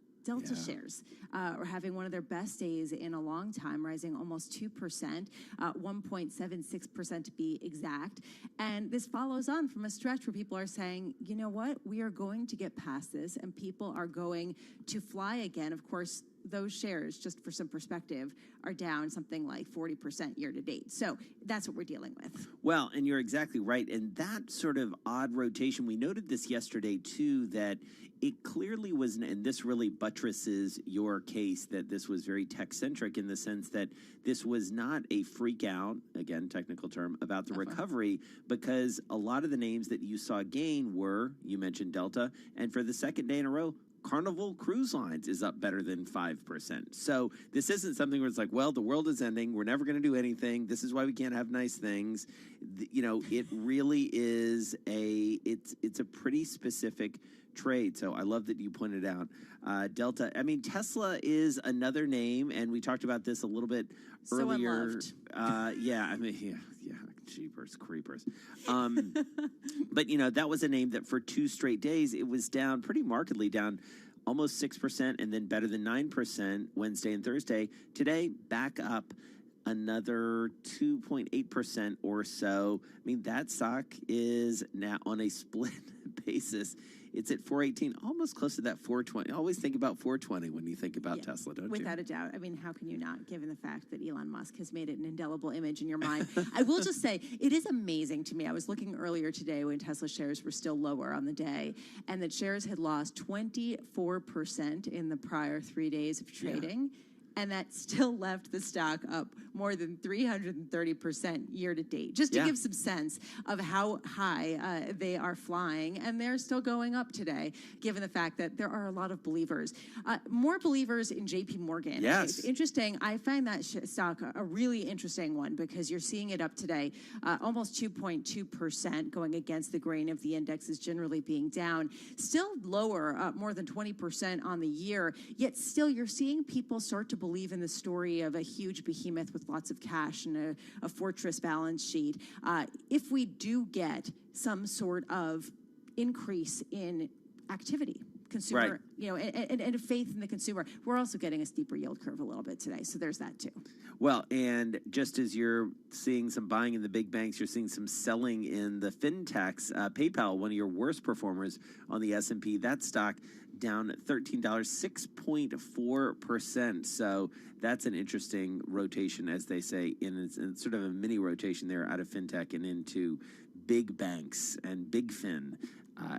shares are having one of their best days in a long time, rising almost 2%, 1.76% to be exact. And this follows on from a stretch where people are saying, you know what, we are going to get past this and people are going to fly again. Of course, those shares, just for some perspective, are down something like 40% year to date. So that's what we're dealing with. Well, and you're exactly right. And that sort of odd rotation, we noted this yesterday too, that it clearly was, and this really buttresses your case that this was very tech-centric in the sense that this was not a freak out, again, technical term, about the recovery, because a lot of the names that you saw gain were, you mentioned Delta, and for the second day in a row, Carnival Cruise Lines is up better than 5%. So this isn't something where it's like, well, the world is ending. We're never going to do anything. This is why we can't have nice things. You know, it really is it's a pretty specific trade. So I love that you pointed out Delta. I mean, Tesla is another name, and we talked about this a little bit earlier. Jeepers creepers. But, you know, that was a name that for 2 straight days, it was down pretty markedly, down almost 6%, and then better than 9% Wednesday and Thursday. Today, back up another 2.8% or so. I mean, that stock is now on a split basis. It's at 418, almost close to that 420. Always think about 420 when you think about Tesla, don't you? Without a doubt. I mean, how can you not, given the fact that Elon Musk has made it an indelible image in your mind? I will just say, it is amazing to me. I was looking earlier today when Tesla shares were still lower on the day, and that shares had lost 24% in the prior 3 days of trading. Yeah. And that still left the stock up more than 330% year to date, just to give some sense of how high they are flying. And they're still going up today, given the fact that there are a lot of believers. More believers in JP Morgan. Yes. It's interesting. I find that stock a really interesting one because you're seeing it up today, almost 2.2%, going against the grain of the indexes generally being down. Still lower, more than 20% on the year, yet still you're seeing people start to believe in the story of a huge behemoth with lots of cash and a fortress balance sheet. If we do get some sort of increase in activity, consumer, and faith in the consumer, we're also getting a steeper yield curve a little bit today. So there's that too. Well, and just as you're seeing some buying in the big banks, you're seeing some selling in the fintechs. PayPal, one of your worst performers on the S&P, that stock down $13, 6.4%. So that's an interesting rotation, as they say, in sort of a mini rotation there out of fintech and into big banks and big fin,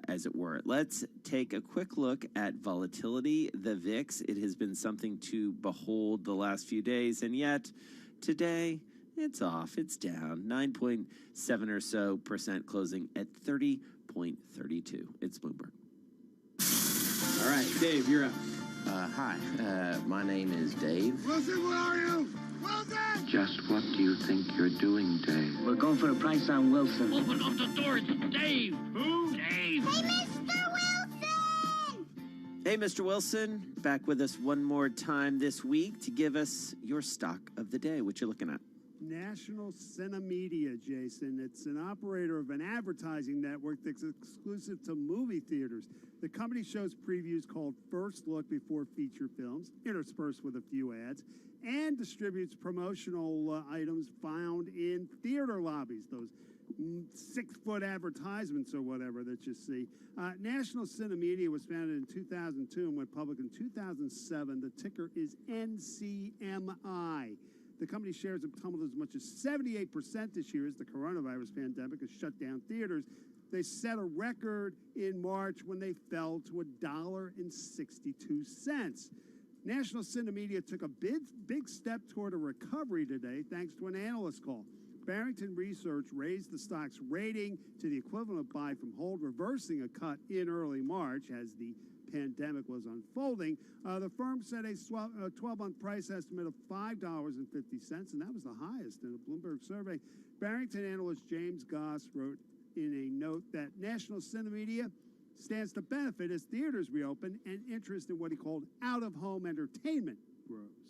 as it were. Let's take a quick look at volatility. The VIX, it has been something to behold the last few days, and yet today it's off. It's down 9.7 or so percent, closing at 30.32. It's Bloomberg. All right, Dave, you're up. Hi, my name is Dave. Wilson, where are you? Wilson! Just what do you think you're doing, Dave? We're going for the price on Wilson. Open up the door, it's Dave. Who? Dave. Hey, Mr. Wilson! Hey, Mr. Wilson, back with us one more time this week to give us your stock of the day. What you looking at? National Cinemedia, Jason. It's an operator of an advertising network that's exclusive to movie theaters. The company shows previews called First Look before feature films, interspersed with a few ads, and distributes promotional items found in theater lobbies, those 6-foot advertisements or whatever that you see. National Cinemedia was founded in 2002 and went public in 2007. The ticker is NCMI. The company shares have tumbled as much as 78% this year as the coronavirus pandemic has shut down theaters. They set a record in March when they fell to $1.62. National Cinemedia took a big step toward a recovery today thanks to an analyst call. Barrington Research raised the stock's rating to the equivalent of buy from hold, reversing a cut in early March as the pandemic was unfolding. The firm set a 12-month price estimate of $5.50, and that was the highest in a Bloomberg survey. Barrington analyst James Goss wrote in a note that National Cinemedia stands to benefit as theaters reopen and interest in what he called out-of-home entertainment grows.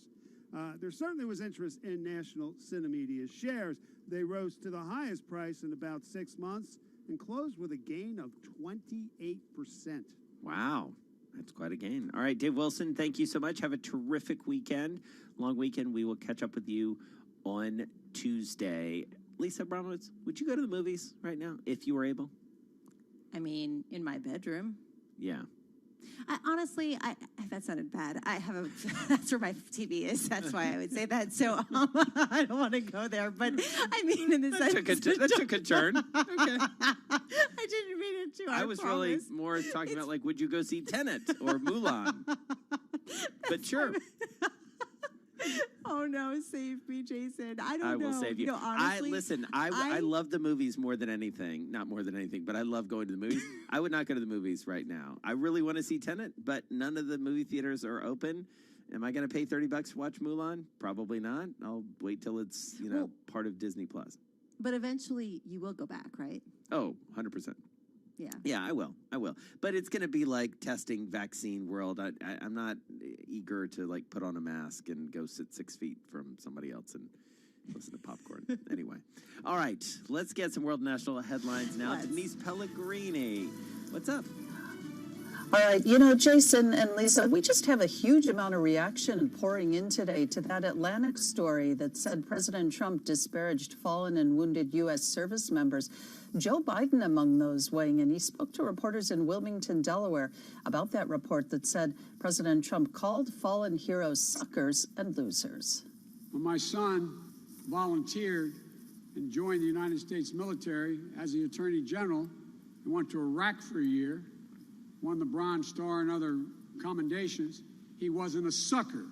There certainly was interest in National Cinemedia's shares. They rose to the highest price in about 6 months and closed with a gain of 28%. Wow. That's quite a gain. All right, Dave Wilson, thank you so much. Have a terrific weekend. Long weekend. We will catch up with you on Tuesday. Lisa Abramowitz, would you go to the movies right now if you were able? I mean, in my bedroom. Yeah. Honestly, that sounded bad. I have a, that's where my TV is. That's why I would say that. So I don't want to go there. But I mean, in the sense that took a turn. Okay. I didn't mean it to. I was promise. Really more talking about, like, would you go see Tenet or Mulan? But sure. Oh no, save me, Jason. I don't know. I will save you. Honestly, I love the movies more than anything. Not more than anything, but I love going to the movies. I would not go to the movies right now. I really want to see Tenet, but none of the movie theaters are open. Am I going to pay $30 to watch Mulan? Probably not. I'll wait till it's, part of Disney Plus. But eventually you will go back, right? Oh, 100%. Yeah. Yeah, I will. But it's going to be like testing vaccine world. I'm not eager to, like, put on a mask and go sit 6 feet from somebody else and listen to popcorn. Anyway. All right. Let's get some world national headlines now. Denise Pellegrini. What's up? All right, Jason and Lisa, we just have a huge amount of reaction pouring in today to that Atlantic story that said President Trump disparaged fallen and wounded U.S. service members. Joe Biden among those weighing in. He spoke to reporters in Wilmington, Delaware, about that report that said President Trump called fallen heroes suckers and losers. When my son volunteered and joined the United States military as the Attorney General and went to Iraq for a year, won the Bronze Star and other commendations, he wasn't a sucker.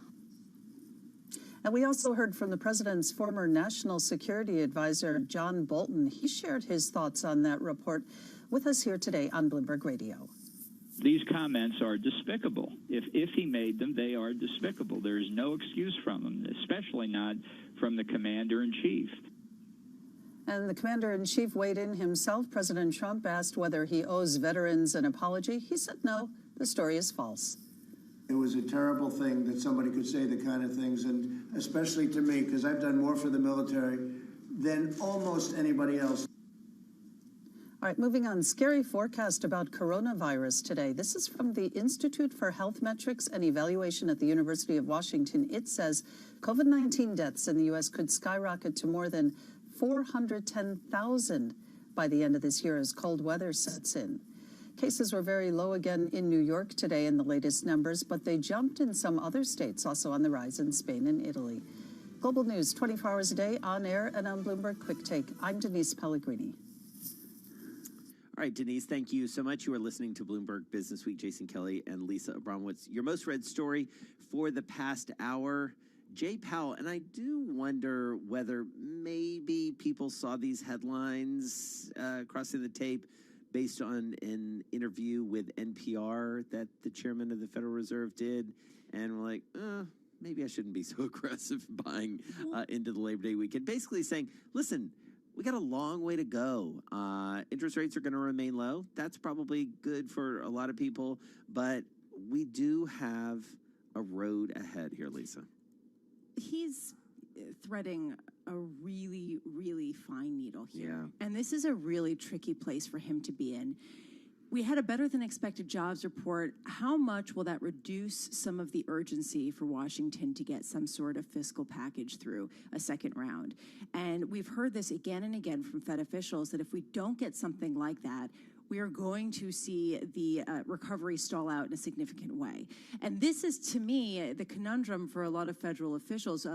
And we also heard from the president's former national security advisor, John Bolton. He shared his thoughts on that report with us here today on Bloomberg Radio. These comments are despicable. If he made them, they are despicable. There is no excuse from them, especially not from the commander-in-chief. And the commander-in-chief weighed in himself. President Trump asked whether he owes veterans an apology. He said no, the story is false. It was a terrible thing that somebody could say the kind of things, and especially to me, because I've done more for the military than almost anybody else. All right, moving on. Scary forecast about coronavirus today. This is from the Institute for Health Metrics and Evaluation at the University of Washington. It says COVID-19 deaths in the U.S. could skyrocket to more than 410,000 by the end of this year as cold weather sets in. Cases were very low again in New York today in the latest numbers, but they jumped in some other states, also on the rise in Spain and Italy. Global News, 24 hours a day, on air and on Bloomberg Quick Take. I'm Denise Pellegrini. All right, Denise, thank you so much. You are listening to Bloomberg Business Week. Jason Kelly and Lisa Abramowitz. Your most read story for the past hour, Jay Powell. And I do wonder whether maybe people saw these headlines crossing the tape based on an interview with NPR that the chairman of the Federal Reserve did. And we're like, maybe I shouldn't be so aggressive buying into the Labor Day weekend. Basically saying, listen, we got a long way to go. Interest rates are going to remain low. That's probably good for a lot of people. But we do have a road ahead here, Lisa. He's threading a really, really fine needle here. Yeah. And this is a really tricky place for him to be in. We had a better than expected jobs report. How much will that reduce some of the urgency for Washington to get some sort of fiscal package through a second round? And we've heard this again and again from Fed officials that if we don't get something like that, we are going to see the recovery stall out in a significant way. And this is, to me, the conundrum for a lot of federal officials,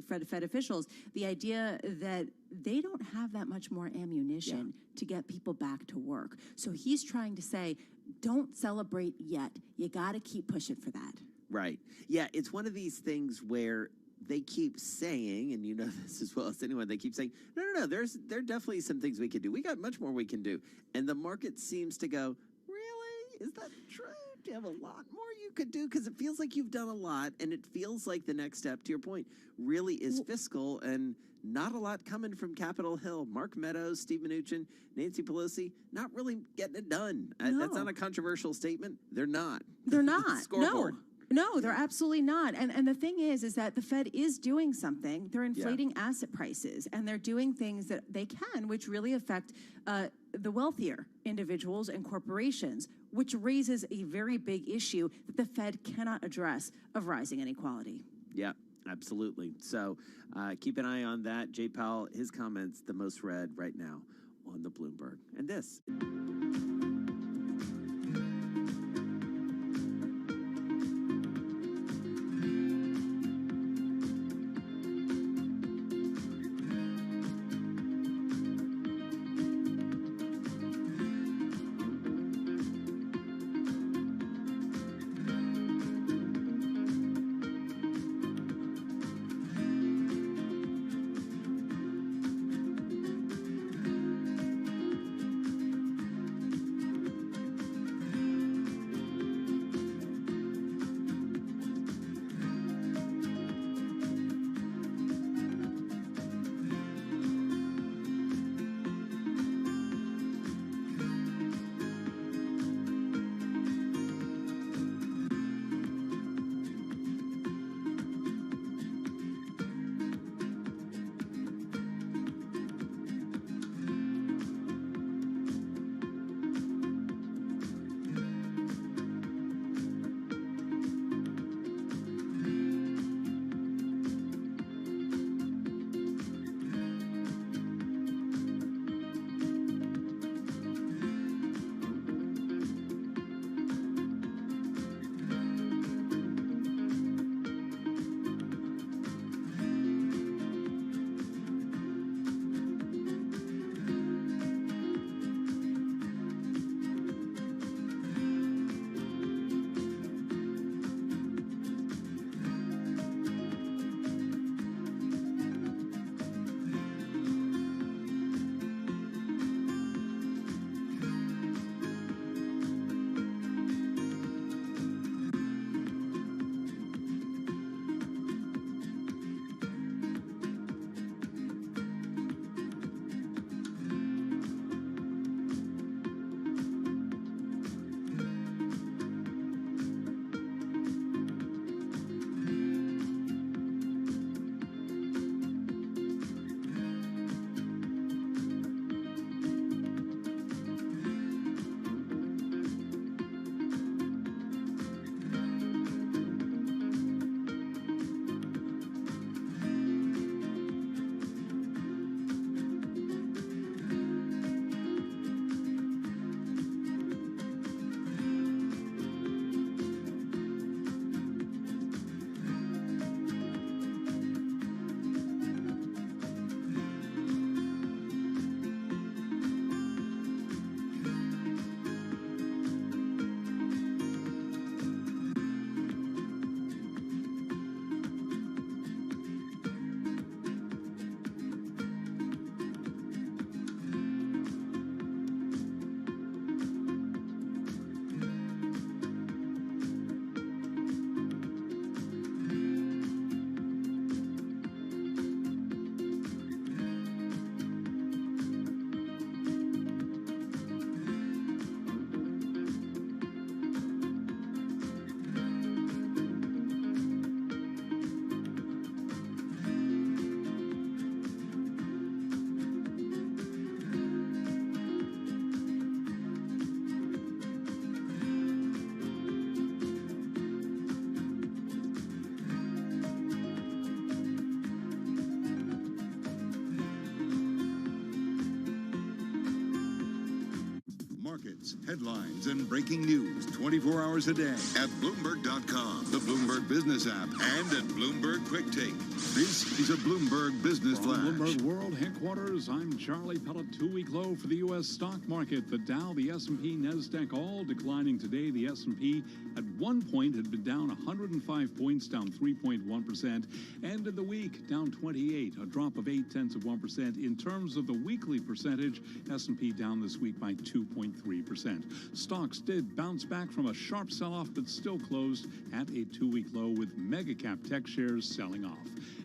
Fed officials, the idea that they don't have that much more ammunition to get people back to work. So he's trying to say, don't celebrate yet. You got to keep pushing for that. Right. Yeah, it's one of these things where they keep saying, and you know this as well as anyone, they keep saying, no, there are definitely some things we can do. We got much more we can do. And the market seems to go, really? Is that true? Do you have a lot more you could do? Because it feels like you've done a lot, and it feels like the next step, to your point, really is fiscal, and not a lot coming from Capitol Hill. Mark Meadows, Steve Mnuchin, Nancy Pelosi, not really getting it done. No. That's not a controversial statement. They're not. They're not. Scoreboard. No, they're absolutely not. And the thing is that the Fed is doing something. They're inflating asset prices, and they're doing things that they can, which really affect the wealthier individuals and corporations, which raises a very big issue that the Fed cannot address of rising inequality. Yeah, absolutely. So keep an eye on that. Jay Powell, his comments, the most read right now on the Bloomberg. And this. markets, headlines, and breaking news 24 hours a day at Bloomberg.com, the Bloomberg Business app, and at Bloomberg Quick Take. This is a Bloomberg Business From Flash. Bloomberg World Headquarters, I'm Charlie Pellet. 2-week low for the U.S. stock market. The Dow, the S&P, NASDAQ all declining today. The S&P at one point had been down 105 points, down 3.1%. End of the week, down 28, a drop of 0.8%. In terms of the weekly percentage, S&P down this week by 2.3%. Stocks did bounce back from a sharp sell-off, but still closed at a 2-week low with mega-cap tech shares selling off.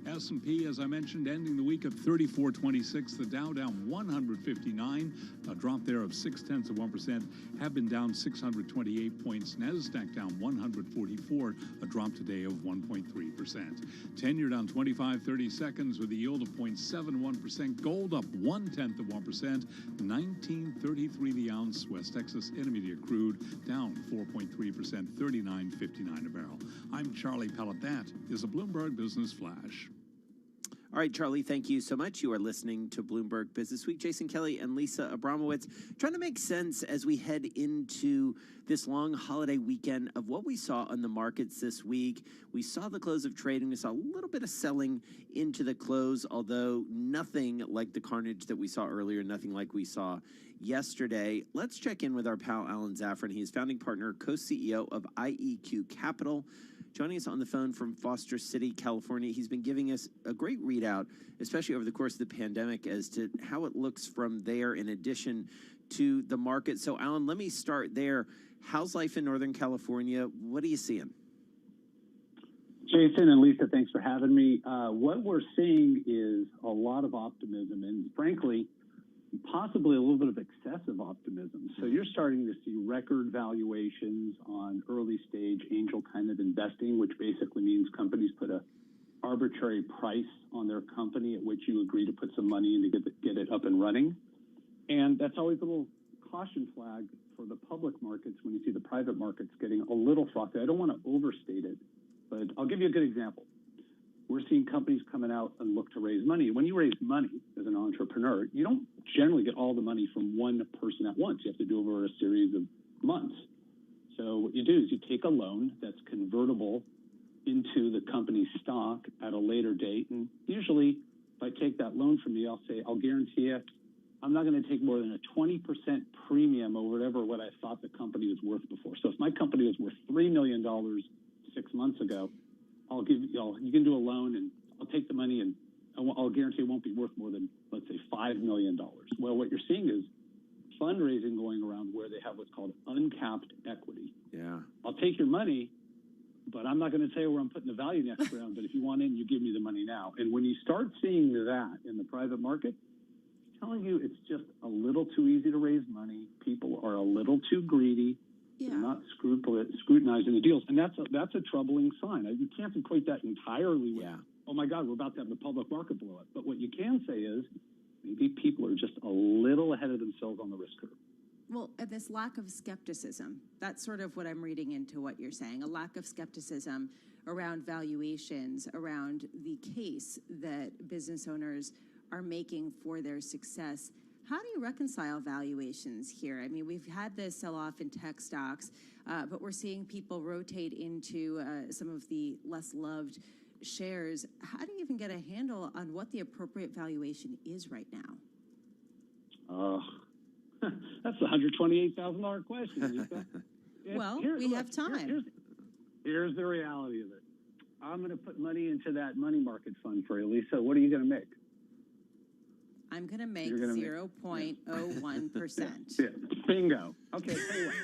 S&P, as I mentioned, ending the week at 34.26. The Dow down 159, a drop there of 0.6%. Have been down 628 points. NASDAQ down 144, a drop today of 1.3%. 10-year down 25 seconds with a yield of 0.71%. Gold up 0.1%. 19.33 the ounce. West Texas Intermediate crude down 4.3%. 39.59 a barrel. I'm Charlie Pellet. That is a Bloomberg Business Flash. All right, Charlie, thank you so much. You are listening to Bloomberg Business Week. Jason Kelly and Lisa Abramowitz trying to make sense as we head into this long holiday weekend of what we saw on the markets this week. We saw the close of trading. We saw a little bit of selling into the close, although nothing like the carnage that we saw earlier, nothing like we saw yesterday. Let's check in with our pal, Alan Zaffron. He's founding partner, co-CEO of IEQ Capital. Joining us on the phone from Foster City, California. He's been giving us a great readout, especially over the course of the pandemic, as to how it looks from there in addition to the market. So, Alan, let me start there. How's life in Northern California? What are you seeing? Jason and Lisa, thanks for having me. What we're seeing is a lot of optimism and, frankly, possibly a little bit of excessive optimism. So you're starting to see record valuations on early stage angel kind of investing, which basically means companies put a arbitrary price on their company at which you agree to put some money in to get it up and running. And that's always a little caution flag for the public markets when you see the private markets getting a little frothy. I don't want to overstate it, but I'll give you a good example. We're seeing companies coming out and look to raise money. When you raise money as an entrepreneur, you don't generally get all the money from one person at once. You have to do it over a series of months. So what you do is you take a loan that's convertible into the company's stock at a later date. And usually, if I take that loan from you, I'll say, I'll guarantee you, I'm not going to take more than a 20% premium over whatever what I thought the company was worth before. So if my company was worth $3 million 6 months ago, you can do a loan and I'll take the money and I'll guarantee it won't be worth more than, let's say, $5 million. Well, what you're seeing is fundraising going around where they have what's called uncapped equity. Yeah. I'll take your money, but I'm not going to tell you where I'm putting the value next round. But if you want in, you give me the money now. And when you start seeing that in the private market, I'm telling you, it's just a little too easy to raise money. People are a little too greedy. Yeah. They're not scrutinizing the deals. And that's a troubling sign. You can't equate that entirely with, oh, my God, we're about to have the public market blow up. But what you can say is maybe people are just a little ahead of themselves on the risk curve. Well, this lack of skepticism, that's sort of what I'm reading into what you're saying, a lack of skepticism around valuations, around the case that business owners are making for their success. How do you reconcile valuations here? I mean, we've had this sell-off in tech stocks, but we're seeing people rotate into some of the less loved shares. How do you even get a handle on what the appropriate valuation is right now? That's a $128,000 question, Lisa. Well, we have time. Here's the reality of it. I'm going to put money into that money market fund for you, Lisa. What are you going to make? I'm going to make 0.01%. Yeah. Bingo. Okay, tell you what.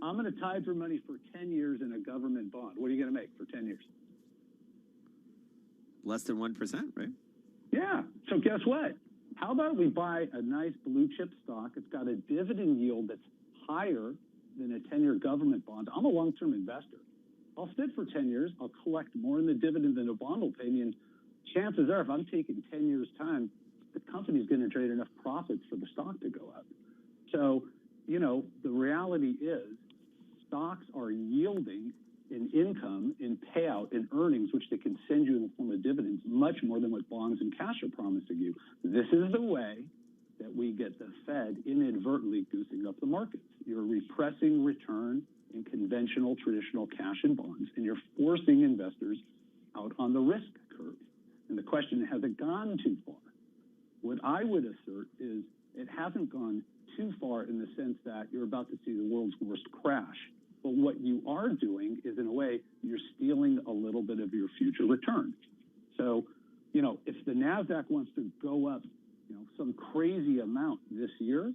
I'm going to tide your money for 10 years in a government bond. What are you going to make for 10 years? Less than 1%, right? Yeah. So guess what? How about we buy a nice blue chip stock? It's got a dividend yield that's higher than a 10-year government bond. I'm a long-term investor. I'll sit for 10 years. I'll collect more in the dividend than a bond will pay me. And chances are, if I'm taking 10 years' time, the company's going to generate enough profits for the stock to go up. So, the reality is stocks are yielding in income, in payout, in earnings, which they can send you in the form of dividends, much more than what bonds and cash are promising you. This is the way that we get the Fed inadvertently goosing up the markets. You're repressing return in conventional, traditional cash and bonds, and you're forcing investors out on the risk curve. And the question, has it gone too far? What I would assert is it hasn't gone too far in the sense that you're about to see the world's worst crash. But what you are doing is, in a way, you're stealing a little bit of your future return. So, if the NASDAQ wants to go up, some crazy amount this year,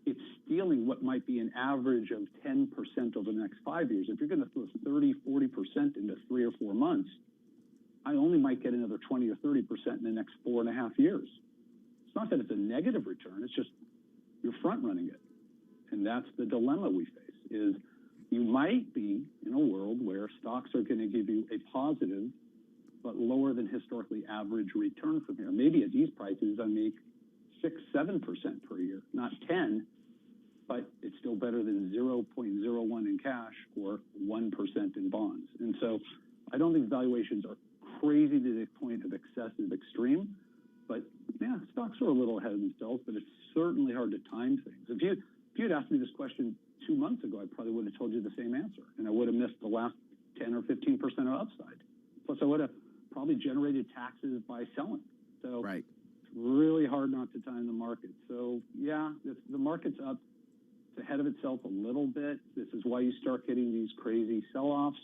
it's stealing what might be an average of 10% over the next 5 years. If you're going to throw 30, 40% into 3 or 4 months, I only might get another 20 or 30% in the next 4.5 years. It's not that it's a negative return, it's just you're front running it. And that's the dilemma we face, is you might be in a world where stocks are going to give you a positive but lower than historically average return from here. Maybe at these prices I make 6, 7% per year, not 10, but it's still better than 0.01 in cash or 1% in bonds. And so I don't think valuations are crazy to the point of excessive extreme, but yeah, stocks are a little ahead of themselves, but it's certainly hard to time things. If you had asked me this question 2 months ago, I probably would have told you the same answer, and I would have missed the last 10 or 15% of upside. Plus, I would have probably generated taxes by selling. So right. It's really hard not to time the market. So yeah, the market's up. It's ahead of itself a little bit. This is why you start getting these crazy sell-offs.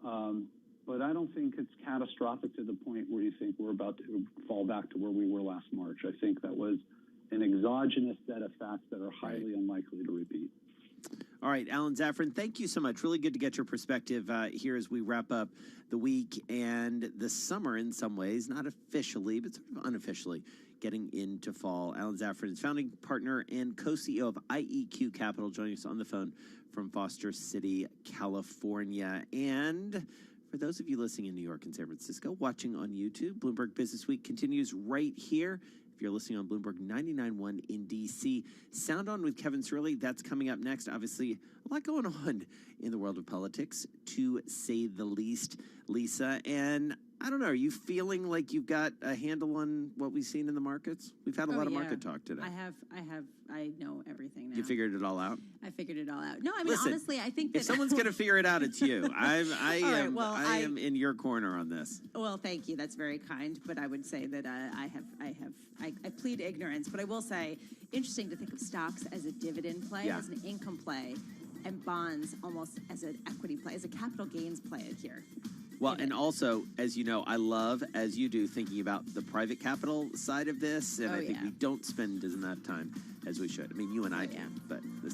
But I don't think it's catastrophic to the point where you think we're about to fall back to where we were last March. I think that was an exogenous set of facts that are highly unlikely to repeat. All right, Alan Zaffron, thank you so much. Really good to get your perspective here as we wrap up the week and the summer in some ways, not officially, but sort of unofficially getting into fall. Alan Zaffron is founding partner and co-CEO of IEQ Capital, joining us on the phone from Foster City, California. And for those of you listening in New York and San Francisco, watching on YouTube, Bloomberg Business Week continues right here. If you're listening on Bloomberg 99.1 in D.C., Sound On with Kevin Cirilli, that's coming up next. Obviously, a lot going on in the world of politics, to say the least, Lisa. And I don't know, are you feeling like you've got a handle on what we've seen in the markets? We've had a lot of market talk today. I know everything now. You figured it all out? I figured it all out. No, I mean, Listen, honestly, I think that if someone's going to figure it out, it's you. I am in your corner on this. Well, thank you. That's very kind. But I would say that I plead ignorance. But I will say, interesting to think of stocks as a dividend play, as an income play, and bonds almost as an equity play, as a capital gains play here. Well, and also, as you know, I love, as you do, thinking about the private capital side of this, and I think we don't spend as enough time as we should. I mean, you and I can, but this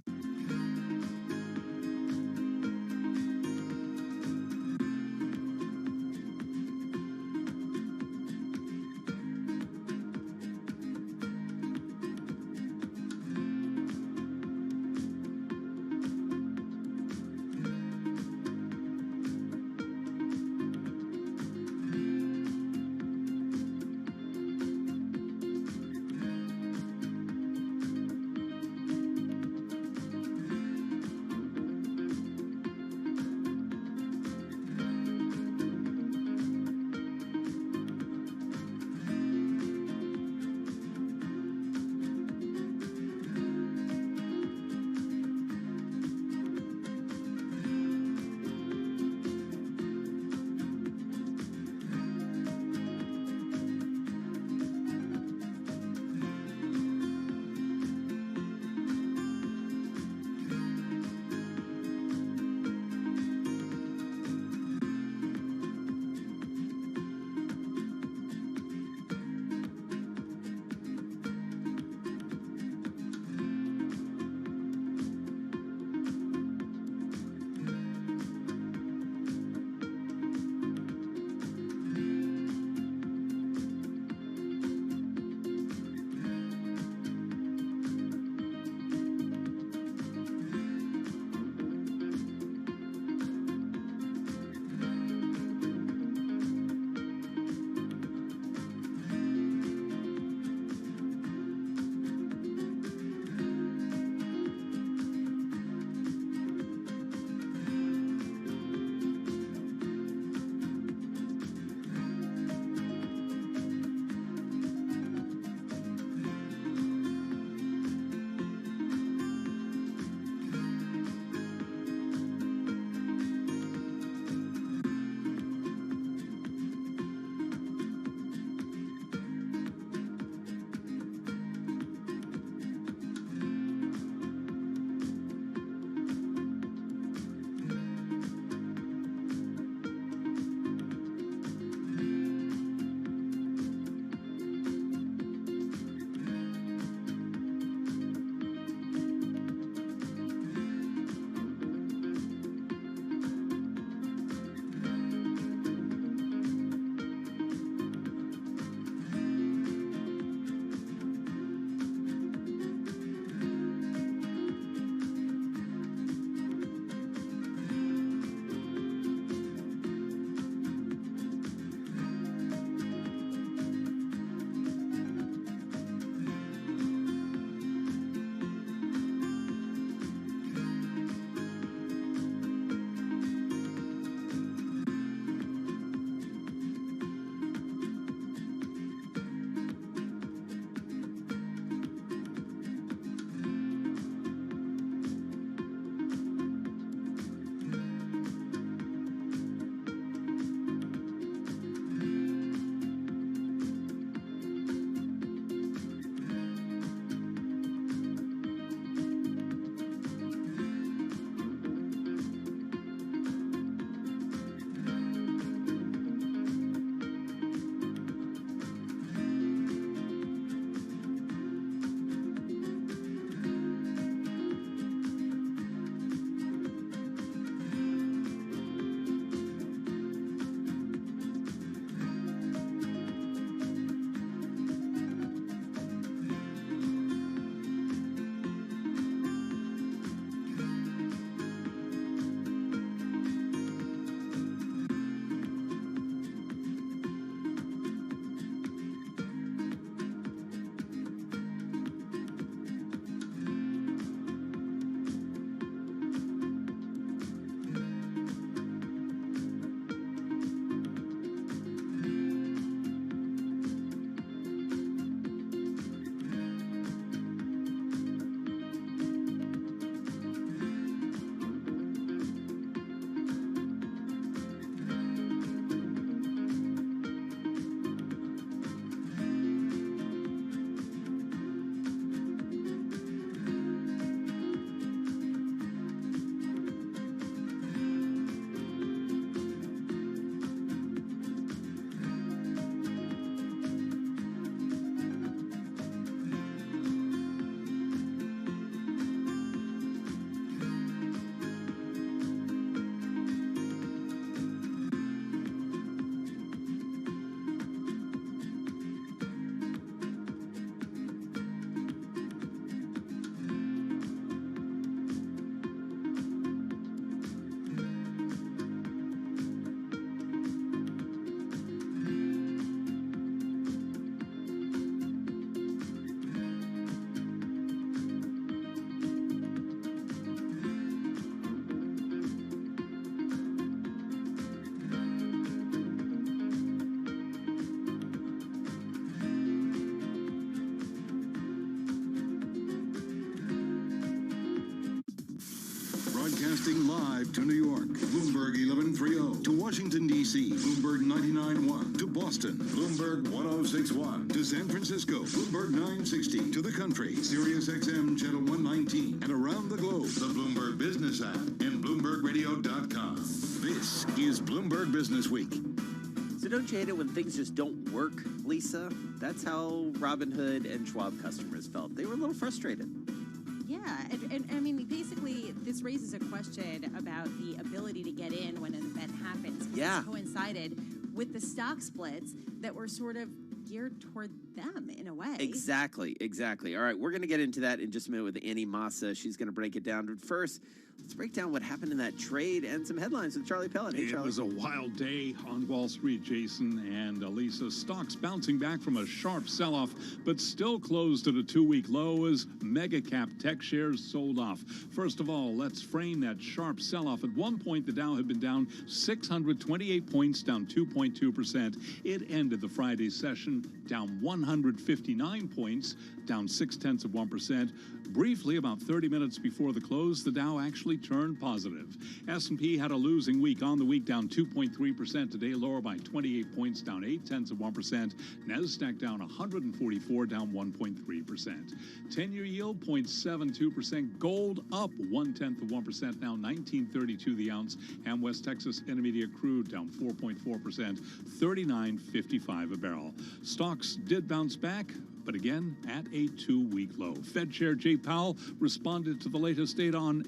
Broadcasting live to New York, Bloomberg 1130. To Washington, D.C., Bloomberg 99.1. To Boston, Bloomberg 106.1. To San Francisco, Bloomberg 960. To the country, Sirius XM Channel 119. And around the globe, the Bloomberg Business app and BloombergRadio.com. This is Bloomberg Business Week. So don't you hate it when things just don't work, Lisa? That's how Robinhood and Schwab customers felt. They were a little frustrated. Yeah, and I mean, basically, this raises a question about the ability to get in when an event happens. Yeah. It's coincided with the stock splits that were sort of geared toward them in a way. Exactly. All right, we're going to get into that in just a minute with Annie Massa. She's going to break it down. But first, let's break down what happened in that trade and some headlines with Charlie Pellet. Hey, Charlie. It was a wild day on Wall Street, Jason and Lisa. Stocks bouncing back from a sharp sell-off, but still closed at a two-week low as mega-cap tech shares sold off. First of all, let's frame that sharp sell-off. At one point, the Dow had been down 628 points, down 2.2%. It ended the Friday session down 159 points, down 0.6%. Briefly, about 30 minutes before the close, the Dow actually turned positive. S&P had a losing week. On the week, down 2.3%. Today, lower by 28 points, down 0.8%. NASDAQ down 144, down 1.3%. 10-year yield, 0.72%. Gold up 0.1%, now 19.32 the ounce. And West Texas Intermediate crude down 4.4%, 39.55 a barrel. Stocks did bounce back, but again, at a two-week low. Fed Chair Jay Powell responded to the latest data on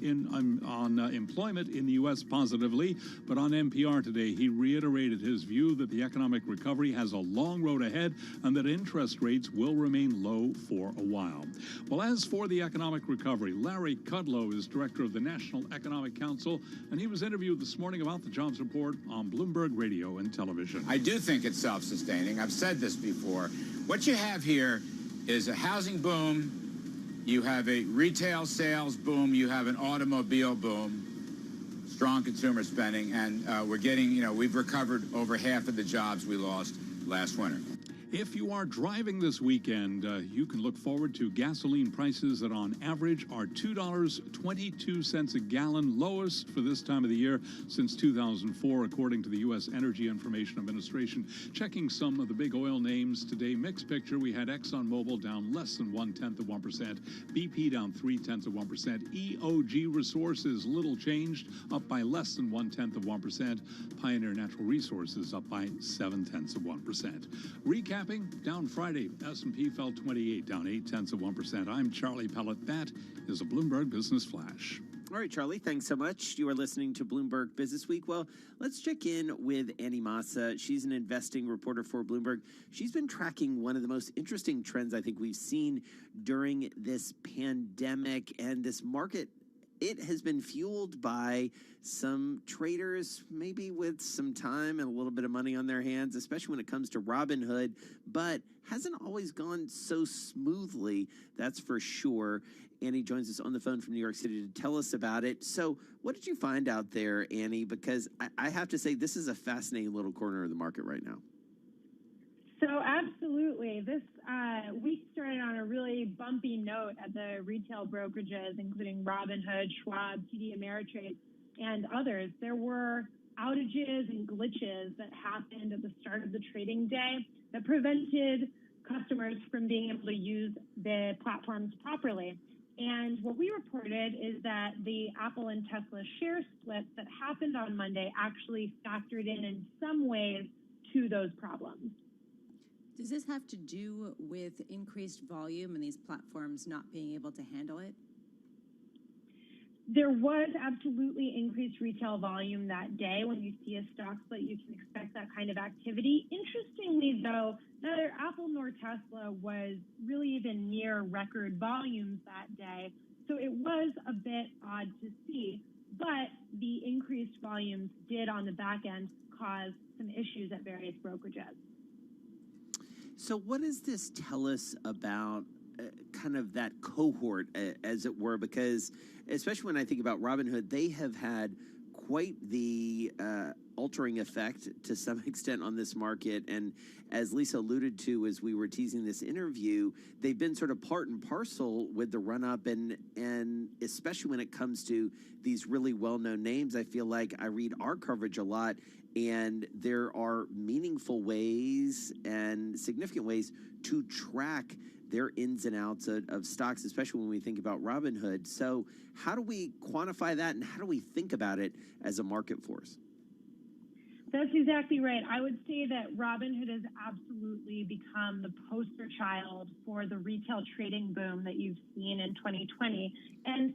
employment in the U.S. positively, but on NPR today, he reiterated his view that the economic recovery has a long road ahead and that interest rates will remain low for a while. Well, as for the economic recovery, Larry Kudlow is director of the National Economic Council, and he was interviewed this morning about the jobs report on Bloomberg Radio and television. I do think it's self-sustaining. I've said this before. What you have here is a housing boom, you have a retail sales boom, you have an automobile boom, strong consumer spending, and we're getting, we've recovered over half of the jobs we lost last winter. If you are driving this weekend, you can look forward to gasoline prices that on average are $2.22 a gallon, lowest for this time of the year since 2004, according to the U.S. Energy Information Administration. Checking some of the big oil names today, mixed picture. We had ExxonMobil down less than 0.1%, BP down 0.3%, EOG Resources little changed, up by less than 0.1%, Pioneer Natural Resources up by 0.7%. Recapping, down Friday, S&P fell 28, down 0.8%. I'm Charlie Pellet. That is a Bloomberg Business Flash. All right, Charlie, thanks so much. You are listening to Bloomberg Business Week. Well, let's check in with Annie Massa. She's an investing reporter for Bloomberg. She's been tracking one of the most interesting trends I think we've seen during this pandemic and this market. It has been fueled by some traders, maybe with some time and a little bit of money on their hands, especially when it comes to Robinhood, but hasn't always gone so smoothly, that's for sure. Annie joins us on the phone from New York City to tell us about it. So what did you find out there, Annie? Because I have to say, this is a fascinating little corner of the market right now. So absolutely. This week started on a really bumpy note at the retail brokerages, including Robinhood, Schwab, TD Ameritrade, and others. There were outages and glitches that happened at the start of the trading day that prevented customers from being able to use the platforms properly. And what we reported is that the Apple and Tesla share splits that happened on Monday actually factored in some ways to those problems. Does this have to do with increased volume and these platforms not being able to handle it? There was absolutely increased retail volume that day. When you see a stock split, you can expect that kind of activity. Interestingly, though, neither Apple nor Tesla was really even near record volumes that day. So it was a bit odd to see. But the increased volumes did on the back end cause some issues at various brokerages. So what does this tell us about kind of that cohort, as it were? Because especially when I think about Robinhood, they have had quite the altering effect to some extent on this market. And as Lisa alluded to as we were teasing this interview, they've been sort of part and parcel with the run-up, and especially when it comes to these really well-known names. I feel like I read our coverage a lot, and there are meaningful ways and significant ways to track their ins and outs of stocks, especially when we think about Robinhood. So how do we quantify that, and how do we think about it as a market force? That's exactly right. I would say that Robinhood has absolutely become the poster child for the retail trading boom that you've seen in 2020. And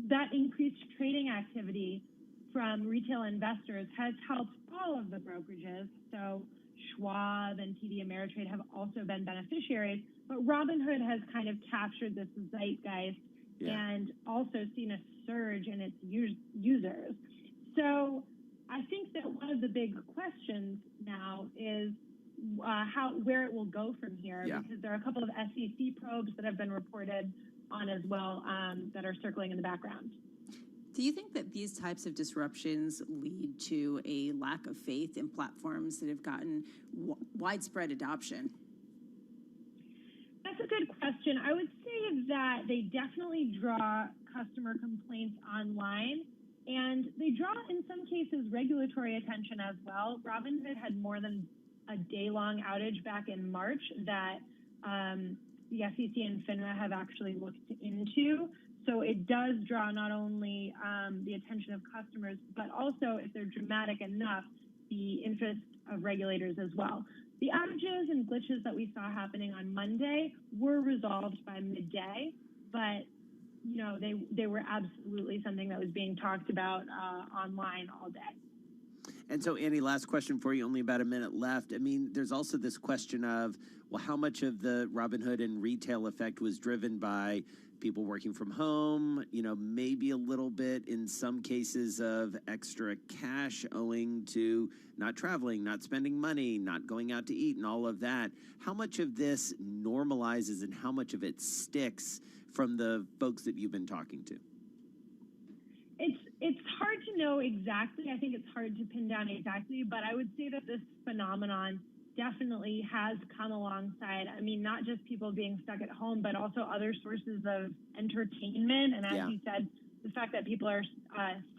that increased trading activity from retail investors has helped all of the brokerages. So Schwab and TD Ameritrade have also been beneficiaries, but Robinhood has kind of captured this zeitgeist and also seen a surge in its users. So I think that one of the big questions now is where it will go from here, because there are a couple of SEC probes that have been reported on as well that are circling in the background. Do you think that these types of disruptions lead to a lack of faith in platforms that have gotten widespread adoption? That's a good question. I would say that they definitely draw customer complaints online, and they draw, in some cases, regulatory attention as well. Robinhood had more than a day-long outage back in March that the SEC and FINRA have actually looked into. So it does draw not only the attention of customers, but also, if they're dramatic enough, the interest of regulators as well. The outages and glitches that we saw happening on Monday were resolved by midday, but they were absolutely something that was being talked about online all day. And so, Annie, last question for you, only about a minute left. I mean, there's also this question of, well, how much of the Robinhood and retail effect was driven by people working from home, maybe a little bit in some cases of extra cash owing to not traveling, not spending money, not going out to eat, and all of that. How much of this normalizes and how much of it sticks from the folks that you've been talking to? It's hard to know exactly. I think it's hard to pin down exactly, but I would say that this phenomenon definitely has come alongside, not just people being stuck at home, but also other sources of entertainment. And as you said, the fact that people are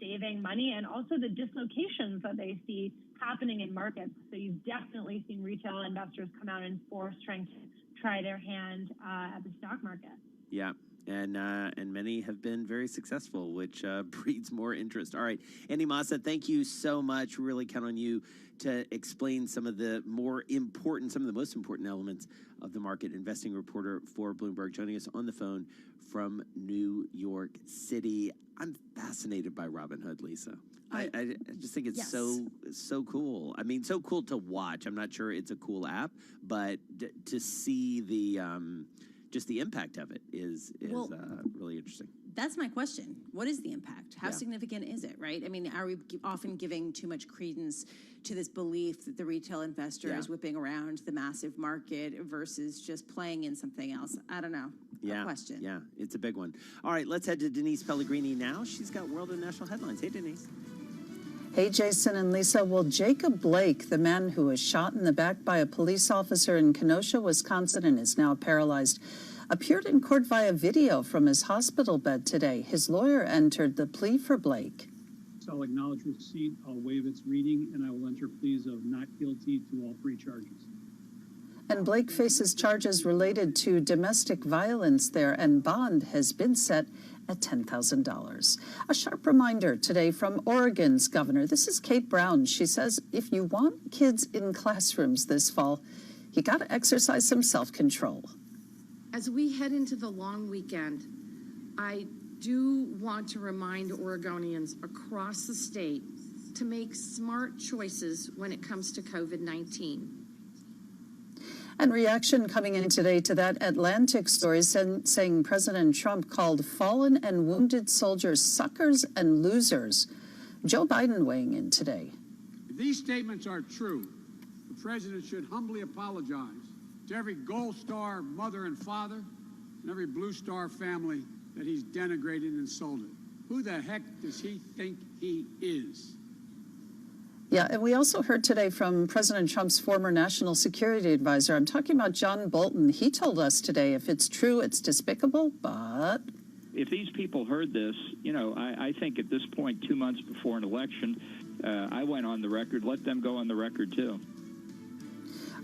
saving money, and also the dislocations that they see happening in markets. So you've definitely seen retail investors come out in force trying to try their hand at the stock market. Yeah. And many have been very successful, which breeds more interest. All right, Andy Massa, thank you so much. Really count on you to explain some of the most important elements of the market. Investing reporter for Bloomberg, joining us on the phone from New York City. I'm fascinated by Robinhood, Lisa. I just think it's so cool. So cool to watch. I'm not sure it's a cool app, but to see just the impact of it is really interesting. That's my question. What is the impact? How significant is it, right? Are we often giving too much credence to this belief that the retail investor is whipping around the massive market versus just playing in something else? I don't know. A question. Yeah, it's a big one. All right, let's head to Denise Pellegrini now. She's got world and national headlines. Hey, Denise. Hey, Jason and Lisa. Well, Jacob Blake, the man who was shot in the back by a police officer in Kenosha, Wisconsin, and is now paralyzed, appeared in court via video from his hospital bed today. His lawyer entered the plea for Blake. So I'll acknowledge receipt, I'll waive its reading, and I will enter pleas of not guilty to all three charges. And Blake faces charges related to domestic violence there, and bond has been set at $10,000. A sharp reminder today from Oregon's governor. This is Kate Brown. She says if you want kids in classrooms this fall, you got to exercise some self-control. As we head into the long weekend, I do want to remind Oregonians across the state to make smart choices when it comes to COVID-19. And reaction coming in today to that Atlantic story saying President Trump called fallen and wounded soldiers suckers and losers. Joe Biden weighing in today. If these statements are true, the president should humbly apologize to every Gold Star mother and father and every Blue Star family that he's denigrated and insulted. Who the heck does he think he is? Yeah, and we also heard today from President Trump's former national security advisor. I'm talking about John Bolton. He told us today, if it's true, it's despicable, but... If these people heard this, I think at this point, 2 months before an election, I went on the record. Let them go on the record, too.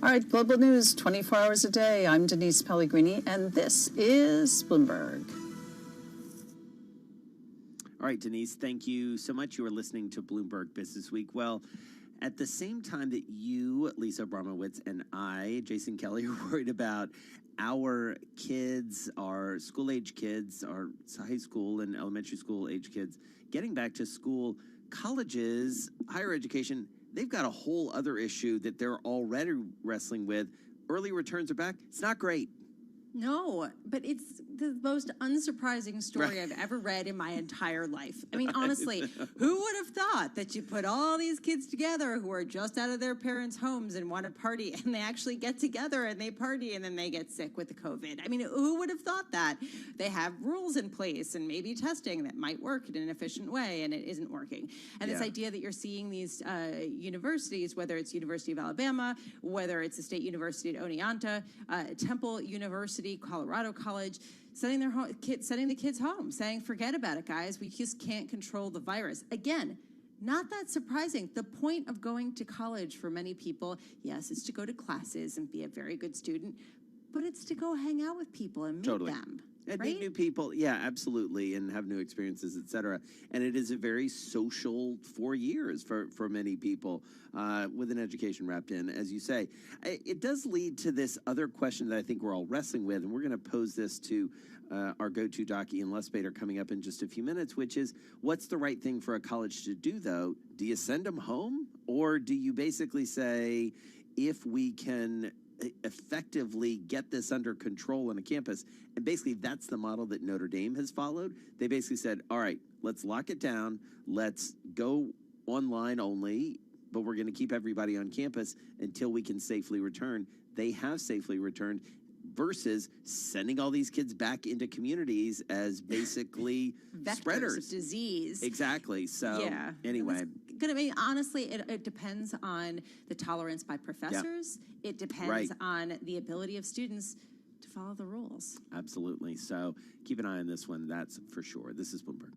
All right, Global News, 24 hours a day. I'm Denise Pellegrini, and this is Bloomberg. All right, Denise, thank you so much. You are listening to Bloomberg Business Week. Well, at the same time that you, Lisa Abramowitz, and I, Jason Kelly, are worried about our kids, our school-age kids, our high school and elementary school-age kids, getting back to school, colleges, higher education, they've got a whole other issue that they're already wrestling with. Early returns are back. It's not great. No, but it's the most unsurprising story I've ever read in my entire life. I mean, honestly, who would have thought that you put all these kids together who are just out of their parents' homes and want to party, and they actually get together and they party and then they get sick with the COVID? I mean, who would have thought that? They have rules in place and maybe testing that might work in an efficient way, and it isn't working. And this idea that you're seeing these universities, whether it's University of Alabama, whether it's the State University at Oneonta, Temple University, Colorado College, sending the kids home, saying, forget about it, guys. We just can't control the virus. Again, not that surprising. The point of going to college for many people, yes, is to go to classes and be a very good student, but it's to go hang out with people and meet them. And right? meet new people, yeah, absolutely, and have new experiences, et cetera. And it is a very social 4 years for many people with an education wrapped in, as you say. It does lead to this other question that I think we're all wrestling with, and we're going to pose this to our go-to doc, Ian Lustbader, coming up in just a few minutes, which is, what's the right thing for a college to do, though? Do you send them home, or do you basically say, if we can effectively get this under control on a campus? And basically that's the model that Notre Dame has followed. They basically said, all right, let's lock it down, let's go online only, but we're going to keep everybody on campus until we can safely return. They have safely returned, versus sending all these kids back into communities as basically vectors spreaders of disease. Exactly. So yeah. Anyway, Going to be, honestly, it depends on the tolerance by professors. Yeah. It depends on the ability of students to follow the rules. Absolutely. So keep an eye on this one. That's for sure. This is Bloomberg.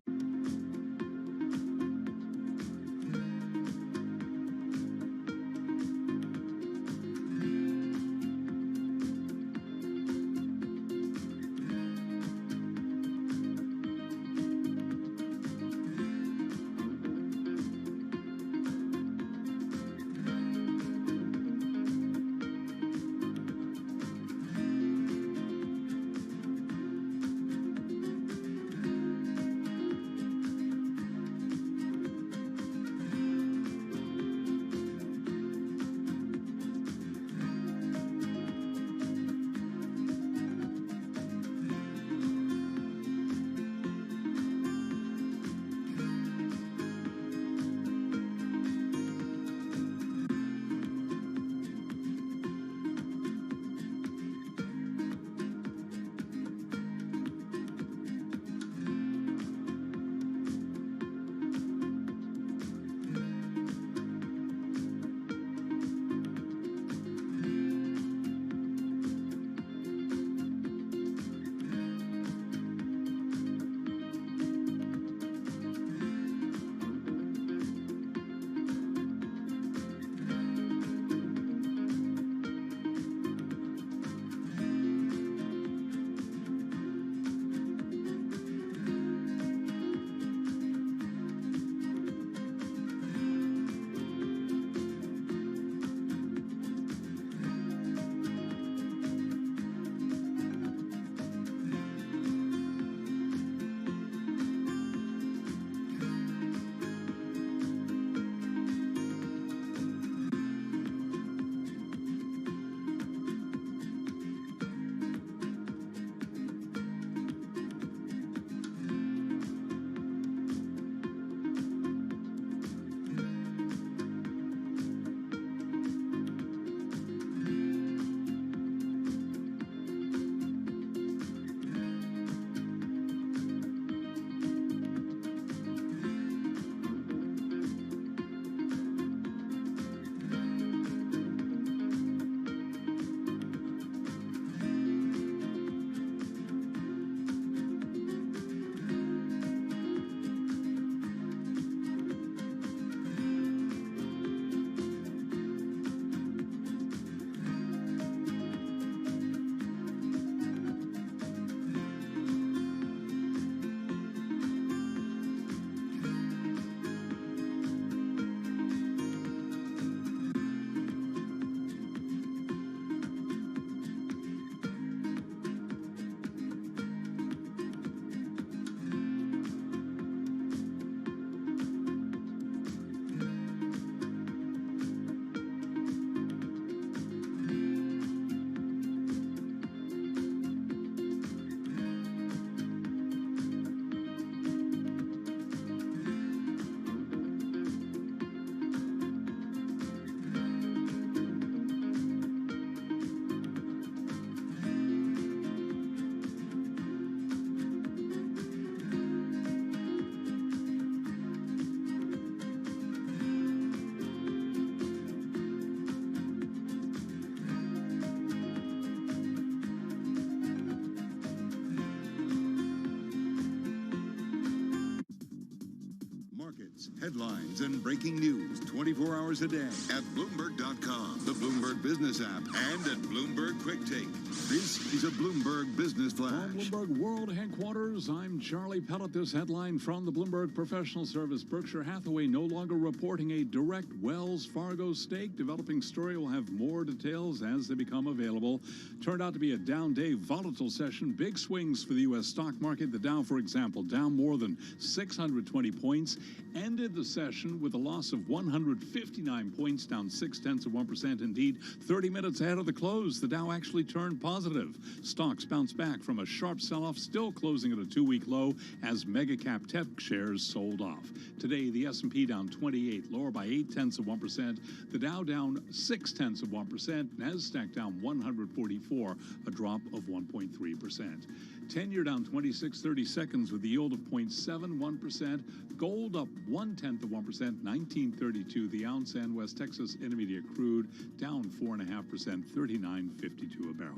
Headlines and breaking news 24 hours a day at Bloomberg.com, the Bloomberg Business app, and at Bloomberg Quick Take. This is a Bloomberg Business Flash. From Bloomberg World Headquarters, I'm Charlie Pellet. This headline from the Bloomberg Professional Service. Berkshire Hathaway no longer reporting a direct Wells Fargo stake. Developing story will have more details as they become available. Turned out to be a down day, volatile session. Big swings for the U.S. stock market. The Dow, for example, down more than 620 points. Ended the session with a loss of 159 points, down 0.6%. Indeed, 30 minutes ahead of the close, the Dow actually turned positive. Stocks bounced back from a sharp sell-off, still closing at a two-week low as mega-cap tech shares sold off. Today, the S&P down 28, lower by 0.8%. The Dow down 0.6%. Nasdaq down 144, a drop of 1.3%. 10-year down 26 seconds with a yield of 0.71%. Gold up 0.1%, 1932 the ounce, and West Texas Intermediate crude down 4.5%, 39.52 a barrel.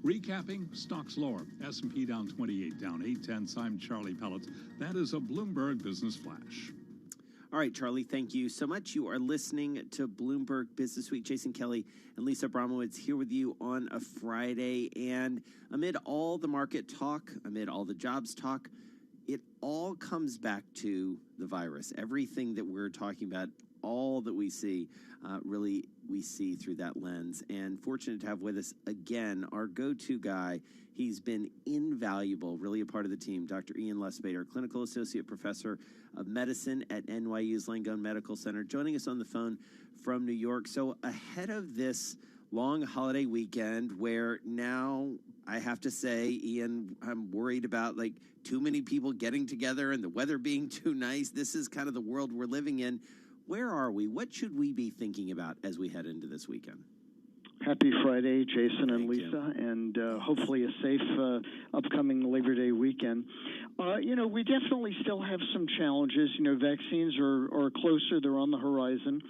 Recapping, stocks lower. S&P down 28, down 0.8. I'm Charlie Pellet. That is a Bloomberg Business Flash. All right, Charlie, thank you so much. You are listening to Bloomberg Business Week. Jason Kelly and Lisa Abramowitz here with you on a Friday. And amid all the market talk, amid all the jobs talk, it all comes back to the virus. Everything that we're talking about, all that we see, really we see through that lens. And fortunate to have with us again our go-to guy. He's been invaluable, really a part of the team, Dr. Ian Lustbader, Clinical Associate Professor of Medicine at NYU's Langone Medical Center, joining us on the phone from New York. So ahead of this long holiday weekend, where now I have to say, Ian, I'm worried about like too many people getting together and the weather being too nice. This is kind of the world we're living in. Where are we? What should we be thinking about as we head into this weekend? Happy Friday, Jason and Lisa, and hopefully a safe upcoming Labor Day weekend. We definitely still have some challenges. Vaccines are closer. They're on the horizon.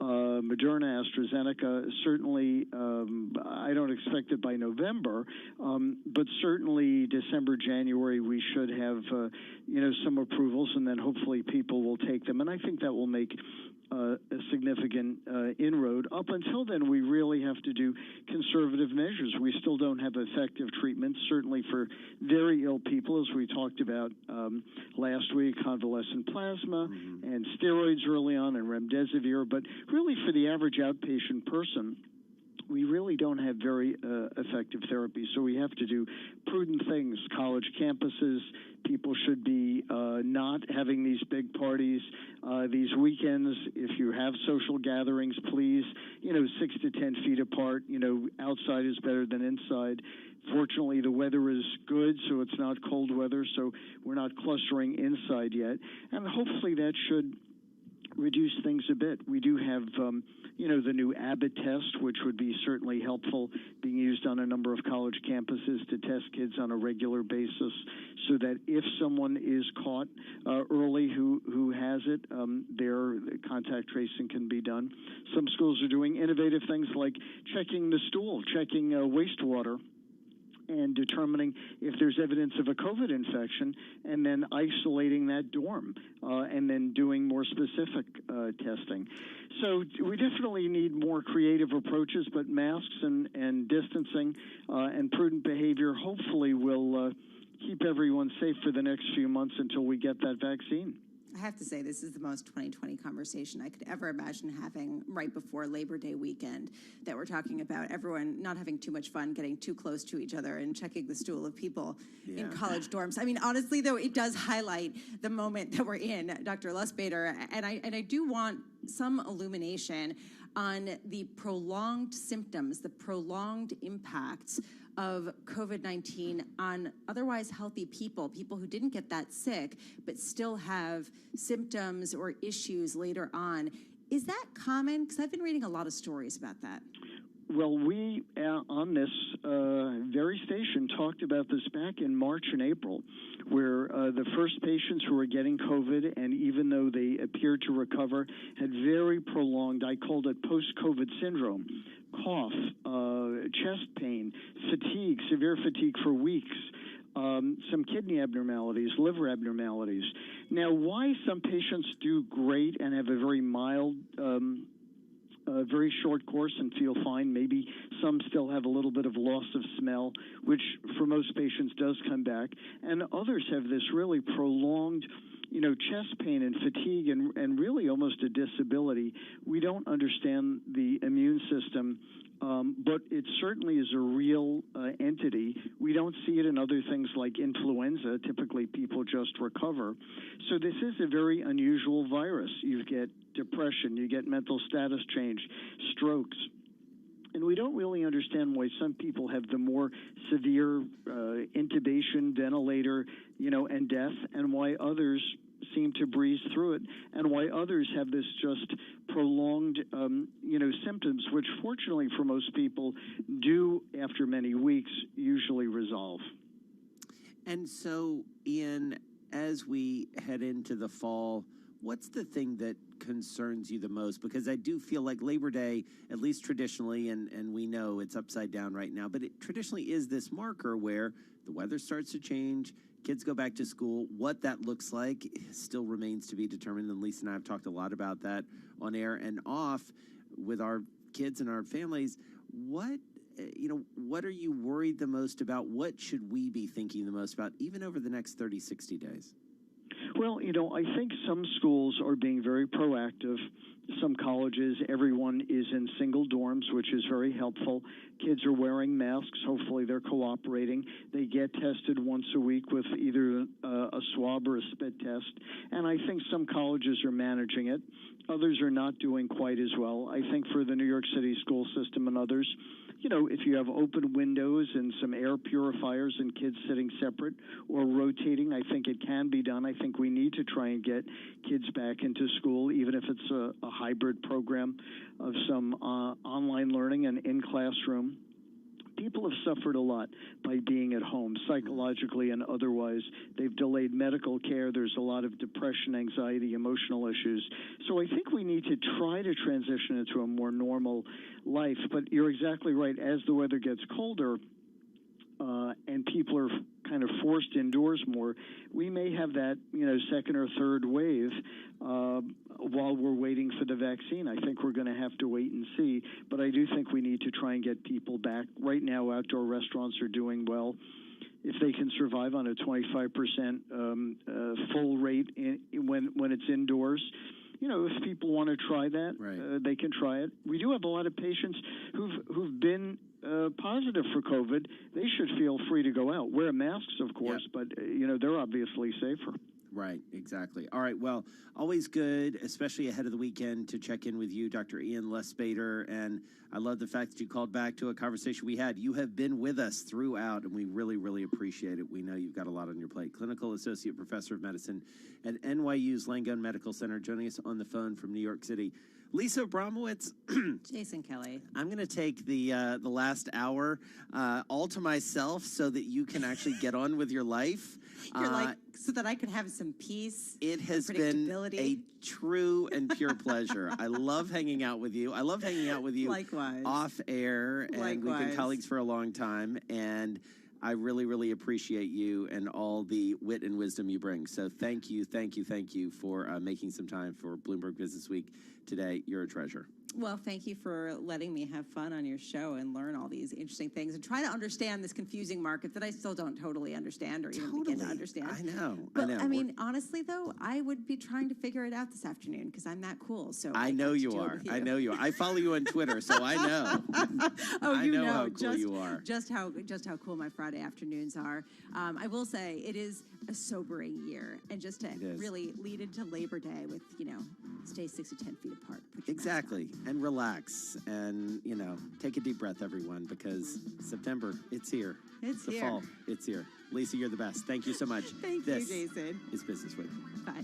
Moderna, AstraZeneca, certainly, I don't expect it by November, but certainly December, January, we should have, some approvals, and then hopefully people will take them. And I think that will make a significant inroad. Up until then, we really have to do conservative measures. We still don't have effective treatments, certainly for very ill people, as we talked about last week, convalescent plasma and steroids early on and remdesivir. But really for the average outpatient person, we really don't have very effective therapy. So we have to do prudent things. College campuses, people should be not having these big parties, these weekends. If you have social gatherings, please, 6 to 10 feet apart. Outside is better than inside. Fortunately, the weather is good, so it's not cold weather, so we're not clustering inside yet. And hopefully that should reduce things a bit. We do have, the new Abbott test, which would be certainly helpful, being used on a number of college campuses to test kids on a regular basis, so that if someone is caught early who has it, their contact tracing can be done. Some schools are doing innovative things like checking the stool, checking wastewater, and determining if there's evidence of a COVID infection, and then isolating that dorm, and then doing more specific testing. So we definitely need more creative approaches, but masks and distancing and prudent behavior hopefully will keep everyone safe for the next few months until we get that vaccine. I have to say, this is the most 2020 conversation I could ever imagine having right before Labor Day weekend, that we're talking about everyone not having too much fun, getting too close to each other and checking the stool of people in college dorms. I mean, honestly, though, it does highlight the moment that we're in, Dr. Lustbader, and I do want some illumination on the prolonged symptoms, the prolonged impacts of COVID-19 on otherwise healthy people who didn't get that sick, but still have symptoms or issues later on. Is that common? Because I've been reading a lot of stories about that. Well, we, on this very station, talked about this back in March and April, where the first patients who were getting COVID, and even though they appeared to recover, had very prolonged, I called it post-COVID syndrome, cough, chest pain, fatigue, severe fatigue for weeks. some kidney abnormalities, liver abnormalities. Now, why some patients do great and have a very mild, very short course and feel fine. Maybe some still have a little bit of loss of smell, which for most patients does come back. And others have this really prolonged, chest pain and fatigue and really almost a disability. We don't understand the immune system, but it certainly is a real entity. We don't see it in other things like influenza. Typically, people just recover. So this is a very unusual virus. You get depression, you get mental status change, strokes. And we don't really understand why some people have the more severe intubation, ventilator, and death, and why others seem to breeze through it, and why others have this just prolonged, symptoms, which fortunately for most people do, after many weeks, usually resolve. And so, Ian, as we head into the fall, what's the thing that concerns you the most? Because I do feel like Labor Day, at least traditionally, and we know it's upside down right now, but it traditionally is this marker where the weather starts to change, kids go back to school. What that looks like still remains to be determined, and Lisa and I have talked a lot about that on air and off with our kids and our families. What are you worried the most about? What should we be thinking the most about, even over the next 30, 60 days? Well, I think some schools are being very proactive. Some colleges, everyone is in single dorms, which is very helpful. Kids are wearing masks. Hopefully they're cooperating. They get tested once a week with either a swab or a spit test. And I think some colleges are managing it. Others are not doing quite as well. I think for the New York City school system and others, if you have open windows and some air purifiers and kids sitting separate or rotating, I think it can be done. I think we need to try and get kids back into school, even if it's a hybrid program of some online learning and in classroom. People have suffered a lot by being at home, psychologically and otherwise. They've delayed medical care. There's a lot of depression, anxiety, emotional issues. So I think we need to try to transition into a more normal life. But you're exactly right. As the weather gets colder, and people are kind of forced indoors more, we may have that, second or third wave while we're waiting for the vaccine. I think we're going to have to wait and see, but I do think we need to try and get people back. Right now, outdoor restaurants are doing well. If they can survive on a 25% full rate when it's indoors, if people want to try that, they can try it. We do have a lot of patients who've been positive for COVID. They should feel free to go out. Wear masks, of course, but, they're obviously safer. Right, exactly. All right, well, always good, especially ahead of the weekend, to check in with you, Dr. Ian Lustbader, and I love the fact that you called back to a conversation we had. You have been with us throughout, and we really, really appreciate it. We know you've got a lot on your plate. Clinical Associate Professor of Medicine at NYU's Langone Medical Center, joining us on the phone from New York City. Lisa Abramowitz. Jason Kelly. I'm going to take the last hour all to myself so that you can actually get on with your life. You're so that I could have some peace. It has been a true and pure pleasure. I love hanging out with you. I love hanging out with you Likewise. Off air. And Likewise. We've been colleagues for a long time. And I really, really appreciate you and all the wit and wisdom you bring. So thank you for making some time for Bloomberg Business Week today. You're a treasure. Well, thank you for letting me have fun on your show and learn all these interesting things and try to understand this confusing market that I still don't totally understand or even begin to understand. I know. But I mean, honestly, though, I would be trying to figure it out this afternoon because I'm that cool. So I know you are. I know you are. I follow you on Twitter, so I know. I know how cool you are. Just how cool my Friday afternoons are. I will say it is a sobering year, and just to really lead into Labor Day with stay 6 to 10 feet apart. Exactly. And relax and, take a deep breath, everyone, because September, it's here. It's the here. fall, it's here. Lisa, you're the best. Thank you so much. Thank you, Jason. This is Business Week. Bye.